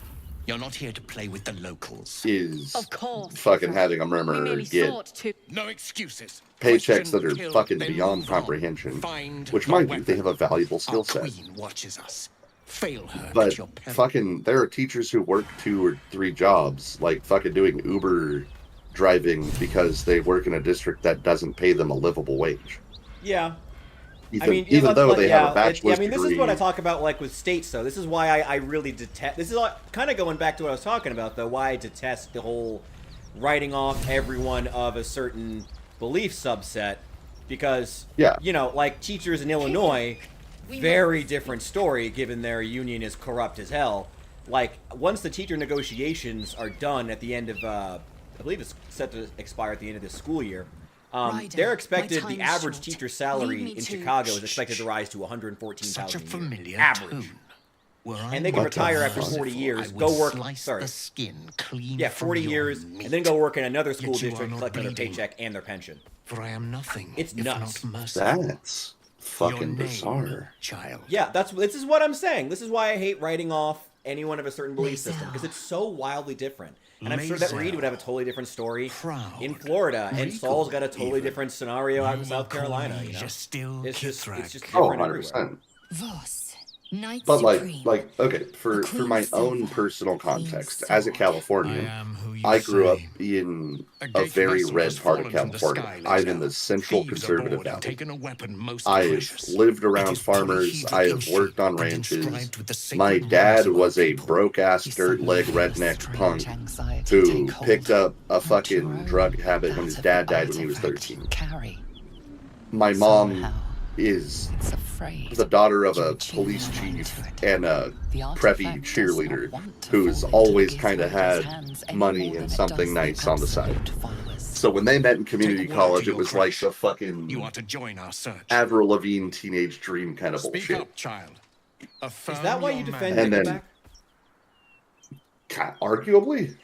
Speaker 10: You're not here to play with the locals.
Speaker 1: is
Speaker 11: Of course.
Speaker 1: fucking having a murmur get
Speaker 10: No excuses.
Speaker 1: paychecks that are fucking beyond comprehension. Which, mind you, they have a valuable skill set.
Speaker 10: Queen watches us. Fail her
Speaker 1: But
Speaker 10: at your peril.
Speaker 1: fucking, there are teachers who work 2 or 3 jobs, like fucking doing Uber driving because they work in a district that doesn't pay them a livable wage.
Speaker 2: Yeah.
Speaker 1: Even though they have a bachelor's
Speaker 2: this
Speaker 1: degree.
Speaker 2: is what I talk about, like, with states, though. This is why I really detest... This is kind of going back to what I was talking about, though, why I detest the whole writing off everyone of a certain belief subset. Because, you know, like, teachers in Illinois, very different story, given their union is corrupt as hell. Like, once the teacher negotiations are done at the end of, I believe it's set to expire at the end of this school year, they're expected, the average teacher salary in Chicago is expected to rise to $114,000 a year. Average. And they can retire after 40 years, go work, 40 years, and then go work in another school district, collect another paycheck and their pension.
Speaker 10: For I am nothing.
Speaker 2: It's nuts.
Speaker 1: That's fucking bizarre.
Speaker 10: Child.
Speaker 2: Yeah, this is what I'm saying. This is why I hate writing off anyone of a certain belief system, because it's so wildly different. And I'm sure that Reed would have a totally different story in Florida, and Saul's got a totally different scenario out in South Carolina. You know, it's just different everywhere.
Speaker 1: But okay, for my own personal context, as a Californian, I grew up in a very red part of California. I'm in the central conservative valley. I've lived around farmers. I have worked on ranches. My dad was a broke-ass dirt leg redneck punk who picked up a fucking drug habit when his dad died when he was 13. My mom is the daughter of a police chief and a preppy cheerleader who's always kind of had money and something nice on the side. So when they met in community college, it was like a fucking Avril Lavigne teenage dream kind of bullshit.
Speaker 10: Speak up, child.
Speaker 2: Is that why you defend
Speaker 1: and
Speaker 2: Nickelback?
Speaker 1: Then, arguably.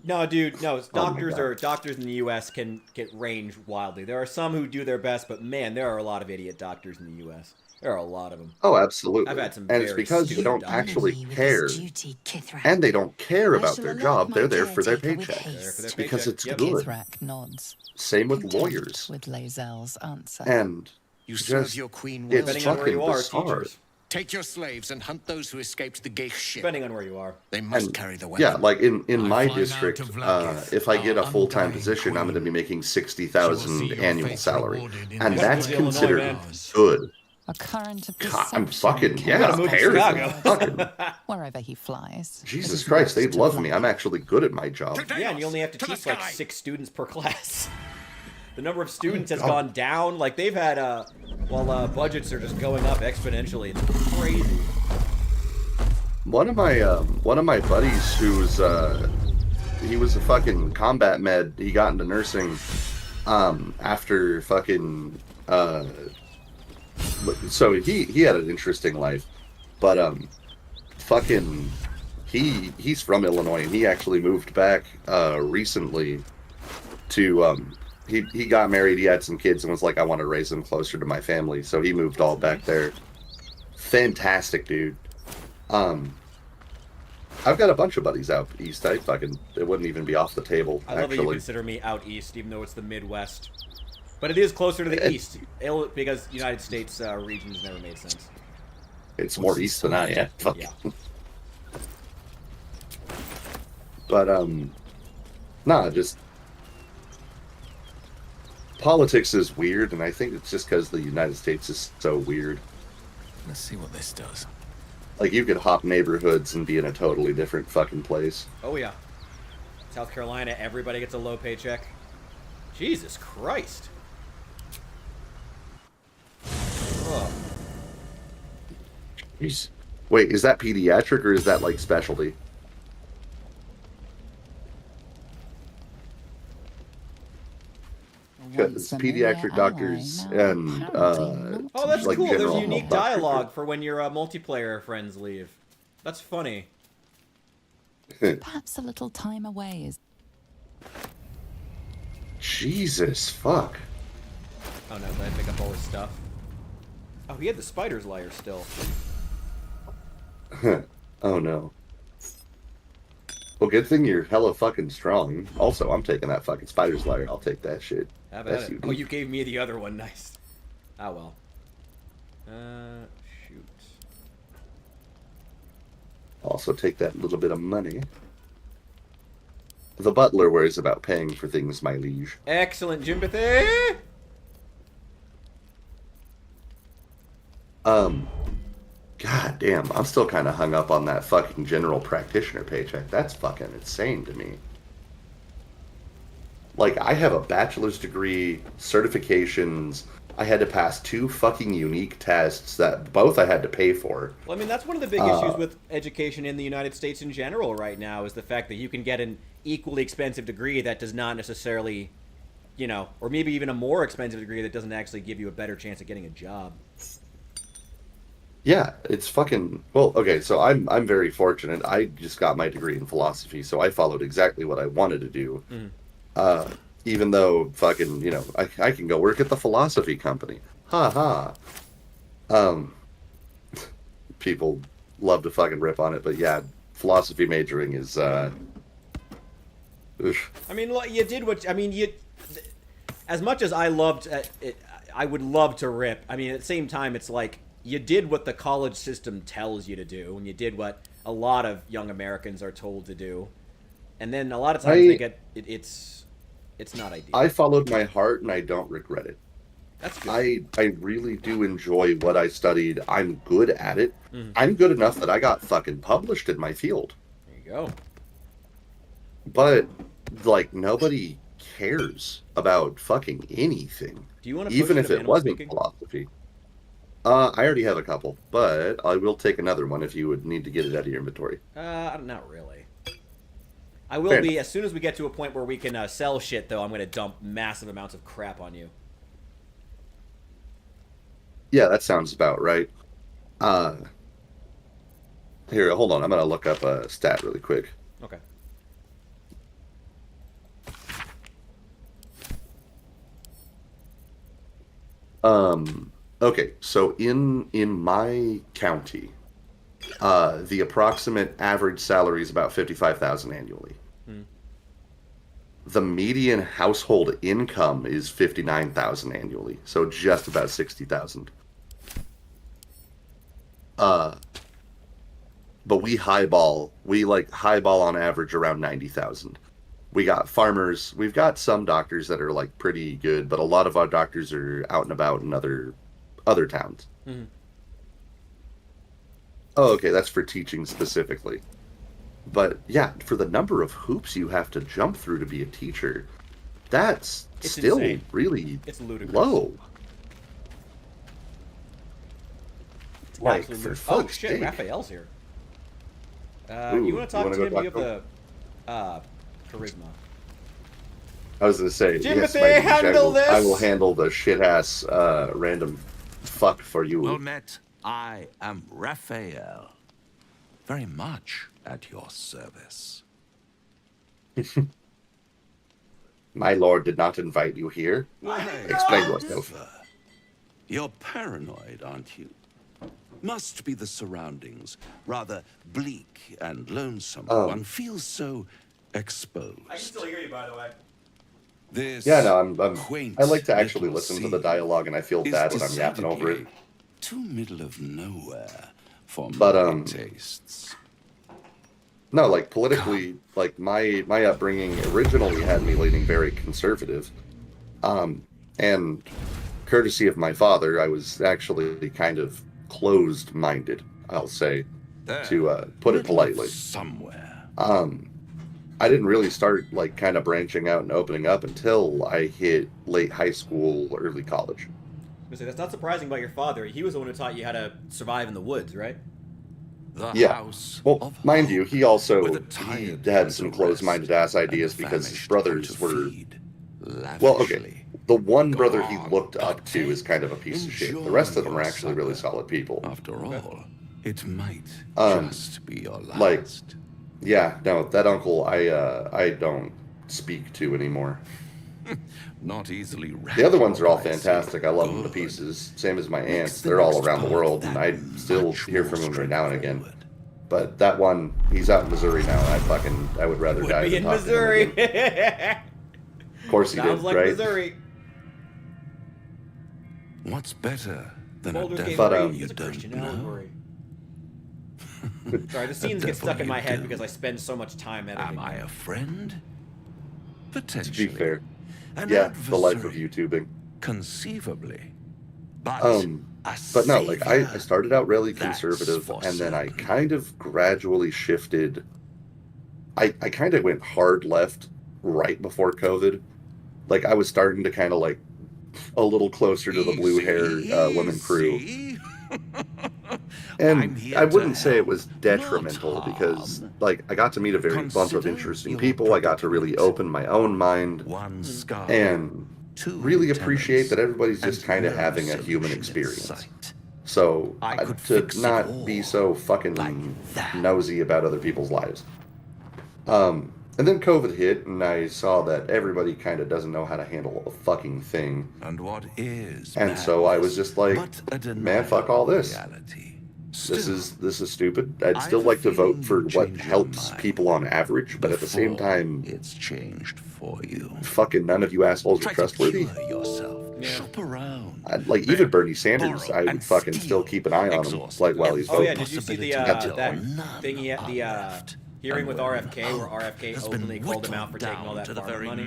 Speaker 2: No, dude, no. Doctors in the U.S. can range wildly. There are some who do their best, but man, there are a lot of idiot doctors in the U.S. There are a lot of them.
Speaker 1: Oh, absolutely.
Speaker 2: I've had some
Speaker 1: and it's because they don't actually care, and they don't care about their job. They're there for their paycheck. Because it's good. Same with lawyers.
Speaker 5: With Lae'zel's answer.
Speaker 1: And
Speaker 10: you serve your queen
Speaker 1: well. It's
Speaker 2: depending on where you are, teachers.
Speaker 10: Take your slaves and hunt those who escaped the Geich ship.
Speaker 2: Depending on where you are.
Speaker 10: They must carry the weapon.
Speaker 1: Yeah, like in my district, if I get a full-time position, I'm going to be making $60,000 annual salary. And that's considered good.
Speaker 5: A current of
Speaker 1: God, I'm fucking, fucking.
Speaker 5: Wherever he flies.
Speaker 1: Jesus Christ, they love me. I'm actually good at my job.
Speaker 2: Yeah, and you only have to teach like 6 students per class. The number of students has gone down. Like they've had, budgets are just going up exponentially. It's crazy.
Speaker 1: One of my buddies, who's he was a fucking combat med. He got into nursing, after fucking So he had an interesting life, but fucking he's from Illinois and he actually moved back recently to He got married, he had some kids, and was like, I want to raise them closer to my family, so he moved all back there. Fantastic dude. I've got a bunch of buddies out east. It wouldn't even be off the table.
Speaker 2: I love that you consider me out east, even though it's the Midwest. But it is closer to the east, because United States regions never made sense.
Speaker 1: It's more east than I am.
Speaker 2: Yeah.
Speaker 1: But, nah, just... Politics is weird, and I think it's just because the United States is so weird.
Speaker 10: Let's see what this does.
Speaker 1: Like, you could hop neighborhoods and be in a totally different fucking place.
Speaker 2: Oh, yeah. South Carolina, everybody gets a low paycheck. Jesus Christ. Oh.
Speaker 1: Jeez. Wait, is that pediatric or is that, like, specialty? Because pediatric doctors and,
Speaker 2: oh, that's
Speaker 1: like
Speaker 2: cool. There's
Speaker 1: general
Speaker 2: unique
Speaker 1: health doctors.
Speaker 2: dialogue for when your multiplayer friends leave. That's funny.
Speaker 5: Perhaps a little time away is...
Speaker 1: Jesus, fuck.
Speaker 2: Oh, no, did I pick up all his stuff? Oh, he had the spider's lair still.
Speaker 1: Oh, no. Well, good thing you're hella fucking strong. Also, I'm taking that fucking spider's lair. I'll take that shit.
Speaker 2: How about it? Oh, you gave me the other one. Nice. Ah, well. Shoot.
Speaker 1: Also take that little bit of money. The butler worries about paying for things, my liege.
Speaker 2: Excellent, Jimpathy!
Speaker 1: God damn, I'm still kind of hung up on that fucking general practitioner paycheck. That's fucking insane to me. Like, I have a bachelor's degree, certifications. I had to pass 2 fucking unique tests that both I had to pay for.
Speaker 2: Well, I mean, that's one of the big issues with education in the United States in general right now, is the fact that you can get an equally expensive degree that does not necessarily, you know, or maybe even a more expensive degree that doesn't actually give you a better chance at getting a job.
Speaker 1: Yeah, it's fucking... Well, okay, so I'm very fortunate. I just got my degree in philosophy, so I followed exactly what I wanted to do.
Speaker 2: Mm-hmm.
Speaker 1: Even though fucking, you know, I can go work at the philosophy company. Ha ha. People love to fucking rip on it, but yeah, philosophy majoring is, oof.
Speaker 2: I mean, you did what... I mean, you... As much as I loved it, I would love to rip. I mean, at the same time, it's like, you did what the college system tells you to do, and you did what a lot of young Americans are told to do. And then a lot of times they get... It's not ideal.
Speaker 1: I followed my heart, and I don't regret it.
Speaker 2: That's good.
Speaker 1: I really do enjoy what I studied. I'm good at it.
Speaker 2: Mm-hmm.
Speaker 1: I'm good enough that I got fucking published in my field.
Speaker 2: There you go.
Speaker 1: But, like, nobody cares about anything.
Speaker 2: Do you want to
Speaker 1: even if it wasn't philosophy? I already have a couple, but I will take another one if you would need to get it out of your inventory.
Speaker 2: Not really. I will be, as soon as we get to a point where we can sell shit, though, I'm going to dump massive amounts of crap on you.
Speaker 1: Yeah, that sounds about right. Here, hold on. I'm going to look up a stat really quick.
Speaker 2: Okay.
Speaker 1: Okay, so in my county, the approximate average salary is about $55,000 annually. The median household income is $59,000 annually, so just about $60,000. But we highball on average around $90,000. We got farmers. We've got some doctors that are like pretty good, but a lot of our doctors are out and about in other towns.
Speaker 2: Mm-hmm.
Speaker 1: Oh, okay, that's for teaching specifically. But yeah, for the number of hoops you have to jump through to be a teacher, it's still
Speaker 2: insane.
Speaker 1: Really
Speaker 2: ludicrous.
Speaker 1: Low.
Speaker 2: It's
Speaker 1: like,
Speaker 2: absolutely
Speaker 1: for
Speaker 2: oh
Speaker 1: fuck's
Speaker 2: shit,
Speaker 1: sake.
Speaker 2: Raphael's here.
Speaker 1: Ooh,
Speaker 2: you want to talk to him? You have
Speaker 1: him?
Speaker 2: the charisma.
Speaker 1: I was going to say, yes,
Speaker 2: Jimothy,
Speaker 1: my liege,
Speaker 2: handle this!
Speaker 1: I will handle the shit-ass random fuck for you.
Speaker 12: Well met. I am Raphael. Very much at your service.
Speaker 1: My lord did not invite you here. Explain yourself.
Speaker 12: You're paranoid, aren't you? Must be the surroundings. Rather bleak and lonesome. One feels so exposed.
Speaker 2: I can still hear you, by the way.
Speaker 12: This
Speaker 1: Yeah, no,
Speaker 12: quaint
Speaker 1: I like to actually
Speaker 12: little
Speaker 1: listen to the
Speaker 12: scene
Speaker 1: dialogue, and I feel
Speaker 12: is
Speaker 1: bad when I'm yapping over it.
Speaker 12: decidedly too middle of nowhere for
Speaker 1: But,
Speaker 12: my tastes.
Speaker 1: No, like politically, like my upbringing originally had me leaning very conservative, and courtesy of my father, I was actually kind of closed-minded, I'll say, to put it politely.
Speaker 12: Somewhere.
Speaker 1: I didn't really start like kind of branching out and opening up until I hit late high school, early college.
Speaker 2: That's not surprising about your father. He was the one who taught you how to survive in the woods, right?
Speaker 1: Yeah. Well, mind you, he also he had some closed-minded ass ideas because his brothers were. Well, okay. The one brother he looked up to is kind of a piece of shit. The rest of them are actually really solid people.
Speaker 12: After all, it might just be your last.
Speaker 1: Like, yeah, no, that uncle I don't speak to anymore.
Speaker 12: Not easily.
Speaker 1: The other ones are all fantastic. I love them to pieces. Same as my aunts. They're all around the world, and I still hear from them every now and again. But that one, he's out in Missouri now, and I would rather die than talk to him again. Of course he
Speaker 2: Sounds
Speaker 1: did,
Speaker 2: like
Speaker 1: right?
Speaker 2: Missouri.
Speaker 12: What's better than
Speaker 2: Baldur's
Speaker 12: a
Speaker 2: Gate
Speaker 12: devil
Speaker 2: 3
Speaker 12: you
Speaker 2: is a
Speaker 12: don't
Speaker 2: Christian
Speaker 12: know?
Speaker 2: allegory. Sorry, the scenes get stuck in my head because I spend so much time editing.
Speaker 12: Am I a friend?
Speaker 1: To
Speaker 12: Potentially.
Speaker 1: be fair.
Speaker 12: An
Speaker 1: Yeah, the life of
Speaker 12: adversary,
Speaker 1: YouTubing.
Speaker 12: Conceivably. But
Speaker 1: But no, like I started out really
Speaker 12: That's
Speaker 1: conservative,
Speaker 12: for
Speaker 1: and then I
Speaker 12: certain.
Speaker 1: kind of gradually shifted. I kind of went hard left right before COVID. Like I was starting to kind of like a little closer to the blue hair women crew. And I wouldn't say it was detrimental because, like, I got to meet a very bunch of interesting people. I got to really open my own mind and really appreciate that everybody's just kind of having a human experience. So to not be so fucking nosy about other people's lives. And then COVID hit, and I saw that everybody kind of doesn't know how to handle a fucking thing.
Speaker 12: And what is
Speaker 1: And so I was just like,
Speaker 12: but a
Speaker 1: man, fuck all this.
Speaker 12: reality.
Speaker 1: This is stupid. I'd still like to vote for what helps people on average, but at the same time,
Speaker 12: it's changed for you.
Speaker 1: fucking none of you assholes are
Speaker 12: Try to
Speaker 1: trustworthy.
Speaker 12: cure yourself. Shop around.
Speaker 1: Like even Bernie Sanders, I would fucking still keep an eye on him, like while he's
Speaker 2: Oh
Speaker 1: voting.
Speaker 2: yeah, did you see the
Speaker 1: That's it.
Speaker 2: that thing he had, the hearing with RFK where RFK openly called him out for taking all that farmer money?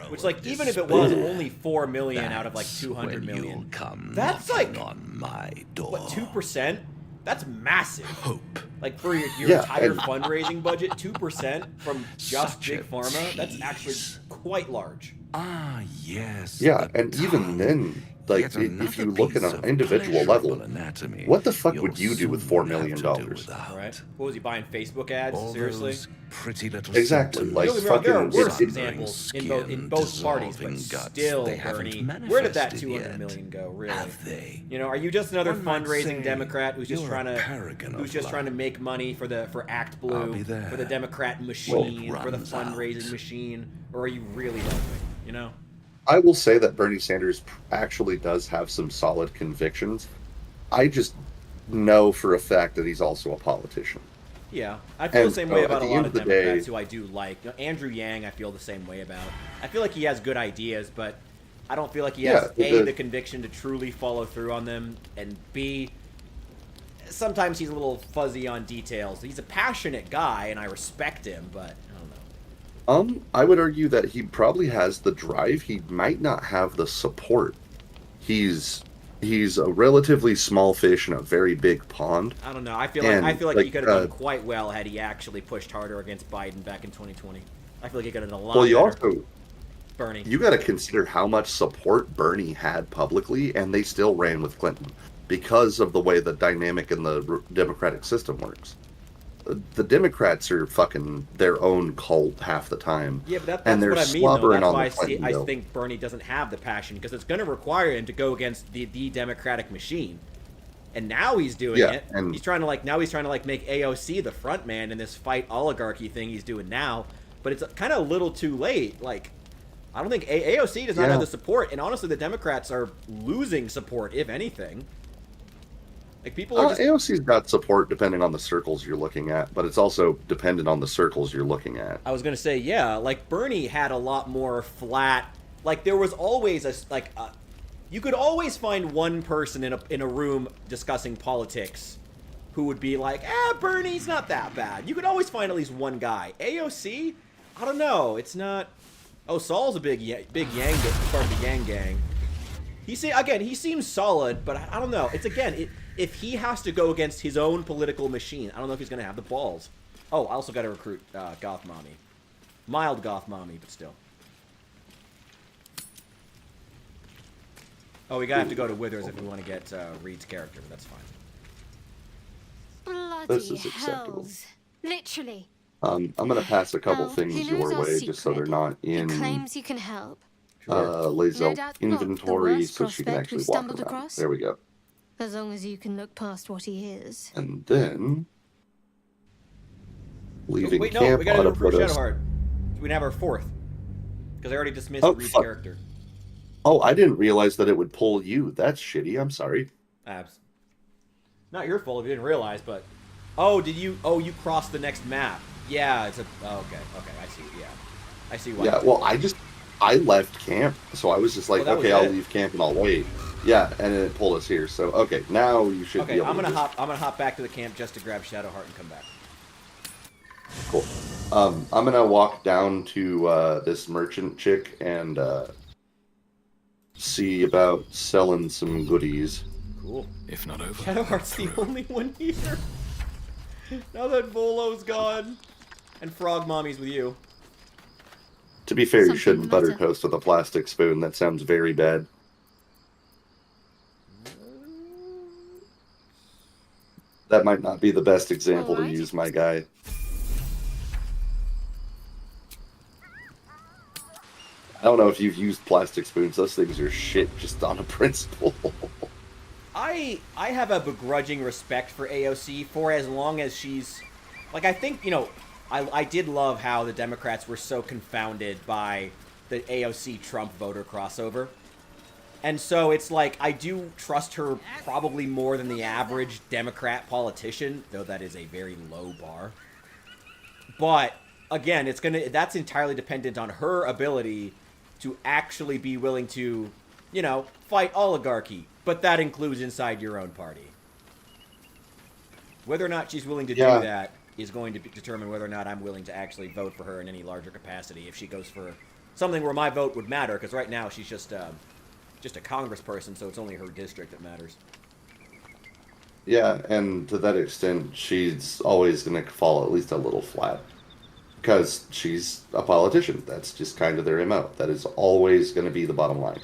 Speaker 2: Which, like, even if it was only 4 million out of like 200 million, that's like
Speaker 12: on my door.
Speaker 2: what, 2%? That's massive.
Speaker 12: Hope.
Speaker 2: Like for your
Speaker 1: Yeah,
Speaker 2: entire
Speaker 1: and-
Speaker 2: fundraising budget, 2% from just
Speaker 12: Such
Speaker 2: big
Speaker 12: a
Speaker 2: pharma, that's actually
Speaker 12: tease.
Speaker 2: quite large.
Speaker 12: Ah, yes.
Speaker 1: Yeah,
Speaker 12: the
Speaker 1: and even
Speaker 12: tongue.
Speaker 1: then, like
Speaker 12: Yet
Speaker 1: if you
Speaker 12: another
Speaker 1: look at
Speaker 12: piece
Speaker 1: an
Speaker 12: of
Speaker 1: individual level,
Speaker 12: pleasurable anatomy
Speaker 1: what the fuck
Speaker 12: you'll
Speaker 1: would you do with
Speaker 12: soon
Speaker 1: $4
Speaker 12: have
Speaker 1: million?
Speaker 12: to do without.
Speaker 2: Right? What was he buying? Facebook ads?
Speaker 12: All
Speaker 2: Seriously?
Speaker 12: those pretty little
Speaker 1: Exactly,
Speaker 12: symptoms
Speaker 1: like,
Speaker 2: Don't get me wrong, there are
Speaker 1: fucking-
Speaker 2: worse
Speaker 1: it-
Speaker 2: examples in
Speaker 12: skin,
Speaker 2: both parties, but
Speaker 12: dissolving guts
Speaker 2: still,
Speaker 12: they haven't
Speaker 2: Bernie, where did that
Speaker 12: manifested
Speaker 2: 200
Speaker 12: yet.
Speaker 2: million go? Really?
Speaker 12: Have they?
Speaker 2: You know, are you just another
Speaker 12: One might
Speaker 2: fundraising
Speaker 12: say
Speaker 2: Democrat who's just
Speaker 12: you're
Speaker 2: trying
Speaker 12: a
Speaker 2: to
Speaker 12: paragon
Speaker 2: who's
Speaker 12: of
Speaker 2: just trying to
Speaker 12: life.
Speaker 2: make money for Act
Speaker 12: I'll
Speaker 2: Blue,
Speaker 12: be there
Speaker 2: for the Democrat
Speaker 12: when
Speaker 2: machine,
Speaker 12: it
Speaker 2: for the
Speaker 12: runs
Speaker 2: fundraising
Speaker 12: out.
Speaker 2: machine, or are you really helping? You know?
Speaker 1: I will say that Bernie Sanders actually does have some solid convictions. I just know for a fact that he's also a politician.
Speaker 2: Yeah, I feel the
Speaker 1: And,
Speaker 2: same way
Speaker 1: at
Speaker 2: about a
Speaker 1: the
Speaker 2: lot
Speaker 1: end
Speaker 2: of
Speaker 1: of the day-
Speaker 2: Democrats who I do like. You know, Andrew Yang, I feel the same way about. I feel like he has good ideas, but I don't feel like he has
Speaker 1: Yeah,
Speaker 2: the conviction to truly follow through on them, and B, sometimes he's a little fuzzy on details. He's a passionate guy, and I respect him, but I don't know.
Speaker 1: I would argue that he probably has the drive. He might not have the support. He's a relatively small fish in a very big pond.
Speaker 2: I don't know. I feel
Speaker 1: And,
Speaker 2: like
Speaker 1: like,
Speaker 2: he could have done quite well had he actually pushed harder against Biden back in 2020. I feel like he could have done a lot
Speaker 1: Well, you
Speaker 2: better.
Speaker 1: also
Speaker 2: Bernie.
Speaker 1: you got to consider how much support Bernie had publicly, and they still ran with Clinton because of the way the dynamic in the Democratic system works. The Democrats are fucking their own cult half the time.
Speaker 2: Yeah, but that's
Speaker 1: and they're
Speaker 2: what I mean, though.
Speaker 1: slobbering
Speaker 2: That's
Speaker 1: on
Speaker 2: why
Speaker 1: the Clinton
Speaker 2: I
Speaker 1: bill.
Speaker 2: think Bernie doesn't have the passion, because it's going to require him to go against the Democratic machine. And now he's doing
Speaker 1: Yeah,
Speaker 2: it.
Speaker 1: and-
Speaker 2: He's trying to make AOC the front man in this fight oligarchy thing he's doing now. But it's kind of a little too late. Like, I don't think AOC does not
Speaker 1: Yeah.
Speaker 2: have the support. And honestly, the Democrats are losing support, if anything. Like, people are just...
Speaker 1: AOC's got support depending on the circles you're looking at, but it's also dependent on the circles you're looking at.
Speaker 2: I was going to say, yeah, like, Bernie had a lot more flat... Like, there was always you could always find one person in a room discussing politics who would be like, Bernie's not that bad. You could always find at least one guy. AOC? I don't know. It's not... Oh, Saul's a big Yang, part of the Yang gang. He seems solid, but I don't know. It's, again, if he has to go against his own political machine, I don't know if he's going to have the balls. Oh, I also got to recruit Goth Mommy. Mild Goth Mommy, but still. Oh, we gotta have to go to Withers if we want to get Reed's character, but that's fine.
Speaker 11: Bloody
Speaker 1: This is acceptable.
Speaker 11: hells. Literally.
Speaker 1: I'm gonna pass a couple
Speaker 11: Well,
Speaker 1: things
Speaker 11: he knows
Speaker 1: your
Speaker 11: our
Speaker 1: way just so they're
Speaker 11: secret.
Speaker 1: not in
Speaker 11: He claims you can help.
Speaker 1: Lazel
Speaker 11: No doubt not the
Speaker 1: inventory
Speaker 11: worst
Speaker 1: so she can
Speaker 11: prospect
Speaker 1: actually
Speaker 11: we've
Speaker 1: walk
Speaker 11: stumbled
Speaker 1: around.
Speaker 11: across.
Speaker 1: There we go.
Speaker 11: As long as you can look past what he is.
Speaker 1: And then leaving
Speaker 2: Wait, no,
Speaker 1: camp
Speaker 2: we gotta
Speaker 1: ought to
Speaker 2: recruit
Speaker 1: put us.
Speaker 2: Shadowheart. So we can have our 4th. Because I already dismissed
Speaker 1: Oh,
Speaker 2: Reed's
Speaker 1: fuck.
Speaker 2: character.
Speaker 1: Oh, I didn't realize that it would pull you. That's shitty. I'm sorry.
Speaker 2: Abs. Not your fault if you didn't realize, but... Oh, you crossed the next map. Yeah, it's a... Oh, okay, I see, yeah. I see why.
Speaker 1: Yeah, well, I left camp, so I was just like,
Speaker 2: that was
Speaker 1: okay, I'll
Speaker 2: it?
Speaker 1: leave camp and I'll wait. Yeah, and then it pulled us here. So okay, now you should be
Speaker 2: Okay,
Speaker 1: able
Speaker 2: I'm
Speaker 1: to
Speaker 2: gonna
Speaker 1: just-
Speaker 2: hop back to the camp just to grab Shadowheart and come back.
Speaker 1: Cool. I'm gonna walk down to this merchant chick and see about selling some goodies.
Speaker 2: Cool.
Speaker 10: If not over.
Speaker 2: Shadowheart's the only one here. Now that Volo's gone. And Frog Mommy's with you.
Speaker 1: To be fair, you
Speaker 11: Something
Speaker 1: shouldn't
Speaker 11: the
Speaker 1: butter
Speaker 11: matter?
Speaker 1: toast with a plastic spoon. That sounds very bad. That might not be the best example to
Speaker 11: Alright.
Speaker 1: use, my guy. I don't know if you've used plastic spoons. Those things are shit just on a principle.
Speaker 2: I have a begrudging respect for AOC for as long as she's... Like, I think, you know, I did love how the Democrats were so confounded by the AOC Trump voter crossover. And so it's like, I do trust her probably more than the average Democrat politician, though that is a very low bar. But, again, that's entirely dependent on her ability to actually be willing to, you know, fight oligarchy. But that includes inside your own party. Whether or not she's willing to do that is going to determine whether or not I'm willing to actually vote for her in any larger capacity if she goes for something where my vote would matter, because right now she's just a congressperson, so it's only her district that matters.
Speaker 1: Yeah, and to that extent, she's always going to fall at least a little flat. Because she's a politician. That's just kind of their MO. That is always going to be the bottom line.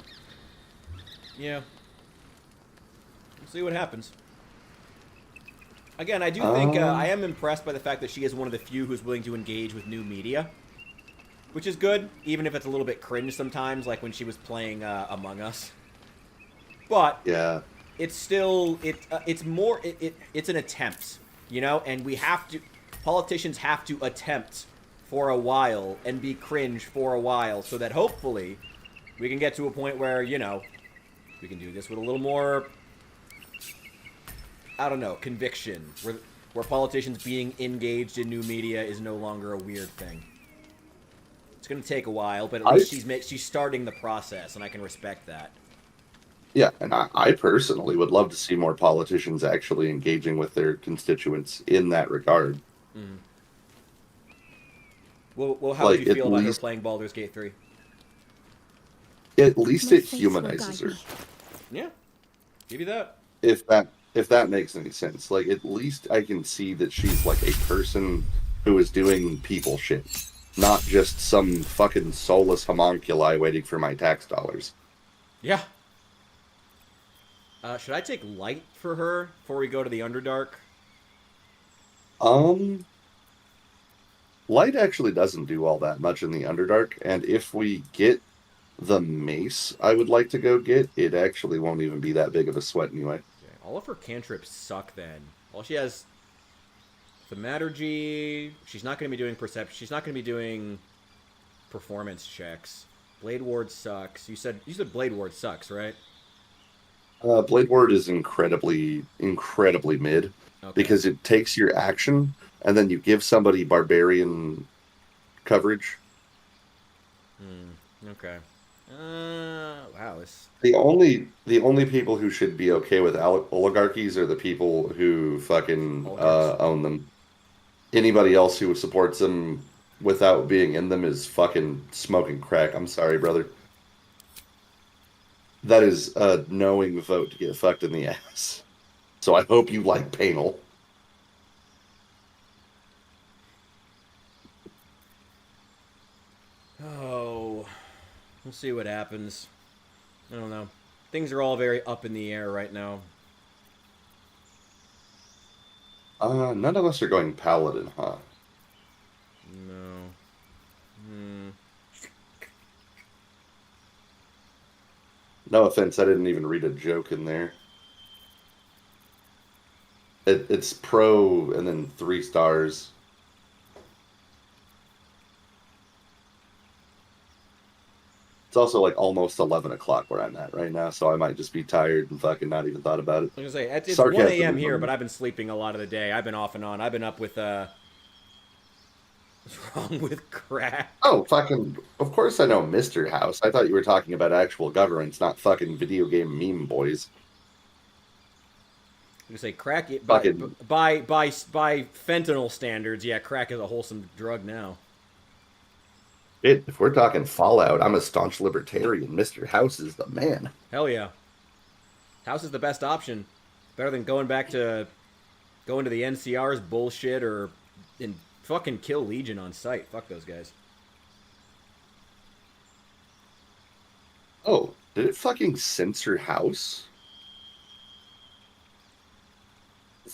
Speaker 2: Yeah. We'll see what happens. Again, I do think I am impressed by the fact that she is one of the few who's willing to engage with new media. Which is good, even if it's a little bit cringe sometimes, like when she was playing Among Us. But
Speaker 1: yeah,
Speaker 2: it's still it's an attempt, you know, and politicians have to attempt for a while and be cringe for a while, so that hopefully we can get to a point where, you know, we can do this with a little more, I don't know, conviction, where politicians being engaged in new media is no longer a weird thing. It's going to take a while, but at least she's starting the process, and I can respect that.
Speaker 1: Yeah, and I personally would love to see more politicians actually engaging with their constituents in that regard.
Speaker 2: Mm. Well, how do you feel about her playing Baldur's Gate 3?
Speaker 1: At least it humanizes her.
Speaker 2: Yeah, give you that.
Speaker 1: If that makes any sense. Like, at least I can see that she's like a person who is doing people shit. Not just some fucking soulless homunculi waiting for my tax dollars.
Speaker 2: Yeah. Should I take light for her before we go to the Underdark?
Speaker 1: Light actually doesn't do all that much in the Underdark, and if we get the mace I would like to go get, it actually won't even be that big of a sweat anyway.
Speaker 2: Okay, all of her cantrips suck then. All she has... Thaumaturgy... She's not going to be doing perception. She's not going to be doing performance checks. Blade Ward sucks. You said Blade Ward sucks, right?
Speaker 1: Blade Ward is incredibly mid because it takes your action and then you give somebody barbarian coverage.
Speaker 2: Okay. Wow.
Speaker 1: The only people who should be okay with oligarchies are the people who fucking own them. Anybody else who supports them without being in them is fucking smoking crack. I'm sorry, brother. That is a knowing vote to get fucked in the ass. So I hope you like Panel.
Speaker 2: Oh, we'll see what happens. I don't know. Things are all very up in the air right now.
Speaker 1: None of us are going Paladin, huh?
Speaker 2: No.
Speaker 1: No offense, I didn't even read a joke in there. It's pro and then 3 stars. It's also like almost 11 o'clock where I'm at right now, so I might just be tired and fucking not even thought about it.
Speaker 2: I was gonna say, it's 1 a.m. here, but I've been sleeping a lot of the day. I've been off and on. I've been up with, what's wrong with crack?
Speaker 1: Oh, fucking, of course I know Mr. House. I thought you were talking about actual governments, not fucking video game meme boys.
Speaker 2: I'm gonna say crack, by fentanyl standards, yeah, crack is a wholesome drug now.
Speaker 1: If we're talking Fallout, I'm a staunch libertarian. Mr. House is the man.
Speaker 2: Hell yeah. House is the best option. Better than going to the NCR's bullshit or fucking kill Legion on sight. Fuck those guys.
Speaker 1: Oh, did it fucking censor House?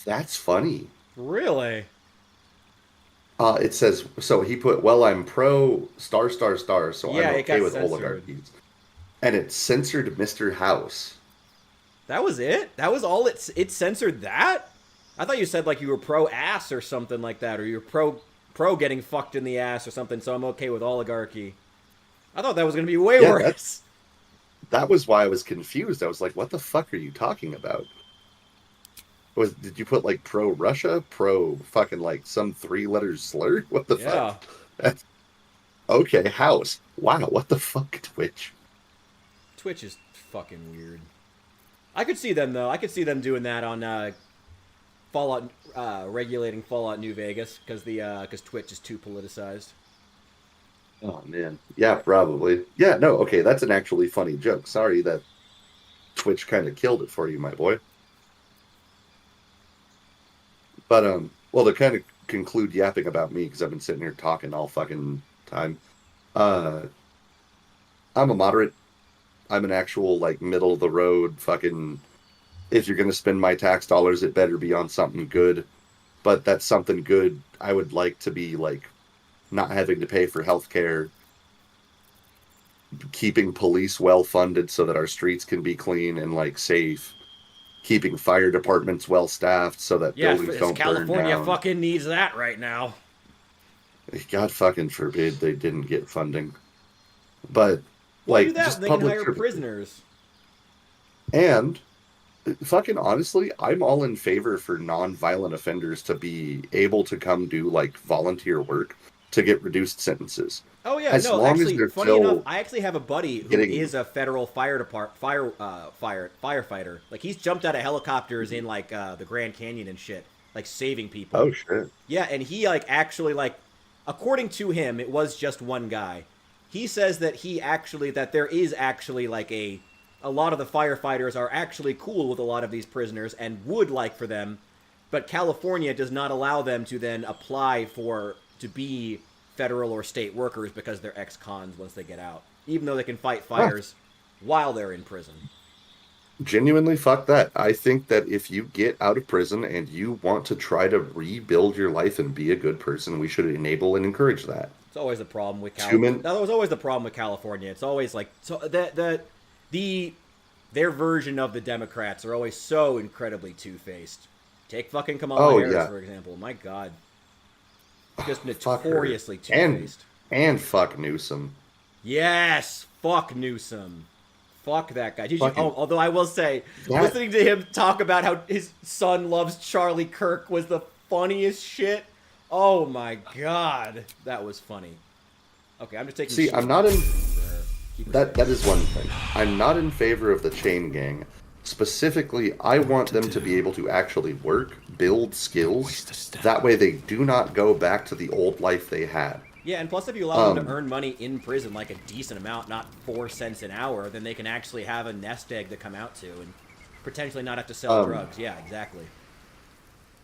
Speaker 1: That's funny.
Speaker 2: Really?
Speaker 1: It says, so he put, well, I'm pro star, so
Speaker 2: yeah,
Speaker 1: I'm okay with
Speaker 2: censored.
Speaker 1: oligarchies. And it censored Mr. House.
Speaker 2: That was it? That was all it censored that? I thought you said like you were pro ass or something like that, or you were pro getting fucked in the ass or something, so I'm okay with oligarchy. I thought that was going to be way worse.
Speaker 1: That was why I was confused. I was like, what the fuck are you talking about? Did you put like pro Russia, pro fucking like some 3-letter slur? What the fuck? That's, okay, House. Wow, what the fuck, Twitch?
Speaker 2: Twitch is fucking weird. I could see them though. I could see them doing that on Fallout, regulating Fallout New Vegas because Twitch is too politicized.
Speaker 1: Oh man, yeah, probably. Yeah, no, okay, that's an actually funny joke. Sorry that Twitch kind of killed it for you, my boy. But, well, to kind of conclude yapping about me, because I've been sitting here talking all fucking time, I'm a moderate. I'm an actual, like, middle-of-the-road fucking, if you're going to spend my tax dollars, it better be on something good. But that's something good I would like to be, like, not having to pay for healthcare, keeping police well-funded so that our streets can be clean and, like, safe, keeping fire departments well staffed so that buildings don't burn down.
Speaker 2: California fucking needs that right now.
Speaker 1: God fucking forbid they didn't get funding. But like,
Speaker 2: do that,
Speaker 1: just
Speaker 2: they can
Speaker 1: public
Speaker 2: hire prisoners.
Speaker 1: And fucking honestly, I'm all in favor for non-violent offenders to be able to come do like volunteer work to get reduced sentences.
Speaker 2: Oh yeah,
Speaker 1: as long
Speaker 2: actually,
Speaker 1: as they're
Speaker 2: funny
Speaker 1: still
Speaker 2: enough, I actually have a buddy who is a federal firefighter. Like he's jumped out of helicopters in like the Grand Canyon and shit, like saving people.
Speaker 1: Oh shit.
Speaker 2: Yeah, and he like actually like, according to him, it was just one guy. He says that that there is actually like a lot of the firefighters are actually cool with a lot of these prisoners and would like for them, but California does not allow them to then apply to be federal or state workers because they're ex-cons once they get out, even though they can fight fires while they're in prison.
Speaker 1: Genuinely, fuck that. I think that if you get out of prison and you want to try to rebuild your life and be a good person, we should enable and encourage that.
Speaker 2: It's always a problem with California. That was always the problem with California. It's always like their version of the Democrats are always so incredibly two-faced. Take fucking Kamala Harris, for example. My God. Just notoriously two-faced.
Speaker 1: And fuck Newsom.
Speaker 2: Yes! Fuck Newsom. Fuck that guy.
Speaker 1: Fucking-
Speaker 2: Although I will say, listening to him talk about how his son loves Charlie Kirk was the funniest shit. Oh my god, that was funny. Okay, I'm just taking.
Speaker 1: See, I'm not in. That is one thing. I'm not in favor of the chain gang. Specifically, I want them to be able to actually work, build skills. That way, they do not go back to the old life they had.
Speaker 2: Yeah, and plus if you allow them to earn money in prison, like a decent amount, not 4 cents an hour, then they can actually have a nest egg to come out to and potentially not have to sell drugs. Yeah, exactly.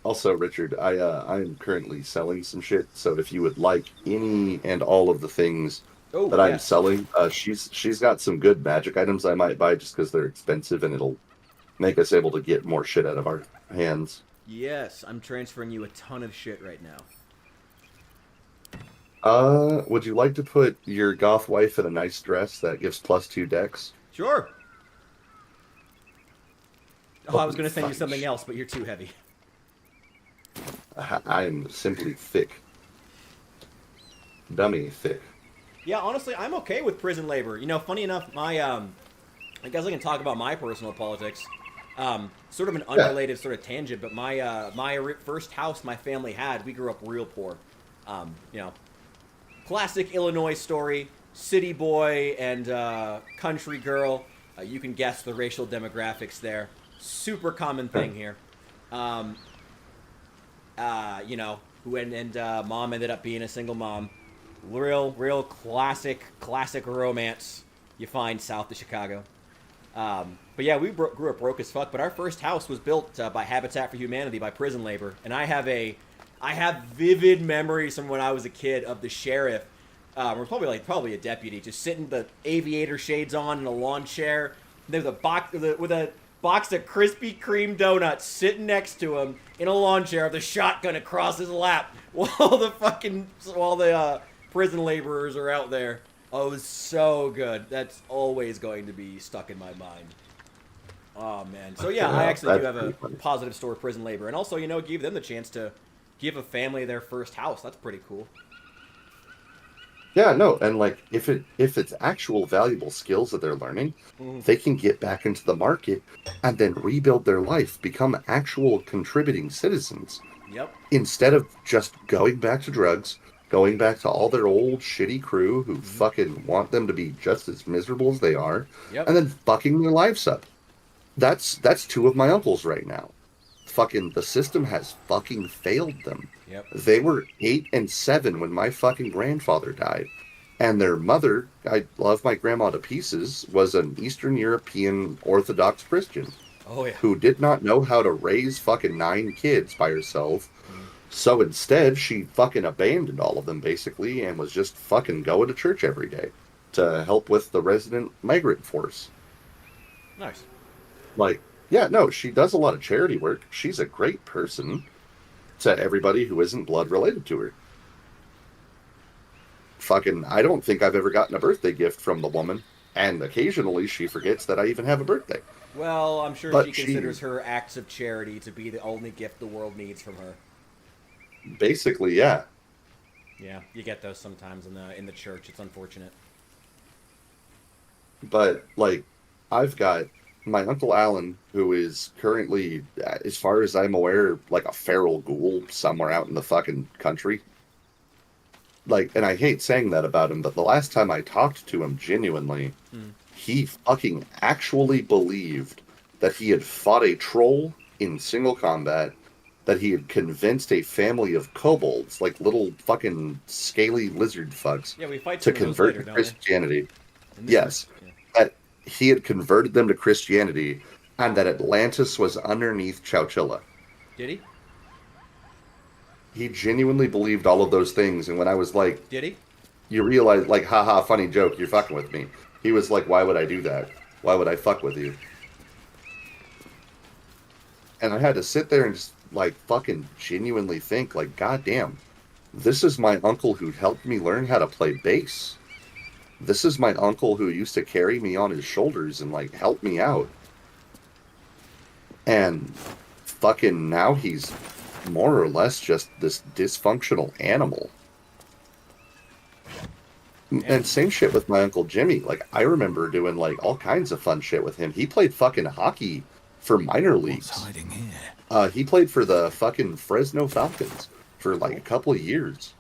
Speaker 1: Also, Richard, I'm currently selling some shit, so if you would like any and all of the things that I'm selling, she's got some good magic items I might buy just because they're expensive and it'll make us able to get more shit out of our hands.
Speaker 2: Yes, I'm transferring you a ton of shit right now.
Speaker 1: Would you like to put your goth wife in a nice dress that gives +2 dex?
Speaker 2: Sure. Oh, I was going to send you something else, but you're too heavy.
Speaker 1: I'm simply thick. Dummy thick.
Speaker 2: Yeah, honestly, I'm okay with prison labor. You know, funny enough, my, I guess I can talk about my personal politics. Sort of an unrelated sort of tangent, but my first house my family had, we grew up real poor. You know, classic Illinois story, city boy and country girl. You can guess the racial demographics there. Super common thing here. You know, mom ended up being a single mom. Real classic romance you find south of Chicago. But yeah, we grew up broke as fuck. But our first house was built by Habitat for Humanity, by prison labor, and I have vivid memories from when I was a kid of the sheriff, or probably a deputy, just sitting the aviator shades on in a lawn chair. And there's a box with a box of Krispy Kreme donuts sitting next to him in a lawn chair with a shotgun across his lap while the prison laborers are out there. Oh, it was so good. That's always going to be stuck in my mind. Oh man. So yeah, I actually do have a positive story of prison labor, and also, you know, give them the chance to give a family their first house. That's pretty cool.
Speaker 1: Yeah, no, and like if it's actual valuable skills that they're learning, they can get back into the market and then rebuild their life, become actual contributing citizens.
Speaker 2: Yep.
Speaker 1: Instead of just going back to drugs, going back to all their old shitty crew who fucking want them to be just as miserable as they are, and then fucking their lives up. That's two of my uncles right now. Fucking the system has fucking failed them.
Speaker 2: Yep.
Speaker 1: They were 8 and 7 when my fucking grandfather died. And their mother, I love my grandma to pieces, was an Eastern European Orthodox Christian.
Speaker 2: Oh, yeah.
Speaker 1: Who did not know how to raise fucking 9 kids by herself. So instead, she fucking abandoned all of them, basically, and was just fucking going to church every day to help with the resident migrant force.
Speaker 2: Nice.
Speaker 1: Like, yeah, no, she does a lot of charity work. She's a great person to everybody who isn't blood related to her. Fucking, I don't think I've ever gotten a birthday gift from the woman, and occasionally she forgets that I even have a birthday.
Speaker 2: Well, I'm sure she considers her acts of charity to be the only gift the world needs from her.
Speaker 1: Basically, yeah.
Speaker 2: Yeah, you get those sometimes in the church. It's unfortunate.
Speaker 1: But, like, I've got my Uncle Alan, who is currently, as far as I'm aware, like a feral ghoul somewhere out in the fucking country. Like, and I hate saying that about him, but the last time I talked to him genuinely, he fucking actually believed that he had fought a troll in single combat, that he had convinced a family of kobolds, like little fucking scaly lizard fucks, to convert to Christianity. Yes. That he had converted them to Christianity, and that Atlantis was underneath Chowchilla.
Speaker 2: Did he?
Speaker 1: He genuinely believed all of those things, and when I was like...
Speaker 2: Did he?
Speaker 1: You realize, like, haha, funny joke, you're fucking with me. He was like, why would I do that? Why would I fuck with you? And I had to sit there and just, like, fucking genuinely think, like, goddamn, this is my uncle who helped me learn how to play bass. This is my uncle who used to carry me on his shoulders and, like, help me out. And fucking now he's more or less just this dysfunctional animal. And same shit with my Uncle Jimmy. Like, I remember doing, like, all kinds of fun shit with him. He played fucking hockey for minor leagues.
Speaker 10: What's hiding here?
Speaker 1: He played for the fucking Fresno Falcons for, like, a couple of years.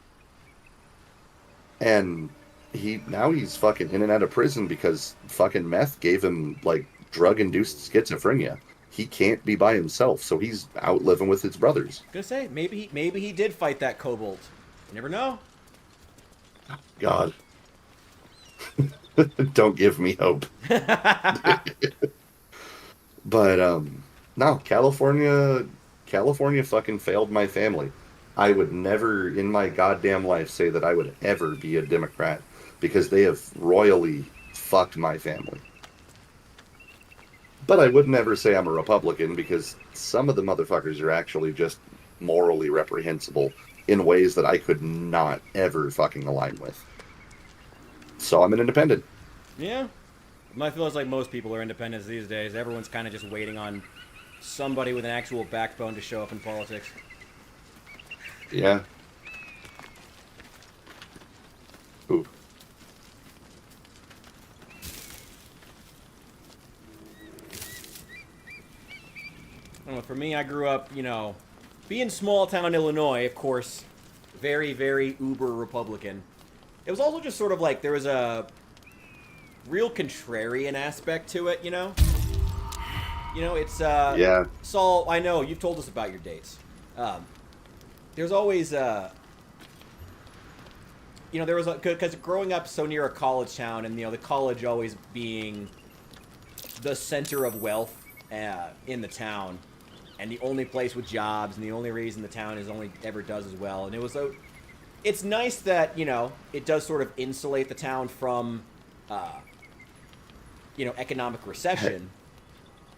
Speaker 1: And now he's fucking in and out of prison because fucking meth gave him, like, drug-induced schizophrenia. He can't be by himself, so he's out living with his brothers.
Speaker 2: Gonna say, maybe he did fight that kobold. You never know.
Speaker 1: God. Don't give me hope. But, no, California fucking failed my family. I would never in my goddamn life say that I would ever be a Democrat because they have royally fucked my family. But I would never say I'm a Republican because some of the motherfuckers are actually just morally reprehensible in ways that I could not ever fucking align with. So I'm an independent.
Speaker 2: Yeah. My feels like most people are independents these days. Everyone's kind of just waiting on somebody with an actual backbone to show up in politics.
Speaker 1: Yeah. Ooh.
Speaker 2: I don't know, for me, I grew up, being small town Illinois, of course, very, very uber Republican. It was also just sort of like there was a real contrarian aspect to it, it's
Speaker 1: yeah.
Speaker 2: Saul, I know you've told us about your dates. There's always there was because growing up so near a college town, and the college always being the center of wealth in the town, and the only place with jobs, and the only reason the town ever does as well. And it's nice that it does sort of insulate the town from economic recession.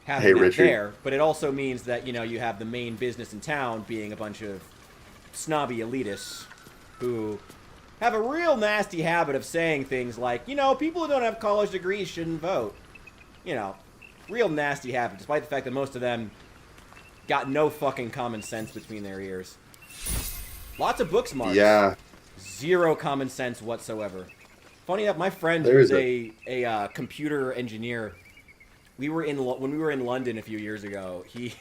Speaker 2: Having that
Speaker 1: Richard.
Speaker 2: there, but it also means that you have the main business in town being a bunch of snobby elitists who have a real nasty habit of saying things like, people who don't have college degrees shouldn't vote. Real nasty habit, despite the fact that most of them got no fucking common sense between their ears. Lots of book smarts.
Speaker 1: Yeah.
Speaker 2: Zero common sense whatsoever. Funny enough, my friend who's a computer engineer, when we were in London a few years ago, we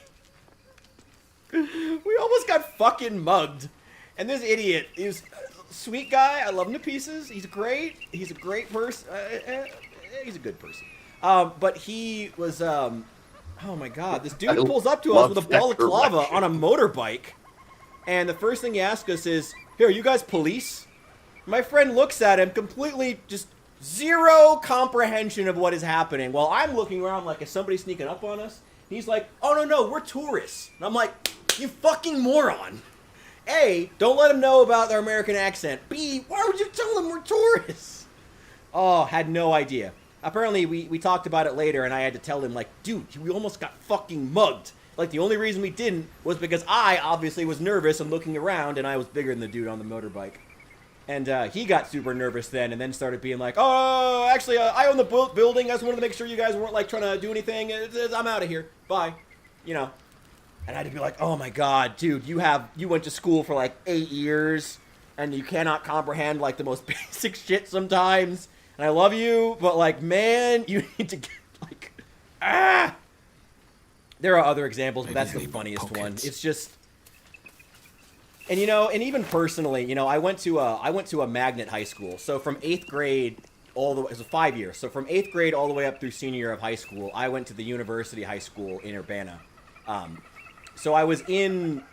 Speaker 2: almost got fucking mugged. And this idiot, he was a sweet guy. I love him to pieces. He's great. He's a great person. He's a good person. But he was, oh my god, this dude pulls up to us with a balaclava on a motorbike. And the first thing he asks us is, "Here, are you guys police?" My friend looks at him, completely just zero comprehension of what is happening, while I'm looking around like, is somebody sneaking up on us? And he's like, "Oh, no, we're tourists." And I'm like, you fucking moron. A, don't let him know about their American accent. B, why would you tell him we're tourists? Oh, had no idea. Apparently, we talked about it later, and I had to tell him, like, dude, we almost got fucking mugged. Like, the only reason we didn't was because I obviously was nervous and looking around, and I was bigger than the dude on the motorbike. And he got super nervous then, and then started being like, "Oh, actually, I own the building. I just wanted to make sure you guys weren't, like, trying to do anything. I'm out of here. Bye." And I had to be like, "Oh my god, dude, you went to school for, like, 8 years, and you cannot comprehend, like, the most basic shit sometimes. And I love you, but, like, man, you need to get, like, ah!" There are other examples, but that's the funniest one. It's just... And and even personally, I went to a magnet high school. So from 8th grade all the way, it was 5 years. So from 8th grade all the way up through senior year of high school, I went to the University High School in Urbana. So I was on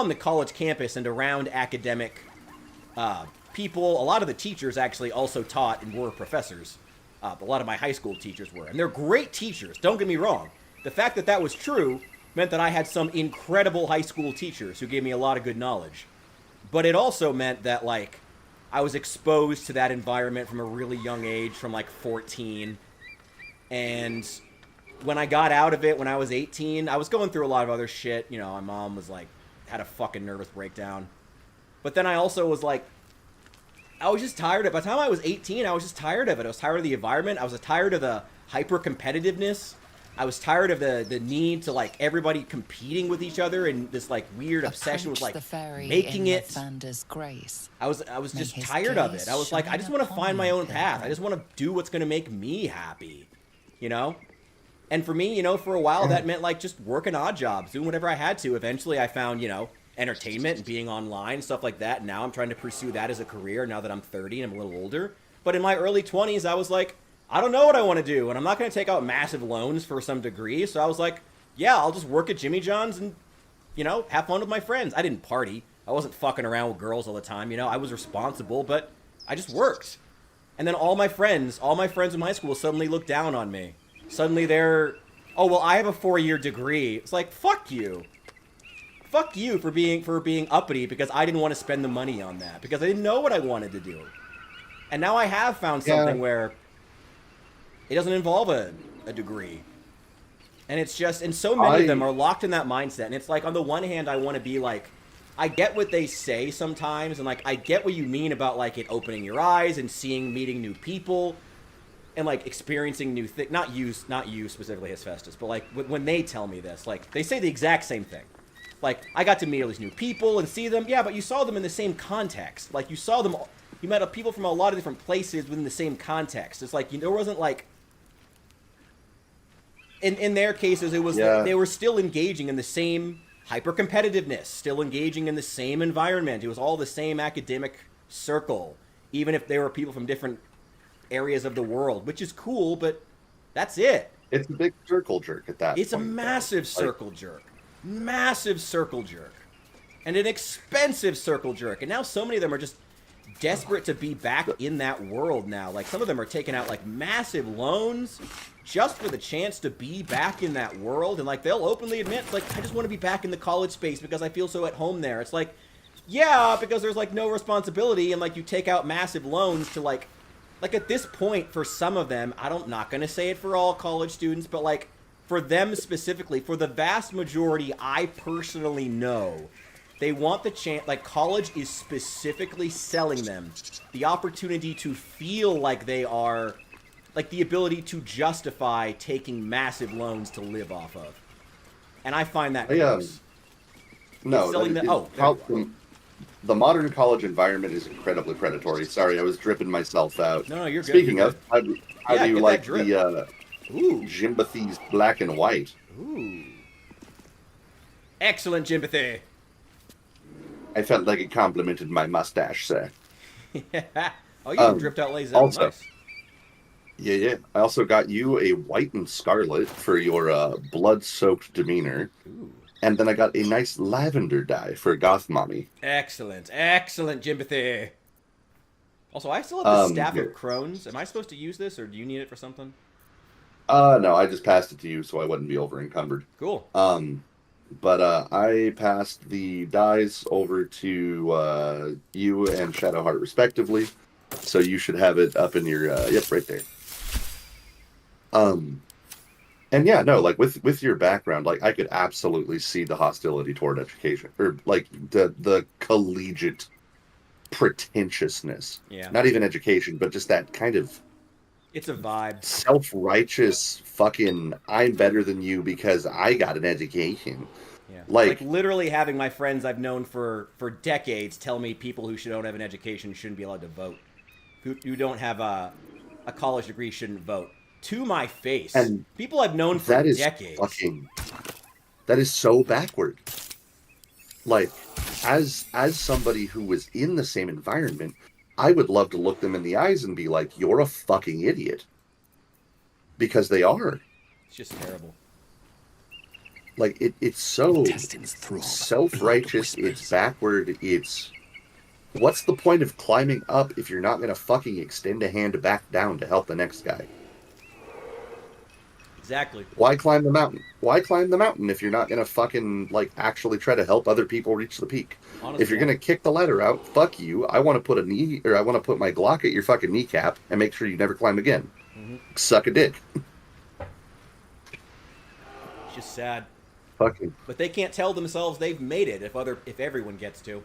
Speaker 2: the college campus and around academic people. A lot of the teachers actually also taught and were professors. A lot of my high school teachers were, and they're great teachers. Don't get me wrong. The fact that was true meant that I had some incredible high school teachers who gave me a lot of good knowledge. But it also meant that, like, I was exposed to that environment from a really young age, from, like, 14. And when I got out of it when I was 18, I was going through a lot of other shit. My mom was, like, had a fucking nervous breakdown. But then I also was, like, I was just tired of it. By the time I was 18, I was just tired of it. I was tired of the environment. I was tired of the hyper-competitiveness. I was tired of the need to like everybody competing with each other and this like weird obsession with like making it.
Speaker 5: Grace.
Speaker 2: I was just tired of it. I was like, I just want to find my own path. I just want to do what's going to make me happy, you know? And for me, you know, for a while that meant like just working odd jobs, doing whatever I had to. Eventually I found, you know, entertainment and being online, stuff like that. Now I'm trying to pursue that as a career now that I'm 30 and I'm a little older. But in my early 20s, I was like, I don't know what I want to do, and I'm not going to take out massive loans for some degree. So I was like, yeah, I'll just work at Jimmy John's and, you know, have fun with my friends. I didn't party. I wasn't fucking around with girls all the time, you know. I was responsible, but I just worked. And then all my friends in my school suddenly looked down on me. Suddenly they're, oh, well, I have a 4-year degree. It's like, fuck you. Fuck you for being uppity because I didn't want to spend the money on that, because I didn't know what I wanted to do. And now I have found something where it doesn't involve a degree. And it's just, and so many of them are locked in that mindset. And it's like, on the one hand, I want to be like, I get what they say sometimes. And like, I get what you mean about like it opening your eyes and meeting new people and like experiencing new things. Not you specifically, Hephaestus, but like when they tell me this, like they say the exact same thing. Like, I got to meet all these new people and see them. Yeah, but you saw them in the same context. Like, you met people from a lot of different places within the same context. It's like, there wasn't like, in their cases, it was they were still engaging in the same hyper-competitiveness, still engaging in the same environment. It was all the same academic circle, even if they were people from different areas of the world, which is cool, but that's it.
Speaker 1: It's a big circle jerk at that point.
Speaker 2: It's a massive circle jerk. Massive circle jerk. And an expensive circle jerk. And now so many of them are just desperate to be back in that world now. Like, some of them are taking out, like, massive loans just for the chance to be back in that world. And, like, they'll openly admit, like, I just want to be back in the college space because I feel so at home there. It's like, yeah, because there's, like, no responsibility. And, like, you take out massive loans to, like at this point, for some of them, I'm not going to say it for all college students, but, like, for them specifically, for the vast majority I personally know, they want the chance, like, college is specifically selling them the opportunity to feel like they are, like, the ability to justify taking massive loans to live off of. And I find that gross.
Speaker 1: The modern college environment is incredibly predatory. Sorry, I was dripping myself out.
Speaker 2: No, you're good.
Speaker 1: Speaking of, how do you like the Jimbathy's black and white?
Speaker 2: Ooh. Excellent, Jimbathy.
Speaker 1: I felt like it complimented my mustache, sir.
Speaker 2: Oh, you dripped out lazy.
Speaker 1: Also,
Speaker 2: nice.
Speaker 1: Yeah. I also got you a white and scarlet for your blood-soaked demeanor.
Speaker 2: Ooh.
Speaker 1: And then I got a nice lavender dye for Goth Mommy.
Speaker 2: Excellent, Jimbathy. Also, I still have the Staff of Crones. Am I supposed to use this, or do you need it for something?
Speaker 1: No, I just passed it to you so I wouldn't be over-encumbered.
Speaker 2: Cool.
Speaker 1: But I passed the dyes over to you and Shadowheart respectively, so you should have it up in your right there. And yeah, no, like with your background, like I could absolutely see the hostility toward education, or like the collegiate pretentiousness.
Speaker 2: Yeah.
Speaker 1: Not even education, but just that kind of.
Speaker 2: It's a vibe.
Speaker 1: Self-righteous fucking, I'm better than you because I got an education.
Speaker 2: Yeah.
Speaker 1: Like
Speaker 2: literally having my friends I've known for decades tell me people who don't have an education shouldn't be allowed to vote. Who don't have a college degree shouldn't vote. To my face. And people I've known for decades.
Speaker 1: That is so backward. Like, as somebody who was in the same environment, I would love to look them in the eyes and be like, you're a fucking idiot. Because they are.
Speaker 2: It's just terrible.
Speaker 1: Like, it's so self-righteous, it's backward, it's... What's the point of climbing up if you're not going to fucking extend a hand back down to help the next guy?
Speaker 2: Exactly.
Speaker 1: Why climb the mountain? Why climb the mountain if you're not going to fucking, like, actually try to help other people reach the peak? Honestly. If you're going to kick the ladder out, fuck you. I want to put my Glock at your fucking kneecap and make sure you never climb again. Mm-hmm. Suck a dick.
Speaker 2: It's just sad.
Speaker 1: Fucking.
Speaker 2: But they can't tell themselves they've made it if everyone gets to.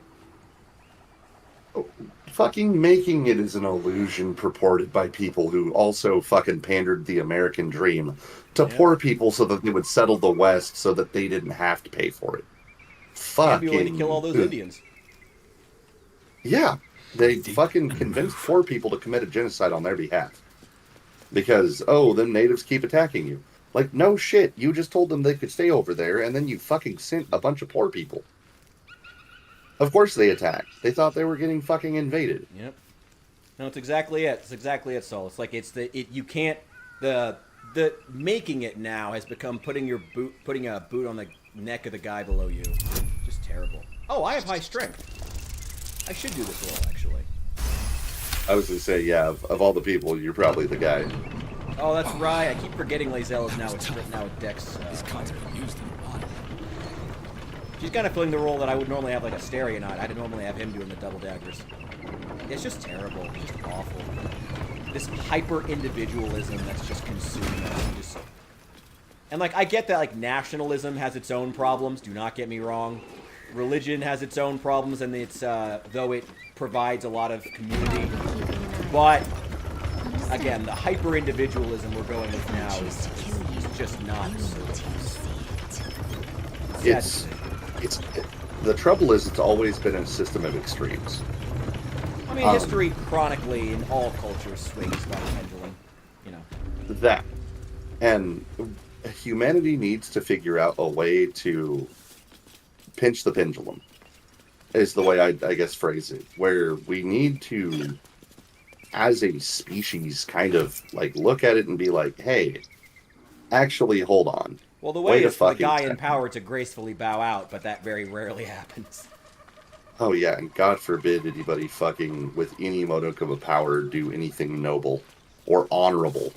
Speaker 1: fucking making it is an illusion purported by people who also fucking pandered the American dream to poor people so that they would settle the West so that they didn't have to pay for it.
Speaker 2: And be willing to kill all those Indians.
Speaker 1: Yeah. They fucking convinced poor people to commit a genocide on their behalf. Because, oh, them natives keep attacking you. Like, no shit, you just told them they could stay over there, and then you fucking sent a bunch of poor people. Of course they attacked. They thought they were getting fucking invaded.
Speaker 2: Yep. No, it's exactly it. It's exactly it, Saul. It's like you can't the making it now has become putting a boot on the neck of the guy below you. Just terrible. Oh, I have high strength. I should do this roll, actually.
Speaker 1: I was gonna say, yeah, of all the people, you're probably the guy.
Speaker 2: Oh, that's right. I keep forgetting Lazelle is now with Dex. She's kind of filling the role that I would normally have like a Stereonaut. I'd normally have him doing the double daggers. It's just terrible. It's just awful. This hyper-individualism that's just consuming us. And like, I get that like nationalism has its own problems. Do not get me wrong. Religion has its own problems, and it's though it provides a lot of community. But again, the hyper-individualism we're going with now is just not.
Speaker 1: It's the trouble is it's always been a system of extremes.
Speaker 2: I mean, history chronically in all cultures swings by the pendulum, you know.
Speaker 1: That. And humanity needs to figure out a way to pinch the pendulum, is the way I guess phrase it, where we need to, as a species, kind of like look at it and be like, hey, actually, hold on.
Speaker 2: Well, the way is for the guy in power to gracefully bow out, but that very rarely happens.
Speaker 1: Oh yeah, and God forbid anybody fucking with any modicum of power do anything noble or honorable.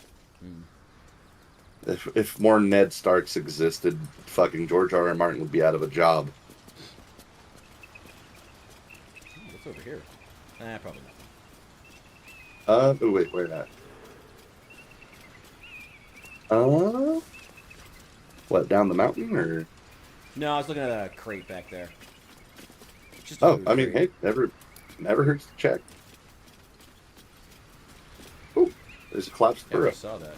Speaker 1: If more Ned Starks existed, fucking George R.R. Martin would be out of a job.
Speaker 2: What's over here? Probably not.
Speaker 1: Oh wait, where at? What, down the mountain, or?
Speaker 2: No, I was looking at a crate back there. Just
Speaker 1: I mean, hey, never hurts to check. Oh, there's a collapsed burrow.
Speaker 2: I saw that.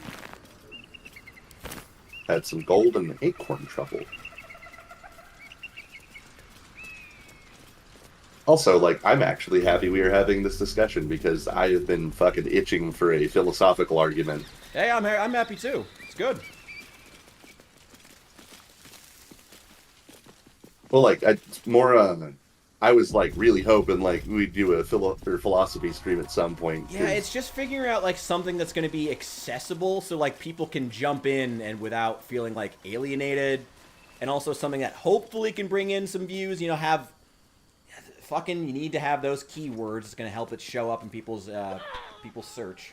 Speaker 1: Had some gold and acorn truffle. Also, like, I'm actually happy we are having this discussion because I have been fucking itching for a philosophical argument.
Speaker 2: Hey, I'm happy too. It's good.
Speaker 1: Well, like, I was like really hoping like we'd do a philosophy stream at some point.
Speaker 2: Yeah, it's just figuring out like something that's going to be accessible, so like people can jump in and without feeling like alienated, and also something that hopefully can bring in some views. You know, have fucking you need to have those keywords. It's going to help it show up in people's search.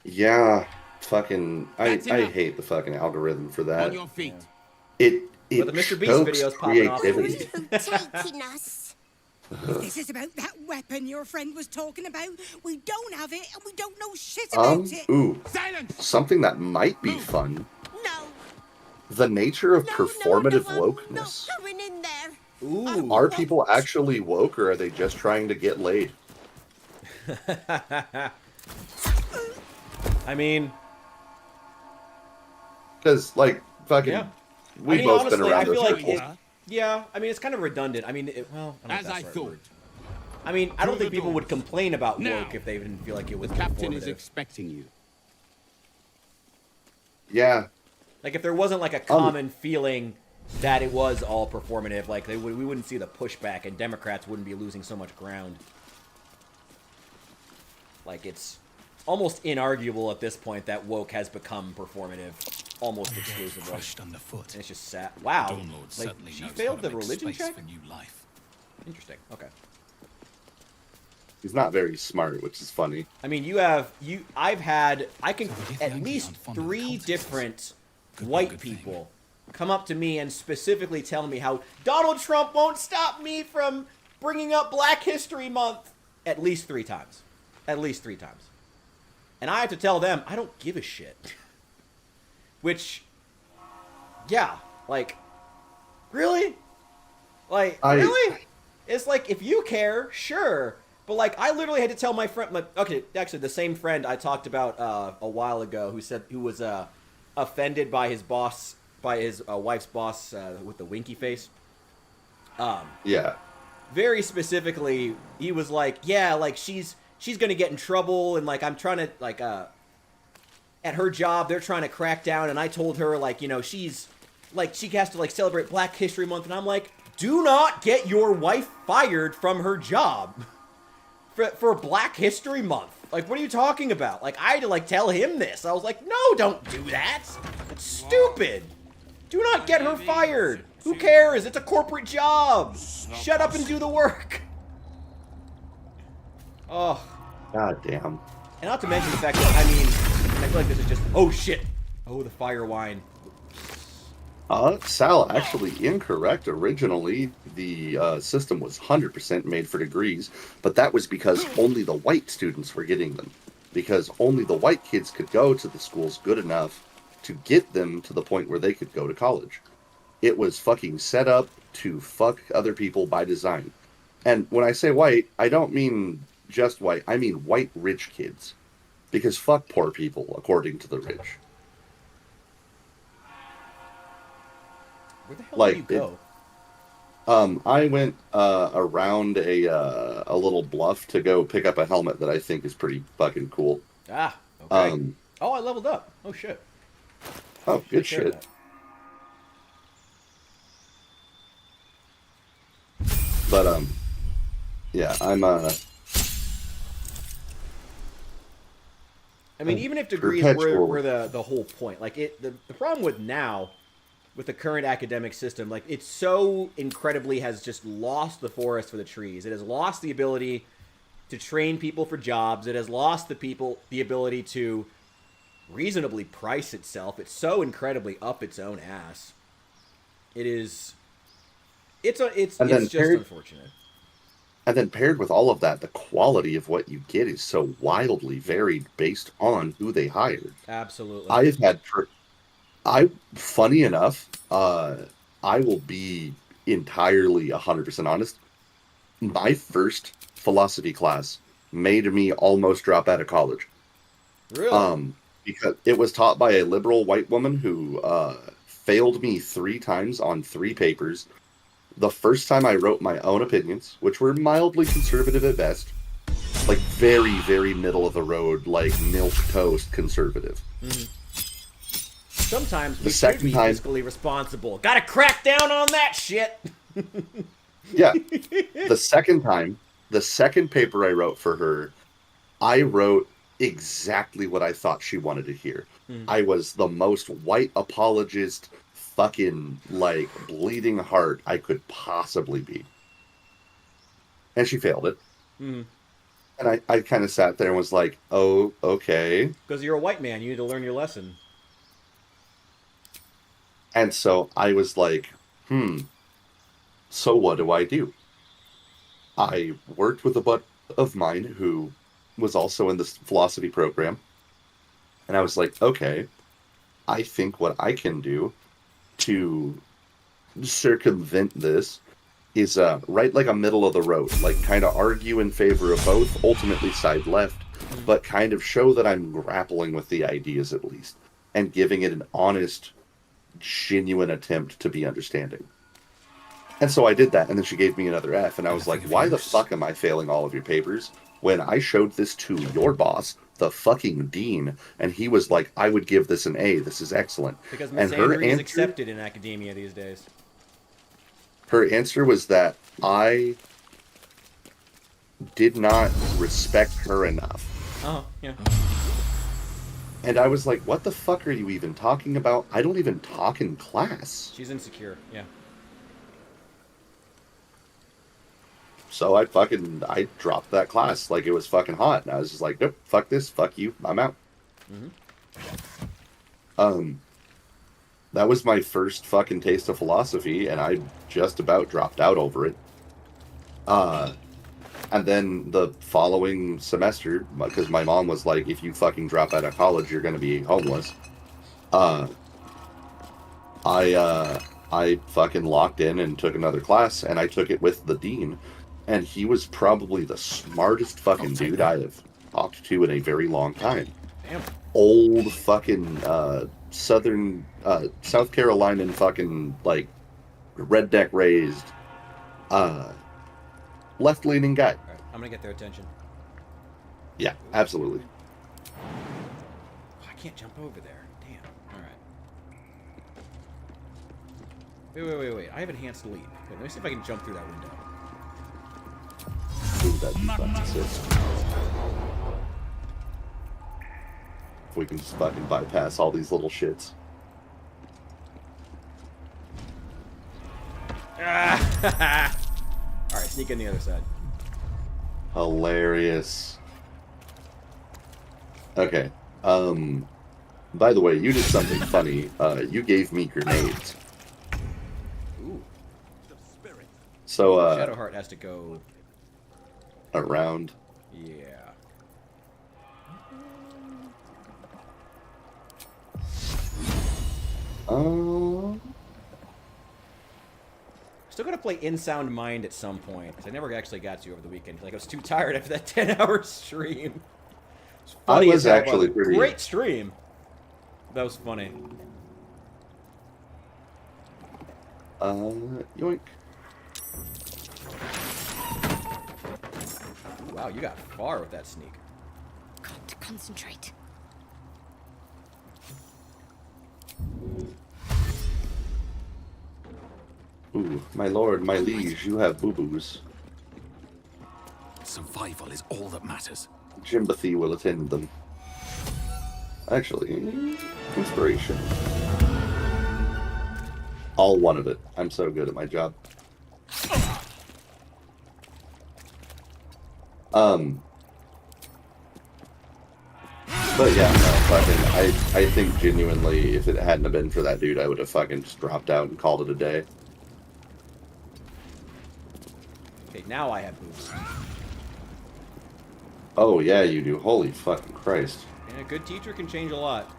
Speaker 1: Yeah, fucking I hate the fucking algorithm for that.
Speaker 9: On your feet.
Speaker 2: But the Mr. Beast video's popping off.
Speaker 13: Taking us. This is about that weapon your friend was talking about. We don't have it, and we don't know shit about it.
Speaker 1: Ooh, something that might be fun.
Speaker 13: No.
Speaker 1: The nature of performative wokeness.
Speaker 13: Not going in there.
Speaker 2: Ooh.
Speaker 1: Are people actually woke, or are they just trying to get laid?
Speaker 2: I mean,
Speaker 1: because like fucking.
Speaker 2: Yeah.
Speaker 1: We've both
Speaker 2: honestly,
Speaker 1: been around
Speaker 2: I feel
Speaker 1: those
Speaker 2: like
Speaker 1: people.
Speaker 2: yeah, I mean, it's kind of redundant. I mean, well, I don't know
Speaker 9: As
Speaker 2: if that's
Speaker 9: I
Speaker 2: the right
Speaker 9: thought.
Speaker 2: word. I mean, I don't
Speaker 9: Through
Speaker 2: think
Speaker 9: the
Speaker 2: people would
Speaker 9: doors.
Speaker 2: complain about
Speaker 9: Now.
Speaker 2: woke if they didn't feel like it was
Speaker 9: The captain is
Speaker 2: performative.
Speaker 9: expecting you.
Speaker 1: Yeah.
Speaker 2: Like if there wasn't like a common feeling that it was all performative, like we wouldn't see the pushback, and Democrats wouldn't be losing so much ground. Like it's almost inarguable at this point that woke has become performative almost exclusively.
Speaker 10: Crushed underfoot.
Speaker 2: And it's just sad. Wow.
Speaker 10: Dawn Lord
Speaker 2: Like,
Speaker 10: certainly
Speaker 2: she
Speaker 10: knows
Speaker 2: failed
Speaker 10: how
Speaker 2: the
Speaker 10: to make
Speaker 2: religion
Speaker 10: space
Speaker 2: check?
Speaker 10: for new life.
Speaker 2: Interesting. Okay.
Speaker 1: He's not very smart, which is funny.
Speaker 2: I mean, I can at least 3 different white people come up to me and specifically tell me how Donald Trump won't stop me from bringing up Black History Month at least 3 times. At least 3 times. And I have to tell them, I don't give a shit. Which, yeah, like, really? Like, really? It's like, if you care, sure. But like, I literally had to tell my friend. Okay, actually, the same friend I talked about a while ago, who was offended by his boss, by his wife's boss with the winky face.
Speaker 1: Yeah.
Speaker 2: Very specifically, he was like, "Yeah, like she's gonna get in trouble, and like I'm trying to like at her job they're trying to crack down, and I told her like she's like she has to like celebrate Black History Month, and I'm like, do not get your wife fired from her job." For Black History Month. Like, what are you talking about? Like, I had to, like, tell him this. I was like, no, don't do that. It's stupid. Do not get her fired. Who cares? It's a corporate job. Shut up and do the work. Oh.
Speaker 1: God damn.
Speaker 2: And not to mention the fact that, I mean, I feel like this is just, oh, shit. Oh, the fire wine.
Speaker 1: Sal, actually incorrect. Originally, the system was 100% made for degrees, but that was because only the white students were getting them. Because only the white kids could go to the schools good enough to get them to the point where they could go to college. It was fucking set up to fuck other people by design. And when I say white, I don't mean just white. I mean white rich kids. Because fuck poor people, according to the rich.
Speaker 2: Where the hell did you go?
Speaker 1: I went around a little bluff to go pick up a helmet that I think is pretty fucking cool.
Speaker 2: Ah, okay. Oh, I leveled up. Oh, shit.
Speaker 1: Oh, good shit. But, yeah, I'm,
Speaker 2: I mean, even if degrees were the whole point, like, the problem with now, with the current academic system, like, it's so incredibly has just lost the forest for the trees. It has lost the ability to train people for jobs. It has lost the ability to reasonably price itself. It's so incredibly up its own ass. It's just unfortunate.
Speaker 1: And then paired with all of that, the quality of what you get is so wildly varied based on who they hired.
Speaker 2: Absolutely.
Speaker 1: Funny enough, I will be entirely 100% honest. My first philosophy class made me almost drop out of college.
Speaker 2: Really?
Speaker 1: Because it was taught by a liberal white woman who failed me 3 times on 3 papers. The first time I wrote my own opinions, which were mildly conservative at best, like very, very middle of the road, like milquetoast conservative.
Speaker 2: Mm-hmm. Sometimes we should be fiscally responsible. Gotta crack down on that shit!
Speaker 1: Yeah. The second paper I wrote for her, I wrote exactly what I thought she wanted to hear. Mm. I was the most white apologist, fucking, like, bleeding heart I could possibly be. And she failed it.
Speaker 2: Mm.
Speaker 1: And I kind of sat there and was like, oh, okay.
Speaker 2: Because you're a white man, you need to learn your lesson.
Speaker 1: And so I was like, so what do I do? I worked with a buddy of mine who was also in this philosophy program. And I was like, okay, I think what I can do to circumvent this is write like a middle of the road, like kind of argue in favor of both, ultimately side left, but kind of show that I'm grappling with the ideas at least, and giving it an honest, genuine attempt to be understanding. And so I did that, and then she gave me another F, and I was like, why the fuck am I failing all of your papers when I showed this to your boss, the fucking dean, and he was like, I would give this an A, this is excellent.
Speaker 2: Because Miss Andrew is accepted in academia these days.
Speaker 1: Her answer was that I did not respect her enough.
Speaker 2: Oh, yeah.
Speaker 1: And I was like, what the fuck are you even talking about? I don't even talk in class.
Speaker 2: She's insecure, yeah.
Speaker 1: So I dropped that class like it was fucking hot. And I was just like, nope, fuck this, fuck you, I'm out.
Speaker 2: Mm-hmm.
Speaker 1: That was my first fucking taste of philosophy, and I just about dropped out over it. And then the following semester, because my mom was like, if you fucking drop out of college, you're going to be homeless. I fucking locked in and took another class, and I took it with the dean. And he was probably the smartest fucking dude I have talked to in a very long time.
Speaker 2: Damn.
Speaker 1: Old fucking southern South Carolinian fucking like redneck raised left-leaning guy.
Speaker 2: All right, I'm gonna get their attention.
Speaker 1: Yeah, absolutely.
Speaker 2: Oh, I can't jump over there. Damn. All right. Wait. I have enhanced leap. Wait, let me see if I can jump through that window.
Speaker 1: Ooh, that'd be fucking sick. If we can just fucking bypass all these little shits.
Speaker 2: Ah! All right, sneak in the other side.
Speaker 1: Hilarious. Okay. By the way, you did something funny. You gave me grenades.
Speaker 2: Ooh.
Speaker 1: So,
Speaker 2: Shadowheart has to go
Speaker 1: around.
Speaker 2: Yeah. Still gonna play In Sound Mind at some point. I never actually got to over the weekend. Like I was too tired after that 10-hour stream.
Speaker 1: I was actually pretty
Speaker 2: great stream. That was funny.
Speaker 1: Yoink.
Speaker 2: Ooh, wow, you got far with that sneak.
Speaker 11: Got to concentrate.
Speaker 1: Ooh, my lord, my liege, you have boo-boos.
Speaker 9: Survival is all that matters.
Speaker 1: Jimbathy will attend them. Actually, inspiration. All one of it. I'm so good at my job. But yeah, no, fucking, I think genuinely, if it hadn't have been for that dude, I would have fucking just dropped out and called it a day.
Speaker 2: Okay, now I have boobs.
Speaker 1: Oh yeah, you do. Holy fucking Christ.
Speaker 2: And a good teacher can change a lot.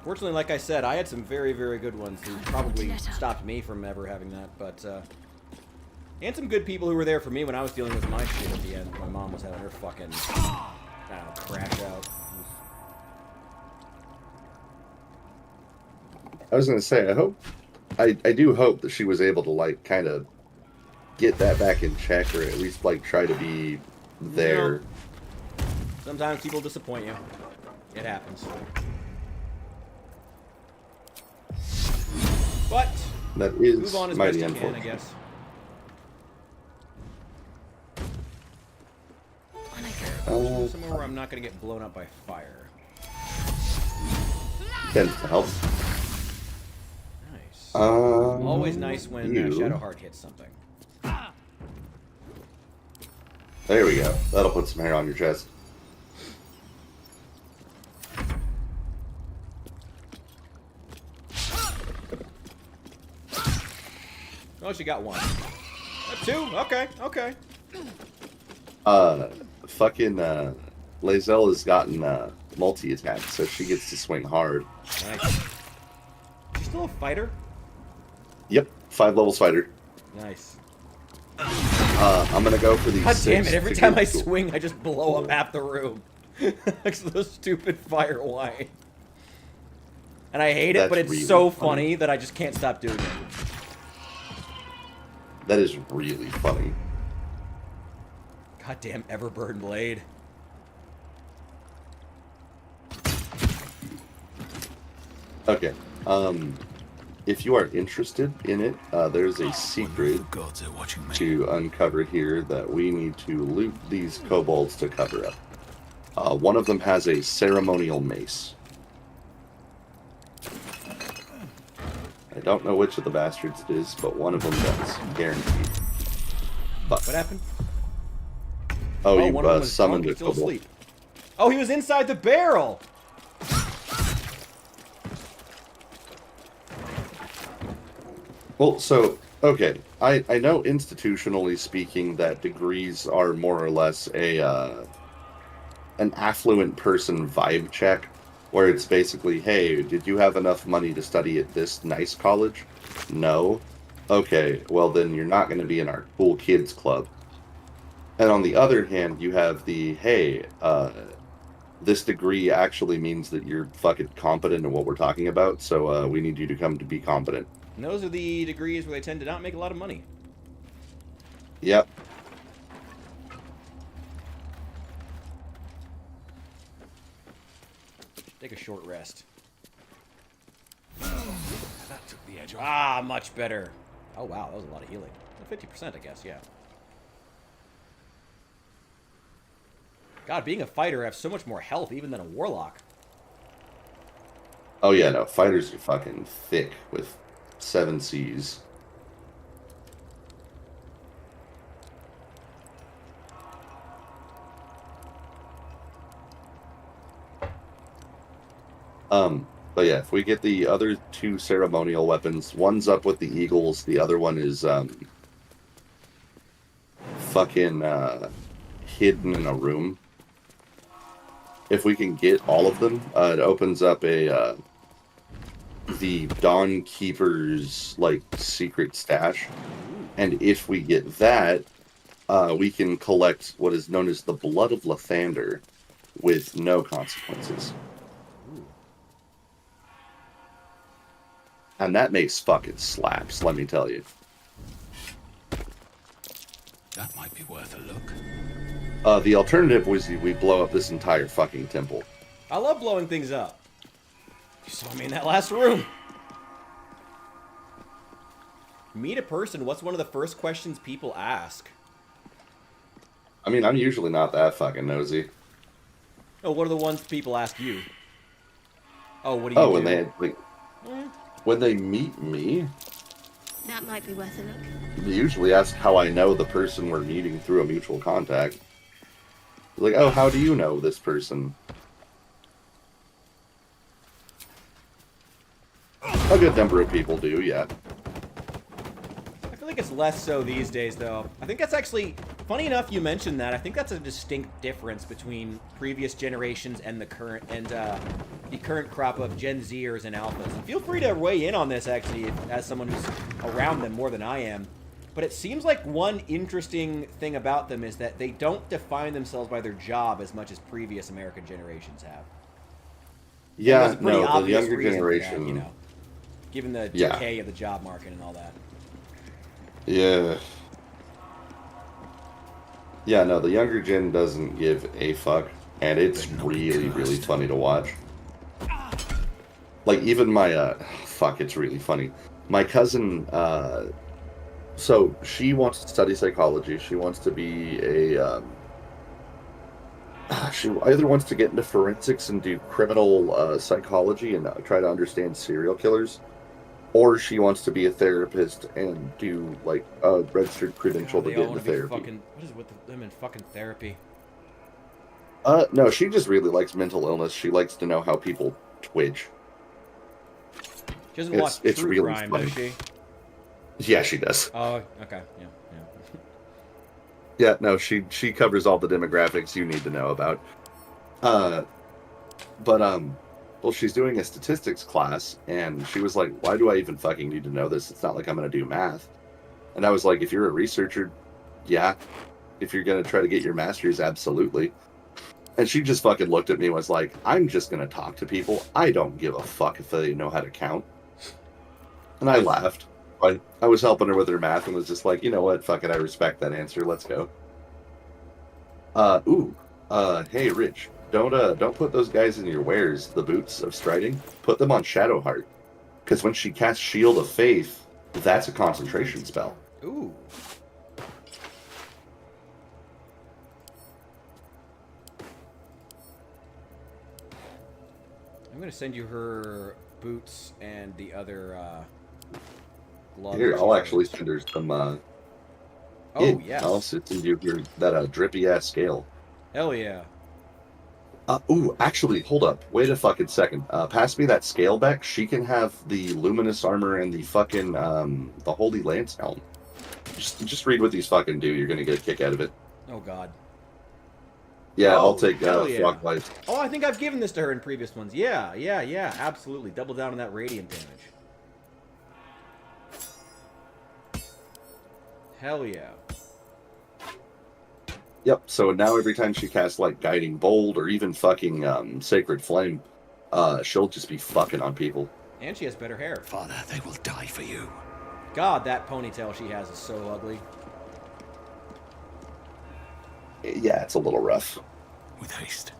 Speaker 2: Fortunately, like I said, I had some very, very good ones who probably stopped me from ever having that, but, and some good people who were there for me when I was dealing with my shit at the end. My mom was having her fucking, I don't know, crash out.
Speaker 1: I was gonna say, I do hope that she was able to, like, kind of get that back in check, or at least, like, try to be there.
Speaker 2: You know, sometimes people disappoint you. It happens. But
Speaker 1: that is
Speaker 2: move on as
Speaker 1: mighty
Speaker 2: best you can, I
Speaker 1: unfortunate.
Speaker 2: guess. Somewhere where I'm not going to get blown up by fire.
Speaker 1: Tends to help.
Speaker 2: Nice. Always nice when
Speaker 1: you.
Speaker 2: Shadowheart hits something.
Speaker 1: There we go. That'll put some hair on your chest.
Speaker 2: Oh, she got one. Two? Okay, okay.
Speaker 1: Fucking, Lazelle has gotten, multi-attack, so she gets to swing hard.
Speaker 2: Nice. She's still a fighter?
Speaker 1: Yep, 5 levels fighter.
Speaker 2: Nice.
Speaker 1: I'm gonna go for these.
Speaker 2: God damn
Speaker 1: 6
Speaker 2: it, every
Speaker 1: to
Speaker 2: time
Speaker 1: get
Speaker 2: I
Speaker 1: cool.
Speaker 2: swing, I just blow up half the room. Thanks to those stupid fire wine. And I hate it,
Speaker 1: That's
Speaker 2: but it's
Speaker 1: really
Speaker 2: so
Speaker 1: funny.
Speaker 2: funny that I just can't stop doing it.
Speaker 1: That is really funny.
Speaker 2: Goddamn Everburn Blade.
Speaker 1: Okay, if you are interested in it, there's a secret to uncover here that we need to loot these kobolds to cover up. One of them has a ceremonial mace. I don't know which of the bastards it is, but one of them does, guaranteed. But
Speaker 2: what happened?
Speaker 1: Oh, you
Speaker 2: one of them was
Speaker 1: summoned
Speaker 2: drunk,
Speaker 1: a
Speaker 2: he's still
Speaker 1: kobold.
Speaker 2: asleep. Oh, he was inside the barrel!
Speaker 1: Well, so, okay, I know institutionally speaking that degrees are more or less a, an affluent person vibe check, where it's basically, hey, did you have enough money to study at this nice college? No. Okay, well then you're not going to be in our cool kids club. And on the other hand, you have the, hey, this degree actually means that you're fucking competent in what we're talking about, so we need you to come to be competent.
Speaker 2: And those are the degrees where they tend to not make a lot of money.
Speaker 1: Yep.
Speaker 2: Take a short rest.
Speaker 9: That took the edge off.
Speaker 2: Ah, much better. Oh, wow, that was a lot of healing. 50%, I guess, yeah. God, being a fighter, I have so much more health even than a warlock.
Speaker 1: Oh yeah, no, fighters are fucking thick with 7 Cs. But yeah, if we get the other 2 ceremonial weapons, one's up with the eagles, the other one is fucking hidden in a room. If we can get all of them, it opens up a the Dawn Keeper's like secret stash, and if we get that, we can collect what is known as the Blood of Lathander with no consequences. And that makes fucking slaps, let me tell you.
Speaker 9: That might be worth a look.
Speaker 1: The alternative was we blow up this entire fucking temple.
Speaker 2: I love blowing things up. You saw me in that last room. Meet a person. What's one of the first questions people ask?
Speaker 1: I mean, I'm usually not that fucking nosy.
Speaker 2: Oh, what are the ones people ask you? Oh, what do you do?
Speaker 1: When they like, when they meet me,
Speaker 11: That might be worth a look.
Speaker 1: they usually ask how I know the person we're meeting through a mutual contact. Like, oh, how do you know this person? A good number of people do, yeah.
Speaker 2: I feel like it's less so these days, though. I think that's actually, funny enough you mentioned that. I think that's a distinct difference between previous generations and the current crop of Gen Zers and Alphas. And feel free to weigh in on this, actually, as someone who's around them more than I am. But it seems like one interesting thing about them is that they don't define themselves by their job as much as previous American generations have.
Speaker 1: Yeah,
Speaker 2: no,
Speaker 1: the younger generation,
Speaker 2: that, you know, given the decay of the job market and all that.
Speaker 1: Yeah. Yeah, no, the younger gen doesn't give a fuck, and it's really, really funny to watch. Like, even my, fuck, it's really funny. My cousin, so she wants to study psychology. She wants to be a, she either wants to get into forensics and do criminal psychology and try to understand serial killers, or she wants to be a therapist and do, like, a registered credential to get into therapy.
Speaker 2: What is with them in fucking therapy?
Speaker 1: No, she just really likes mental illness. She likes to know how people twitch.
Speaker 2: She doesn't watch true
Speaker 1: really
Speaker 2: crime,
Speaker 1: funny.
Speaker 2: does she?
Speaker 1: Yeah, she does.
Speaker 2: Oh, okay, yeah.
Speaker 1: Yeah, no, she covers all the demographics you need to know about. Well, she's doing a statistics class, and she was like, why do I even fucking need to know this? It's not like I'm going to do math. And I was like, if you're a researcher, yeah. If you're going to try to get your master's, absolutely. And she just fucking looked at me and was like, I'm just going to talk to people. I don't give a fuck if they know how to count. And I laughed. I was helping her with her math and was just like, you know what? Fuck it, I respect that answer. Let's go. Hey, Rich. Don't put those guys in your wares, the boots of striding. Put them on Shadowheart. Because when she casts Shield of Faith, that's a concentration spell.
Speaker 2: Ooh. I'm going to send you her boots and the other gloves.
Speaker 1: Here, I'll actually send her some,
Speaker 2: oh, yes.
Speaker 1: I'll send you that drippy-ass scale.
Speaker 2: Hell yeah.
Speaker 1: Actually, hold up. Wait a fucking second. Pass me that scale back. She can have the luminous armor and the fucking, the Holy Lance helm. Just read what these fucking do. You're gonna get a kick out of it.
Speaker 2: Oh, God.
Speaker 1: Yeah, I'll take
Speaker 2: yeah.
Speaker 1: Frostbite.
Speaker 2: Oh, I think I've given this to her in previous ones. Yeah, absolutely. Double down on that radiant damage. Hell yeah.
Speaker 1: Yep, so now every time she casts, like, Guiding Bolt or even fucking Sacred Flame, she'll just be fucking on people.
Speaker 2: And she has better hair.
Speaker 10: Father, they will die for you.
Speaker 2: God, that ponytail she has is so ugly.
Speaker 1: Yeah, it's a little rough.
Speaker 10: With haste.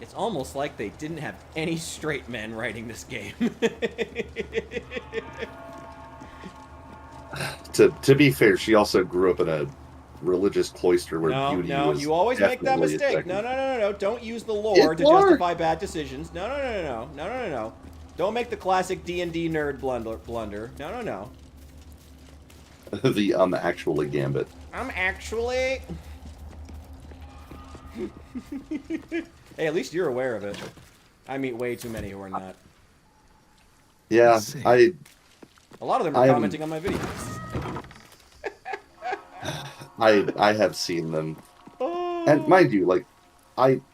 Speaker 2: It's almost like they didn't have any straight men writing this game.
Speaker 1: To be fair, she also grew up in a religious cloister where beauty was
Speaker 2: you always make that
Speaker 1: definitely a
Speaker 2: mistake.
Speaker 1: second.
Speaker 2: No. Don't use the lore to justify bad decisions. No. Don't make the classic D&D nerd blunder. No.
Speaker 1: The actually gambit.
Speaker 2: Actually. Hey, at least you're aware of it. I meet way too many who are not.
Speaker 1: Yeah,
Speaker 2: A lot of them are commenting on my videos.
Speaker 1: I have seen them. And mind you, like,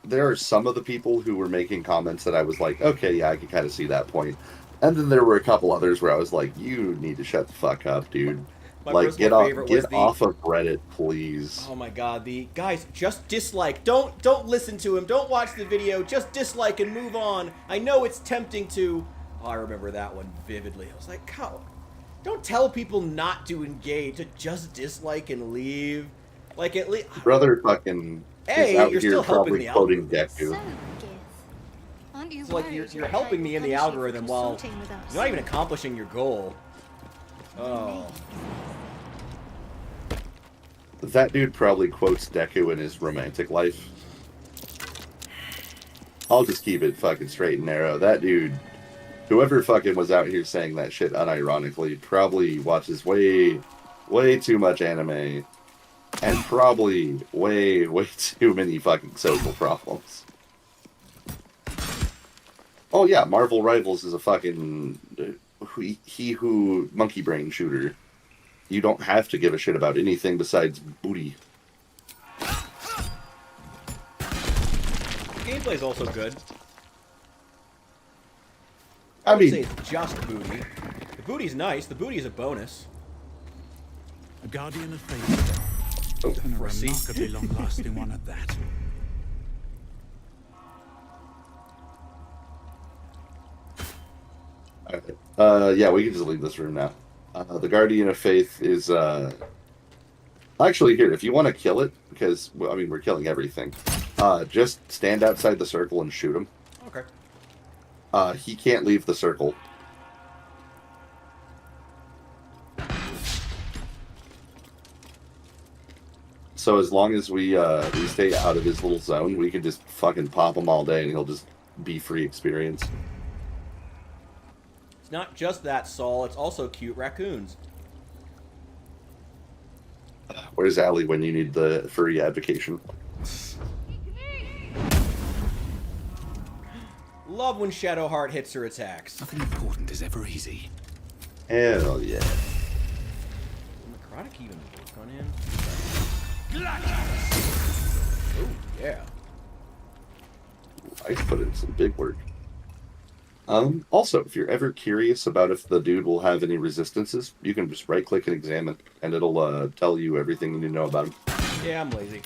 Speaker 1: there are some of the people who were making comments that I was like, okay, yeah, I can kind of see that point. And then there were a couple others where I was like, you need to shut the fuck up, dude. Like, get off of Reddit, please.
Speaker 2: Oh my god, the guys, just dislike. Don't listen to him. Don't watch the video. Just dislike and move on. I know it's tempting to. Oh, I remember that one vividly. I was like, how? Don't tell people not to engage, to just dislike and leave. Like, at least.
Speaker 1: Brother fucking
Speaker 2: Hey,
Speaker 1: is out
Speaker 2: you're
Speaker 1: here
Speaker 2: still helping
Speaker 1: probably
Speaker 2: the
Speaker 1: quoting
Speaker 2: algorithm.
Speaker 1: Deku.
Speaker 11: Aren't you
Speaker 2: It's like you're helping me in the algorithm while you're not even accomplishing your goal. Oh.
Speaker 1: That dude probably quotes Deku in his romantic life. I'll just keep it fucking straight and narrow. That dude, whoever fucking was out here saying that shit unironically, probably watches way too much anime. And probably way too many fucking social problems. Oh yeah, Marvel Rivals is a fucking he who monkey brain shooter. You don't have to give a shit about anything besides booty.
Speaker 2: The gameplay's also good. I would say it's just booty. The booty's nice. The booty is a bonus.
Speaker 9: A guardian of faith. And a remarkably long-lasting one at that.
Speaker 1: Alright. Yeah, we can just leave this room now. The Guardian of Faith is, actually, here, if you want to kill it, because, well, I mean, we're killing everything, just stand outside the circle and shoot him.
Speaker 2: Okay.
Speaker 1: He can't leave the circle. So as long as we stay out of his little zone, we can just fucking pop him all day and he'll just be free experience.
Speaker 2: It's not just that, Saul. It's also cute raccoons.
Speaker 1: Where's Allie when you need the furry advocation?
Speaker 2: Love when Shadowheart hits her attacks.
Speaker 10: Nothing important is ever easy.
Speaker 1: Hell yeah.
Speaker 2: Will necrotic even work on him? Oh, yeah.
Speaker 1: I put in some big work. Also, if you're ever curious about if the dude will have any resistances, you can just right-click and examine, and it'll tell you everything you need to know about him.
Speaker 2: Yeah, I'm lazy.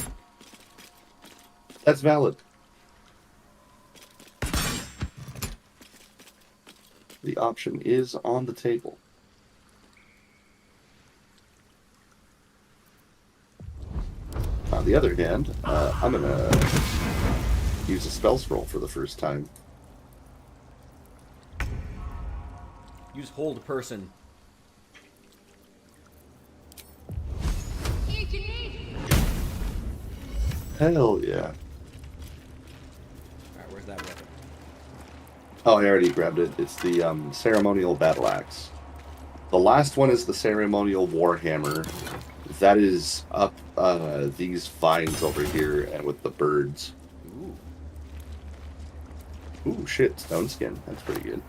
Speaker 1: That's valid. The option is on the table. On the other hand, I'm gonna use a spell scroll for the first time.
Speaker 2: Use hold person.
Speaker 1: Hell yeah.
Speaker 2: Alright, where's that weapon?
Speaker 1: Oh, I already grabbed it. It's the ceremonial battle axe. The last one is the ceremonial warhammer. That is up these vines over here and with the birds. Ooh, shit, stone skin. That's pretty good.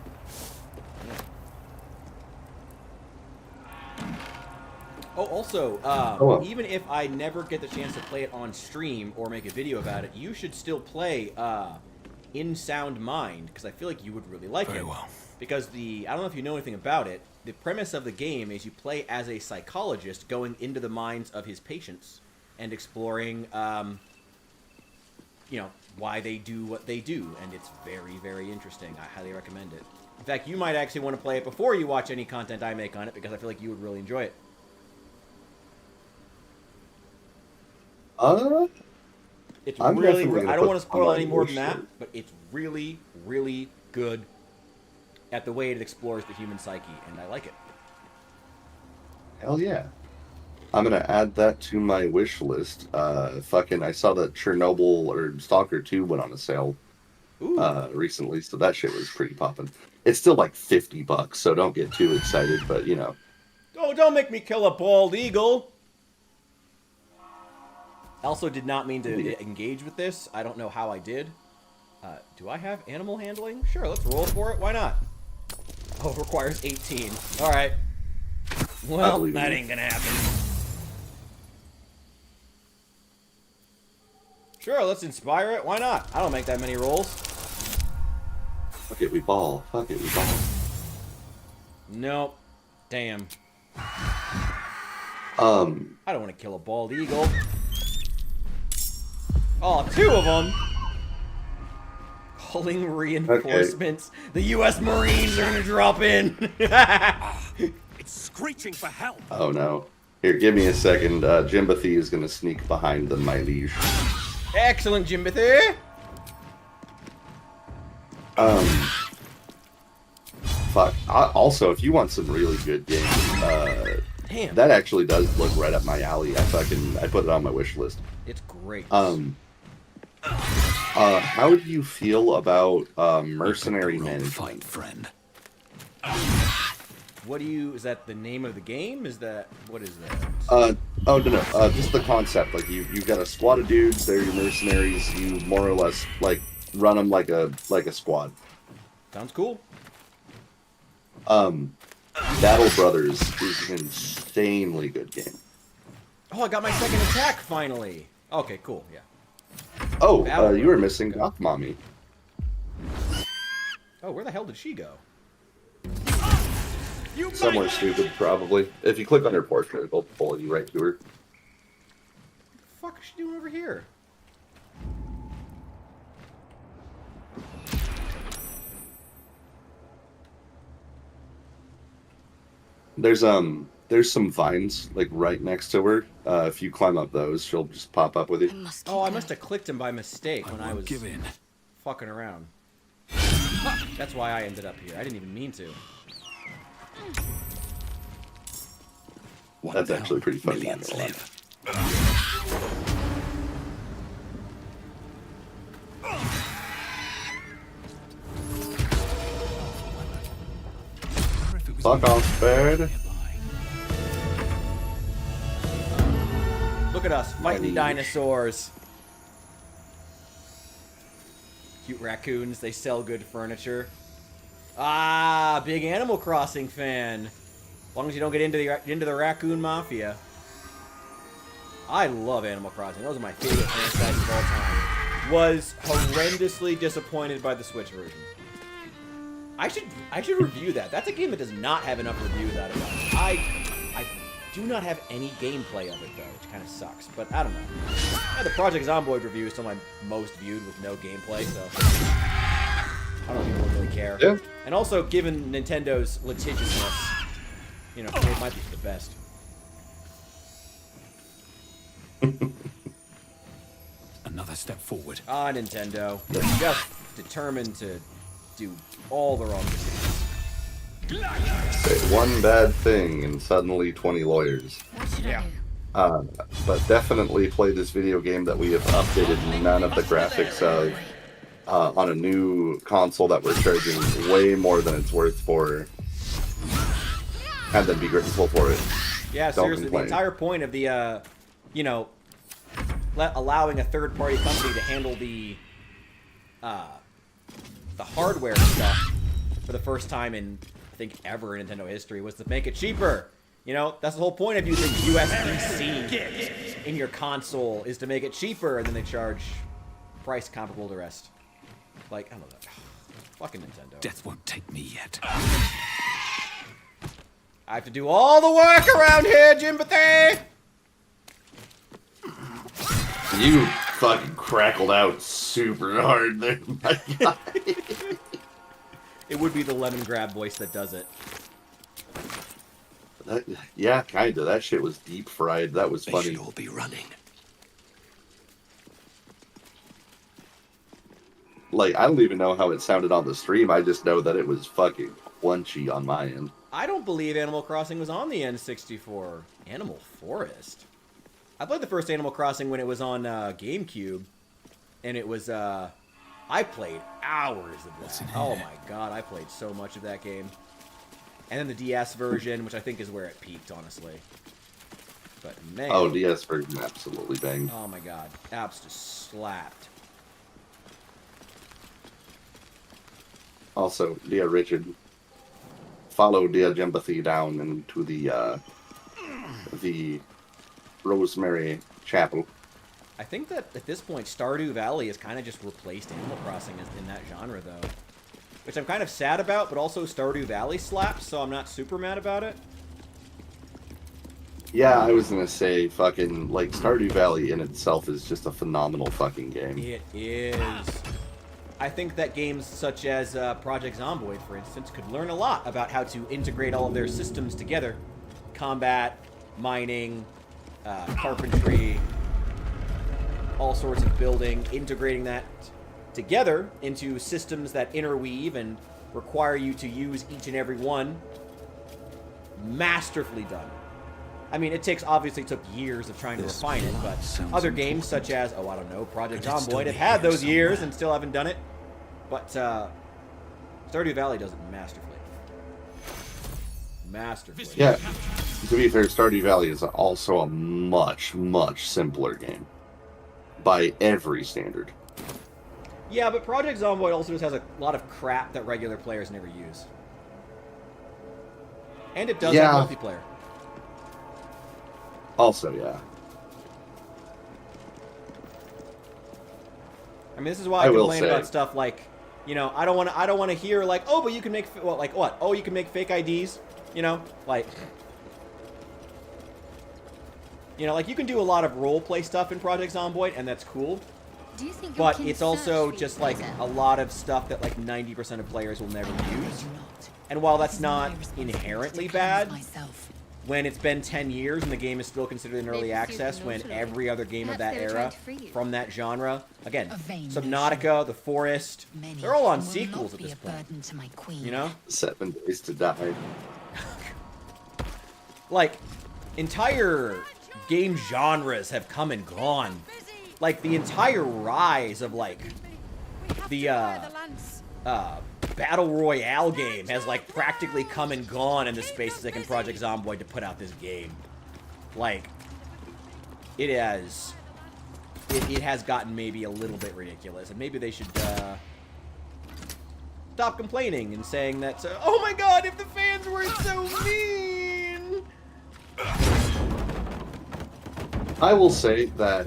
Speaker 2: Oh, also, even if I never get the chance to play it on stream or make a video about it, you should still play In Sound Mind, because I feel like you would really like it.
Speaker 10: Very well.
Speaker 2: Because I don't know if you know anything about it, the premise of the game is you play as a psychologist going into the minds of his patients and exploring, you know, why they do what they do, and it's very, very interesting. I highly recommend it. In fact, you might actually want to play it before you watch any content I make on it, because I feel like you would really enjoy it. It's really, I don't want to spoil any more than that, but it's really, really good at the way it explores the human psyche, and I like it.
Speaker 1: Hell yeah. I'm gonna add that to my wish list. I saw that Chernobyl or Stalker 2 went on a sale recently, so that shit was pretty poppin'. It's still like $50, so don't get too excited, but you know.
Speaker 2: Oh, don't make me kill a bald eagle! Also did not mean to engage with this. I don't know how I did. Do I have animal handling? Sure, let's roll for it. Why not? Oh, it requires 18. Alright. Well, that ain't gonna happen. Sure, let's inspire it. Why not? I don't make that many rolls.
Speaker 1: Fuck it, we ball. Fuck it, we ball.
Speaker 2: Nope. Damn. I don't want to kill a bald eagle. Oh, 2 of them! Calling reinforcements. Okay. The U.S. Marines are gonna drop in!
Speaker 9: It's screeching for help!
Speaker 1: Oh no. Here, give me a second. Jimbathy is gonna sneak behind them, my liege.
Speaker 2: Excellent, Jimbathy!
Speaker 1: Fuck. Also, if you want some really good games,
Speaker 2: damn,
Speaker 1: that actually does look right up my alley. I put it on my wish list.
Speaker 2: It's great.
Speaker 1: How do you feel about Mercenary Management?
Speaker 10: Friend.
Speaker 2: What do you? Is that the name of the game? Is that what is that?
Speaker 1: Oh no. Just the concept. Like you've got a squad of dudes. They're your mercenaries. You more or less like run them like a squad.
Speaker 2: Sounds cool.
Speaker 1: Battle Brothers is an insanely good game.
Speaker 2: Oh, I got my second attack finally. Okay, cool. Yeah.
Speaker 1: Oh, you were missing Goth Mommy.
Speaker 2: Oh, where the hell did she go?
Speaker 1: Somewhere stupid, probably. If you click on her portrait, it'll pull you right to her.
Speaker 2: What the fuck is she doing over here?
Speaker 1: There's some vines like right next to her. If you climb up those, she'll just pop up with you.
Speaker 2: Oh, I must have clicked him by mistake when I was fucking around. That's why I ended up here. I didn't even mean to.
Speaker 1: That's actually pretty funny. Fuck off, bird.
Speaker 2: Look at us fighting dinosaurs. Cute raccoons. They sell good furniture. Ah, big Animal Crossing fan. As long as you don't get into the raccoon mafia. I love Animal Crossing. Those are my favorite franchises of all time. Was horrendously disappointed by the Switch version. I should review that. That's a game that does not have enough reviews out of it. I do not have any gameplay of it though, which kind of sucks. But I don't know. Yeah, the Project Zomboid review is still my most viewed with no gameplay, so I don't even really care.
Speaker 1: Yeah.
Speaker 2: And also, given Nintendo's litigiousness, you know, it might be the best.
Speaker 10: Another step forward.
Speaker 2: Ah, Nintendo. They're just determined to do all the wrong things.
Speaker 1: Say one bad thing and suddenly 20 lawyers.
Speaker 2: Yeah.
Speaker 1: But definitely play this video game that we have updated none of the graphics of on a new console that we're charging way more than it's worth for. And then be grateful for it.
Speaker 2: Yeah,
Speaker 1: Don't
Speaker 2: seriously,
Speaker 1: complain.
Speaker 2: the entire point of the, you know, allowing a third-party company to handle the hardware stuff for the first time in, I think, ever in Nintendo history was to make it cheaper. You know, that's the whole point of using USB-C in your console is to make it cheaper, and then they charge price comparable to the rest. Like, I don't know. Fucking Nintendo.
Speaker 10: Death won't take me yet.
Speaker 2: I have to do all the work around here, Jimbathy!
Speaker 1: You fucking crackled out super hard there, my guy.
Speaker 2: It would be the lemon grab voice that does it.
Speaker 1: Yeah, kinda. That shit was deep fried. That was funny.
Speaker 8: They should all be running.
Speaker 1: Like, I don't even know how it sounded on the stream. I just know that it was fucking crunchy on my end.
Speaker 2: I don't believe Animal Crossing was on the N64. Animal Forest? I played the first Animal Crossing when it was on GameCube. And it was, I played hours of that. Oh my god, I played so much of that game. And then the DS version, which I think is where it peaked, honestly. But man.
Speaker 1: Oh, DS version absolutely banged.
Speaker 2: Oh my god. Apps just slapped.
Speaker 1: Also, dear Richard, follow dear Jempathy down into the Rosemary Chapel.
Speaker 2: I think that at this point, Stardew Valley has kind of just replaced Animal Crossing in that genre, though. Which I'm kind of sad about, but also Stardew Valley slaps, so I'm not super mad about it.
Speaker 1: Yeah, I was gonna say, fucking, like, Stardew Valley in itself is just a phenomenal fucking game.
Speaker 2: It is. I think that games such as Project Zomboid, for instance, could learn a lot about how to integrate all of their systems together. Combat, mining, carpentry, all sorts of building, integrating that together into systems that interweave and require you to use each and every one. Masterfully done. I mean, obviously took years of trying to refine it, but other games such as, I don't know, Project Zomboid have had those years and still haven't done it. But Stardew Valley does it masterfully. Masterfully.
Speaker 1: Yeah, to be fair, Stardew Valley is also a much, much simpler game. By every standard.
Speaker 2: Yeah, but Project Zomboid also just has a lot of crap that regular players never use. And it does have multiplayer.
Speaker 1: Also, yeah.
Speaker 2: I mean, this is why I complain about stuff like, you know, I don't want to hear like, oh, but you can make what? Oh, you can make fake IDs, you know, like, you know, like you can do a lot of role play stuff in Project Zomboid, and that's cool.
Speaker 11: Do you think
Speaker 2: but it's also just like a lot of stuff that like 90% of players will never use. And while that's not inherently bad, when it's been 10 years and the game is still considered in early access, when every other game of that era from that genre, again, Subnautica, The Forest, they're all on sequels at this point. You know?
Speaker 1: 7 Days to Die.
Speaker 2: Like, entire game genres have come and gone. Like, the entire rise of, like, the, Battle Royale game has, like, practically come and gone in the space taken Project Zomboid to put out this game. Like, it has gotten maybe a little bit ridiculous, and maybe they should, stop complaining and saying that, oh my god, if the fans weren't so mean!
Speaker 1: I will say that,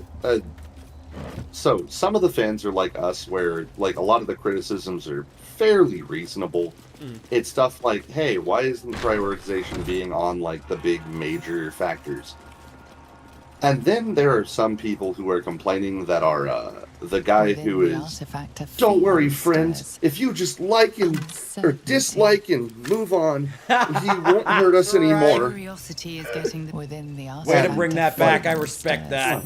Speaker 1: so some of the fans are like us, where, like, a lot of the criticisms are fairly reasonable. It's stuff like, hey, why isn't prioritization being on, like, the big major factors? And then there are some people who are complaining that are, the guy who is, don't worry, friends, if you just like and, or dislike and move on, he won't hurt us anymore.
Speaker 4: Curiosity is getting
Speaker 5: within the
Speaker 2: way to bring that back, I respect that.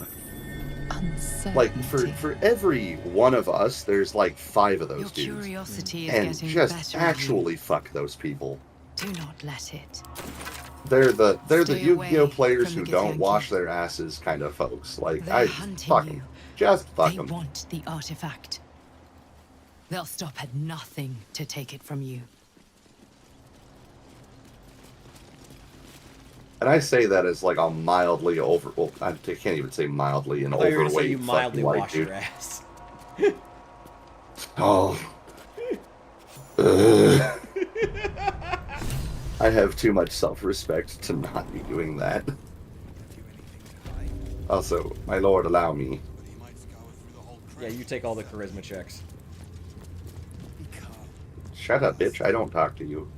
Speaker 1: Like, for every one of us, there's like 5 of those dudes.
Speaker 4: Curiosity is
Speaker 1: and
Speaker 4: getting
Speaker 1: just
Speaker 4: better
Speaker 1: actually fuck those people.
Speaker 4: Do not let it.
Speaker 1: They're the
Speaker 4: Stay
Speaker 1: Yu-Gi-Oh
Speaker 4: away
Speaker 1: players
Speaker 4: from
Speaker 1: who
Speaker 4: the
Speaker 1: don't
Speaker 4: Githyanki.
Speaker 1: wash their asses kind of folks. Like,
Speaker 4: They're
Speaker 1: I
Speaker 4: hunting
Speaker 1: fuck
Speaker 4: you.
Speaker 1: them. Just fuck
Speaker 4: They
Speaker 1: them.
Speaker 4: want the artifact. They'll stop at nothing to take it from you.
Speaker 1: And I say that as like a mildly over. Well, I can't even say mildly an
Speaker 2: I thought you were
Speaker 1: overweight
Speaker 2: gonna say you mildly
Speaker 1: fucking white
Speaker 2: wash
Speaker 1: dude.
Speaker 2: your ass.
Speaker 1: Oh. Ugh. I have too much self-respect to not be doing that. Also, my lord, allow me.
Speaker 2: Yeah, you take all the charisma checks.
Speaker 1: Shut up, bitch. I don't talk to you.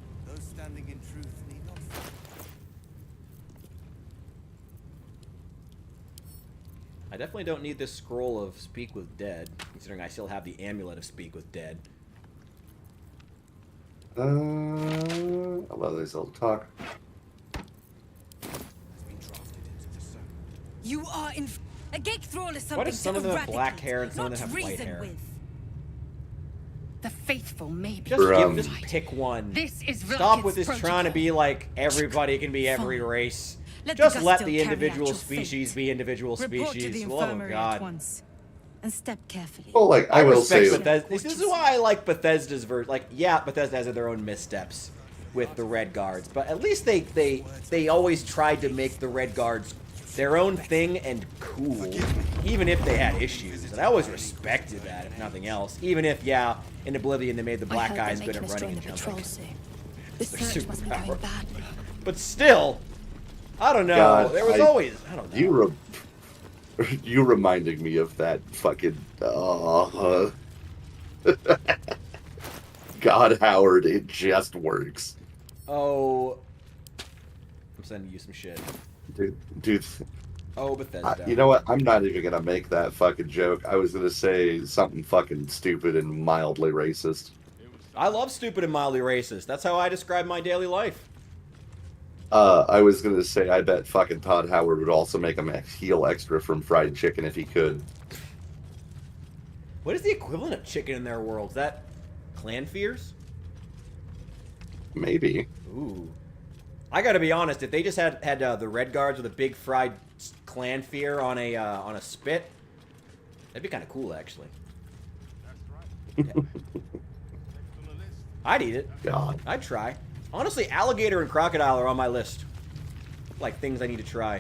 Speaker 2: I definitely don't need this scroll of Speak with Dead, considering I still have the amulet of Speak with Dead.
Speaker 1: Allow thyself to talk.
Speaker 13: You are in. A gate thrall is something
Speaker 2: Why does some
Speaker 13: to
Speaker 2: of them have
Speaker 13: eradicate,
Speaker 2: black hair and some of
Speaker 13: not
Speaker 2: them have white
Speaker 13: reason
Speaker 2: hair?
Speaker 13: with. The faithful may be.
Speaker 2: Just pick one.
Speaker 13: This is
Speaker 2: Stop with this
Speaker 13: Rocket's
Speaker 2: trying to be like everybody can be every
Speaker 13: Fine.
Speaker 2: race.
Speaker 13: Let
Speaker 2: Just
Speaker 13: the
Speaker 2: let
Speaker 13: Gustil
Speaker 2: the
Speaker 13: carry out
Speaker 2: individual
Speaker 13: your
Speaker 2: species
Speaker 13: fate.
Speaker 2: be individual
Speaker 13: Report to the
Speaker 2: species. Love of
Speaker 13: infirmary
Speaker 2: God.
Speaker 13: at once, and step carefully.
Speaker 1: Well, like I will say,
Speaker 2: Bethesda. This is why I like Bethesda's version. Like, yeah, Bethesda has their own missteps with the Red Guards, but at least they always tried to make the Red Guards their own thing and cool, even if they had issues. And I always respected that, if nothing else. Even if, yeah, in Oblivion they made the black guys good at running and jumping.
Speaker 14: The
Speaker 2: They're
Speaker 14: search
Speaker 2: super
Speaker 14: must be going
Speaker 2: powerful.
Speaker 14: badly.
Speaker 2: But still, I don't know.
Speaker 1: God,
Speaker 2: There was always, I don't know.
Speaker 1: You reminded me of that fucking God, Howard, it just works.
Speaker 2: Oh, I'm sending you some shit.
Speaker 1: Dude.
Speaker 2: Oh, Bethesda.
Speaker 1: You know what? I'm not even gonna make that fucking joke. I was gonna say something fucking stupid and mildly racist.
Speaker 2: I love stupid and mildly racist. That's how I describe my daily life.
Speaker 1: I was gonna say I bet fucking Todd Howard would also make him heal extra from fried chicken if he could.
Speaker 2: What is the equivalent of chicken in their world? Is that clan fears?
Speaker 1: Maybe.
Speaker 2: Ooh. I gotta be honest, if they just had the Red Guards with a big fried clan fear on a spit, that'd be kind of cool, actually. Yeah. I'd eat it.
Speaker 1: God.
Speaker 2: I'd try. Honestly, alligator and crocodile are on my list. Like things I need to try.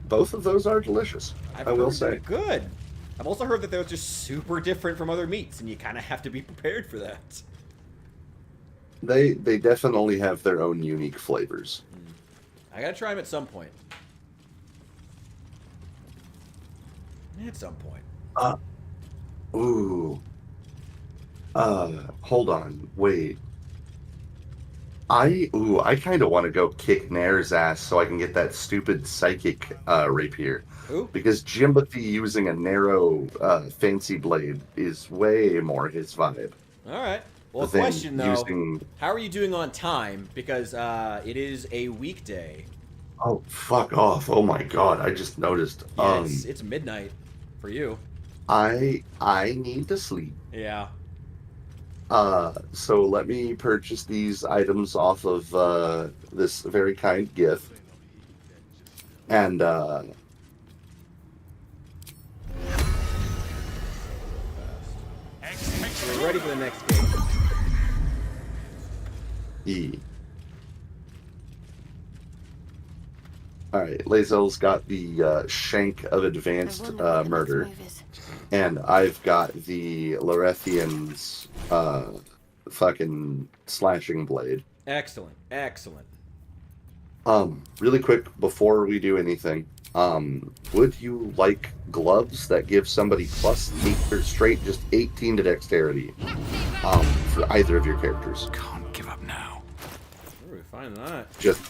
Speaker 1: Both of those are delicious. I will say.
Speaker 2: They're good. I've also heard that they're just super different from other meats, and you kind of have to be prepared for that.
Speaker 1: They definitely have their own unique flavors.
Speaker 2: I gotta try them at some point. At some point.
Speaker 1: Ooh. Hold on. Wait. I kind of want to go kick Nair's ass so I can get that stupid psychic rapier.
Speaker 2: Who?
Speaker 1: Because Jimothy using a narrow fancy blade is way more his vibe.
Speaker 2: All right. Well,
Speaker 1: than
Speaker 2: question though,
Speaker 1: using-
Speaker 2: how are you doing on time? Because it is a weekday.
Speaker 1: Oh, fuck off. Oh my god, I just noticed.
Speaker 2: Yeah, it's midnight for you.
Speaker 1: I need to sleep.
Speaker 2: Yeah.
Speaker 1: So let me purchase these items off of this very kind gift. And
Speaker 2: We're ready for the next game.
Speaker 1: Alright, Lazel's got the Shank of Advanced Murder. And I've got the Lorethian's fucking slashing blade.
Speaker 2: Excellent. Excellent.
Speaker 1: Really quick, before we do anything, would you like gloves that give somebody plus 8 or straight just 18 to dexterity? For either of your characters.
Speaker 10: Can't give up now.
Speaker 2: Where do we find that?
Speaker 1: Just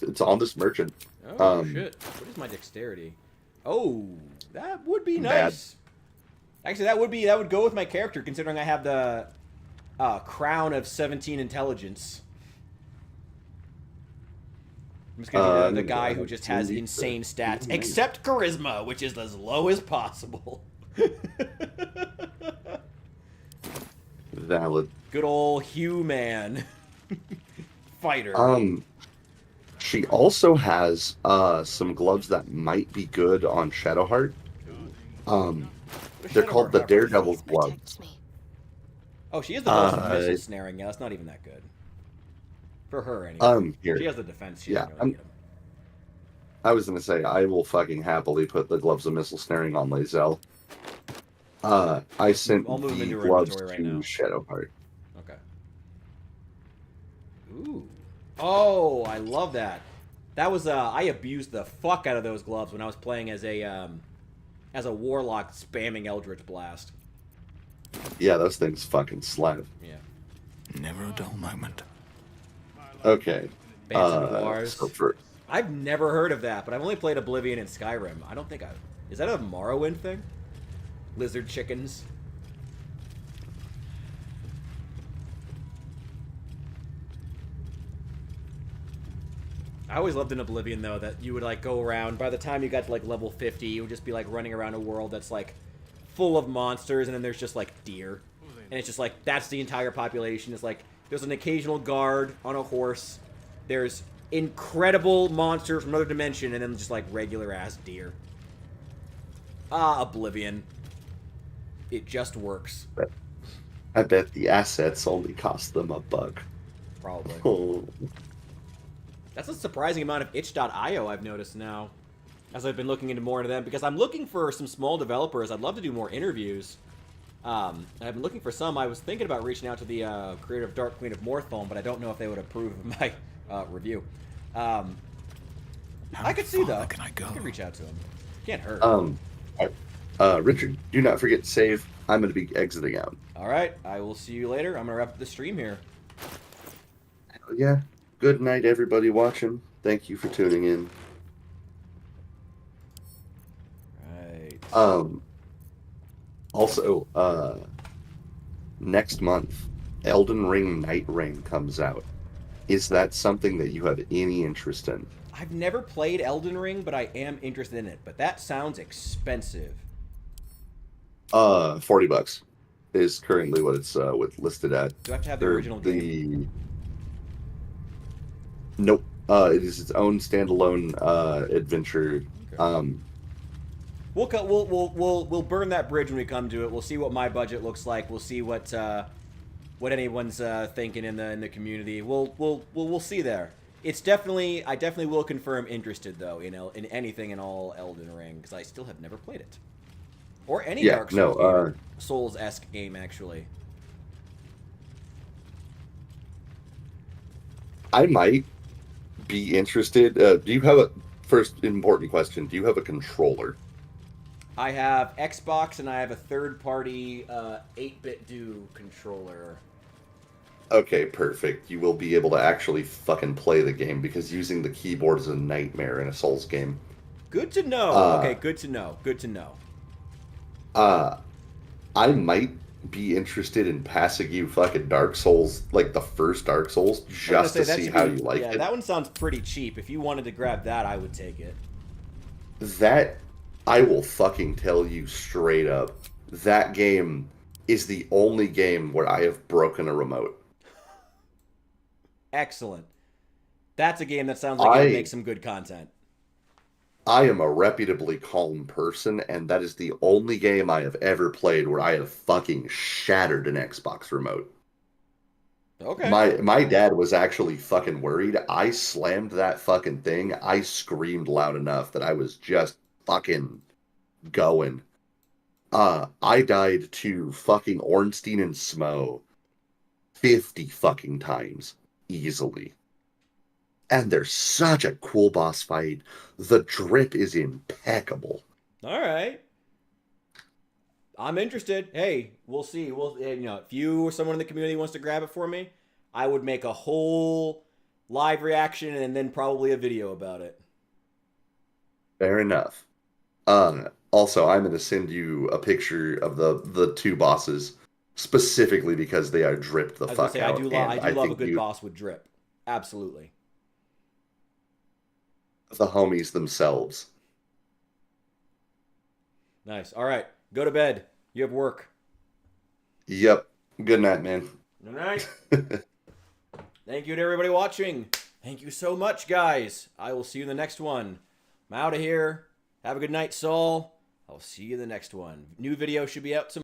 Speaker 1: it's on this merchant.
Speaker 2: Oh shit! What is my dexterity? Oh, that would be
Speaker 1: Bad.
Speaker 2: nice. Actually, that would go with my character, considering I have the crown of 17 intelligence. I'm just gonna be the guy who just has insane stats, except charisma, which is as low as possible.
Speaker 1: Valid.
Speaker 2: Good old Hugh man. Fighter.
Speaker 1: She also has some gloves that might be good on Shadowheart. They're called the Daredevil gloves.
Speaker 2: Oh, she has the most missile snaring. Yeah, that's not even that good. For her, anyway.
Speaker 1: Here.
Speaker 2: She has the defense. She
Speaker 1: Yeah,
Speaker 2: doesn't really get 'em.
Speaker 1: I was gonna say I will fucking happily put the gloves of missile snaring on Lazel. I sent
Speaker 2: I'll move
Speaker 1: the
Speaker 2: into her
Speaker 1: gloves
Speaker 2: inventory right
Speaker 1: to
Speaker 2: now.
Speaker 1: Shadowheart.
Speaker 2: Okay. Ooh. Oh, I love that. That was I abused the fuck out of those gloves when I was playing as a warlock spamming Eldritch Blast.
Speaker 1: Yeah, those things fucking slap.
Speaker 2: Yeah.
Speaker 10: Never a dull moment.
Speaker 1: Okay.
Speaker 2: Bands of Wars.
Speaker 1: So for
Speaker 2: I've never heard of that, but I've only played Oblivion and Skyrim. I don't think I... Is that a Morrowind thing? Lizard chickens. I always loved in Oblivion, though, that you would, like, go around. By the time you got to, like, level 50, you would just be, like, running around a world that's, like, full of monsters, and then there's just, like, deer. And it's just, like, that's the entire population. It's, like, there's an occasional guard on a horse. There's incredible monsters from another dimension, and then just, like, regular-ass deer. Ah, Oblivion. It just works.
Speaker 1: I bet the assets only cost them $1.
Speaker 2: Probably.
Speaker 1: Oh.
Speaker 2: That's a surprising amount of itch.io I've noticed now, as I've been looking into more into them, because I'm looking for some small developers. I'd love to do more interviews. I've been looking for some. I was thinking about reaching out to the creator of Dark Queen of Morthulm, but I don't know if they would approve of my review. I could see, though.
Speaker 10: Can I go?
Speaker 2: I could reach out to him. Can't hurt.
Speaker 1: Richard, do not forget to save. I'm going to be exiting out.
Speaker 2: All right. I will see you later. I'm going to wrap up the stream here.
Speaker 1: Yeah. Good night, everybody watching. Thank you for tuning in.
Speaker 2: Right.
Speaker 1: Also, next month, Elden Ring Night Ring comes out. Is that something that you have any interest in?
Speaker 2: I've never played Elden Ring, but I am interested in it. But that sounds expensive.
Speaker 1: $40 is currently what it's listed at.
Speaker 2: Do I have to have the original game?
Speaker 1: Nope. It is its own standalone adventure.
Speaker 2: Okay. We'll burn that bridge when we come to it. We'll see what my budget looks like. We'll see what anyone's thinking in the community. We'll see there. It's definitely I definitely will confirm interested though in anything in all Elden Ring because I still have never played it or any Dark Souls Souls-esque game actually.
Speaker 1: I might be interested. Do you have a first important question? Do you have a controller?
Speaker 2: I have Xbox and I have a third-party 8-bit do controller.
Speaker 1: Okay, perfect. You will be able to actually fucking play the game because using the keyboard is a nightmare in a Souls game.
Speaker 2: Good to know. Okay, good to know. Good to know.
Speaker 1: I might be interested in passing you fucking Dark Souls, like the first Dark Souls, just to see how you like it.
Speaker 2: Yeah, that one sounds pretty cheap. If you wanted to grab that, I would take it.
Speaker 1: That, I will fucking tell you straight up, that game is the only game where I have broken a remote.
Speaker 2: Excellent. That's a game that sounds like it would make some good content.
Speaker 1: I am a reputably calm person, and that is the only game I have ever played where I have fucking shattered an Xbox remote.
Speaker 2: Okay.
Speaker 1: My dad was actually fucking worried. I slammed that fucking thing. I screamed loud enough that I was just fucking going. I died to fucking Ornstein and Smo 50 fucking times easily. And there's such a cool boss fight. The drip is impeccable.
Speaker 2: All right. I'm interested. Hey, we'll see. If you or someone in the community wants to grab it for me, I would make a whole live reaction and then probably a video about it.
Speaker 1: Fair enough. Also, I'm going to send you a picture of the two bosses specifically because they are dripped the fuck out.
Speaker 2: I do love a good boss with drip. Absolutely.
Speaker 1: The homies themselves.
Speaker 2: Nice. All right. Go to bed. You have work.
Speaker 1: Yep. Good night, man.
Speaker 2: Good night. Thank you to everybody watching. Thank you so much, guys. I will see you in the next one. I'm out of here. Have a good night, Saul. I'll see you in the next one. New video should be out tomorrow.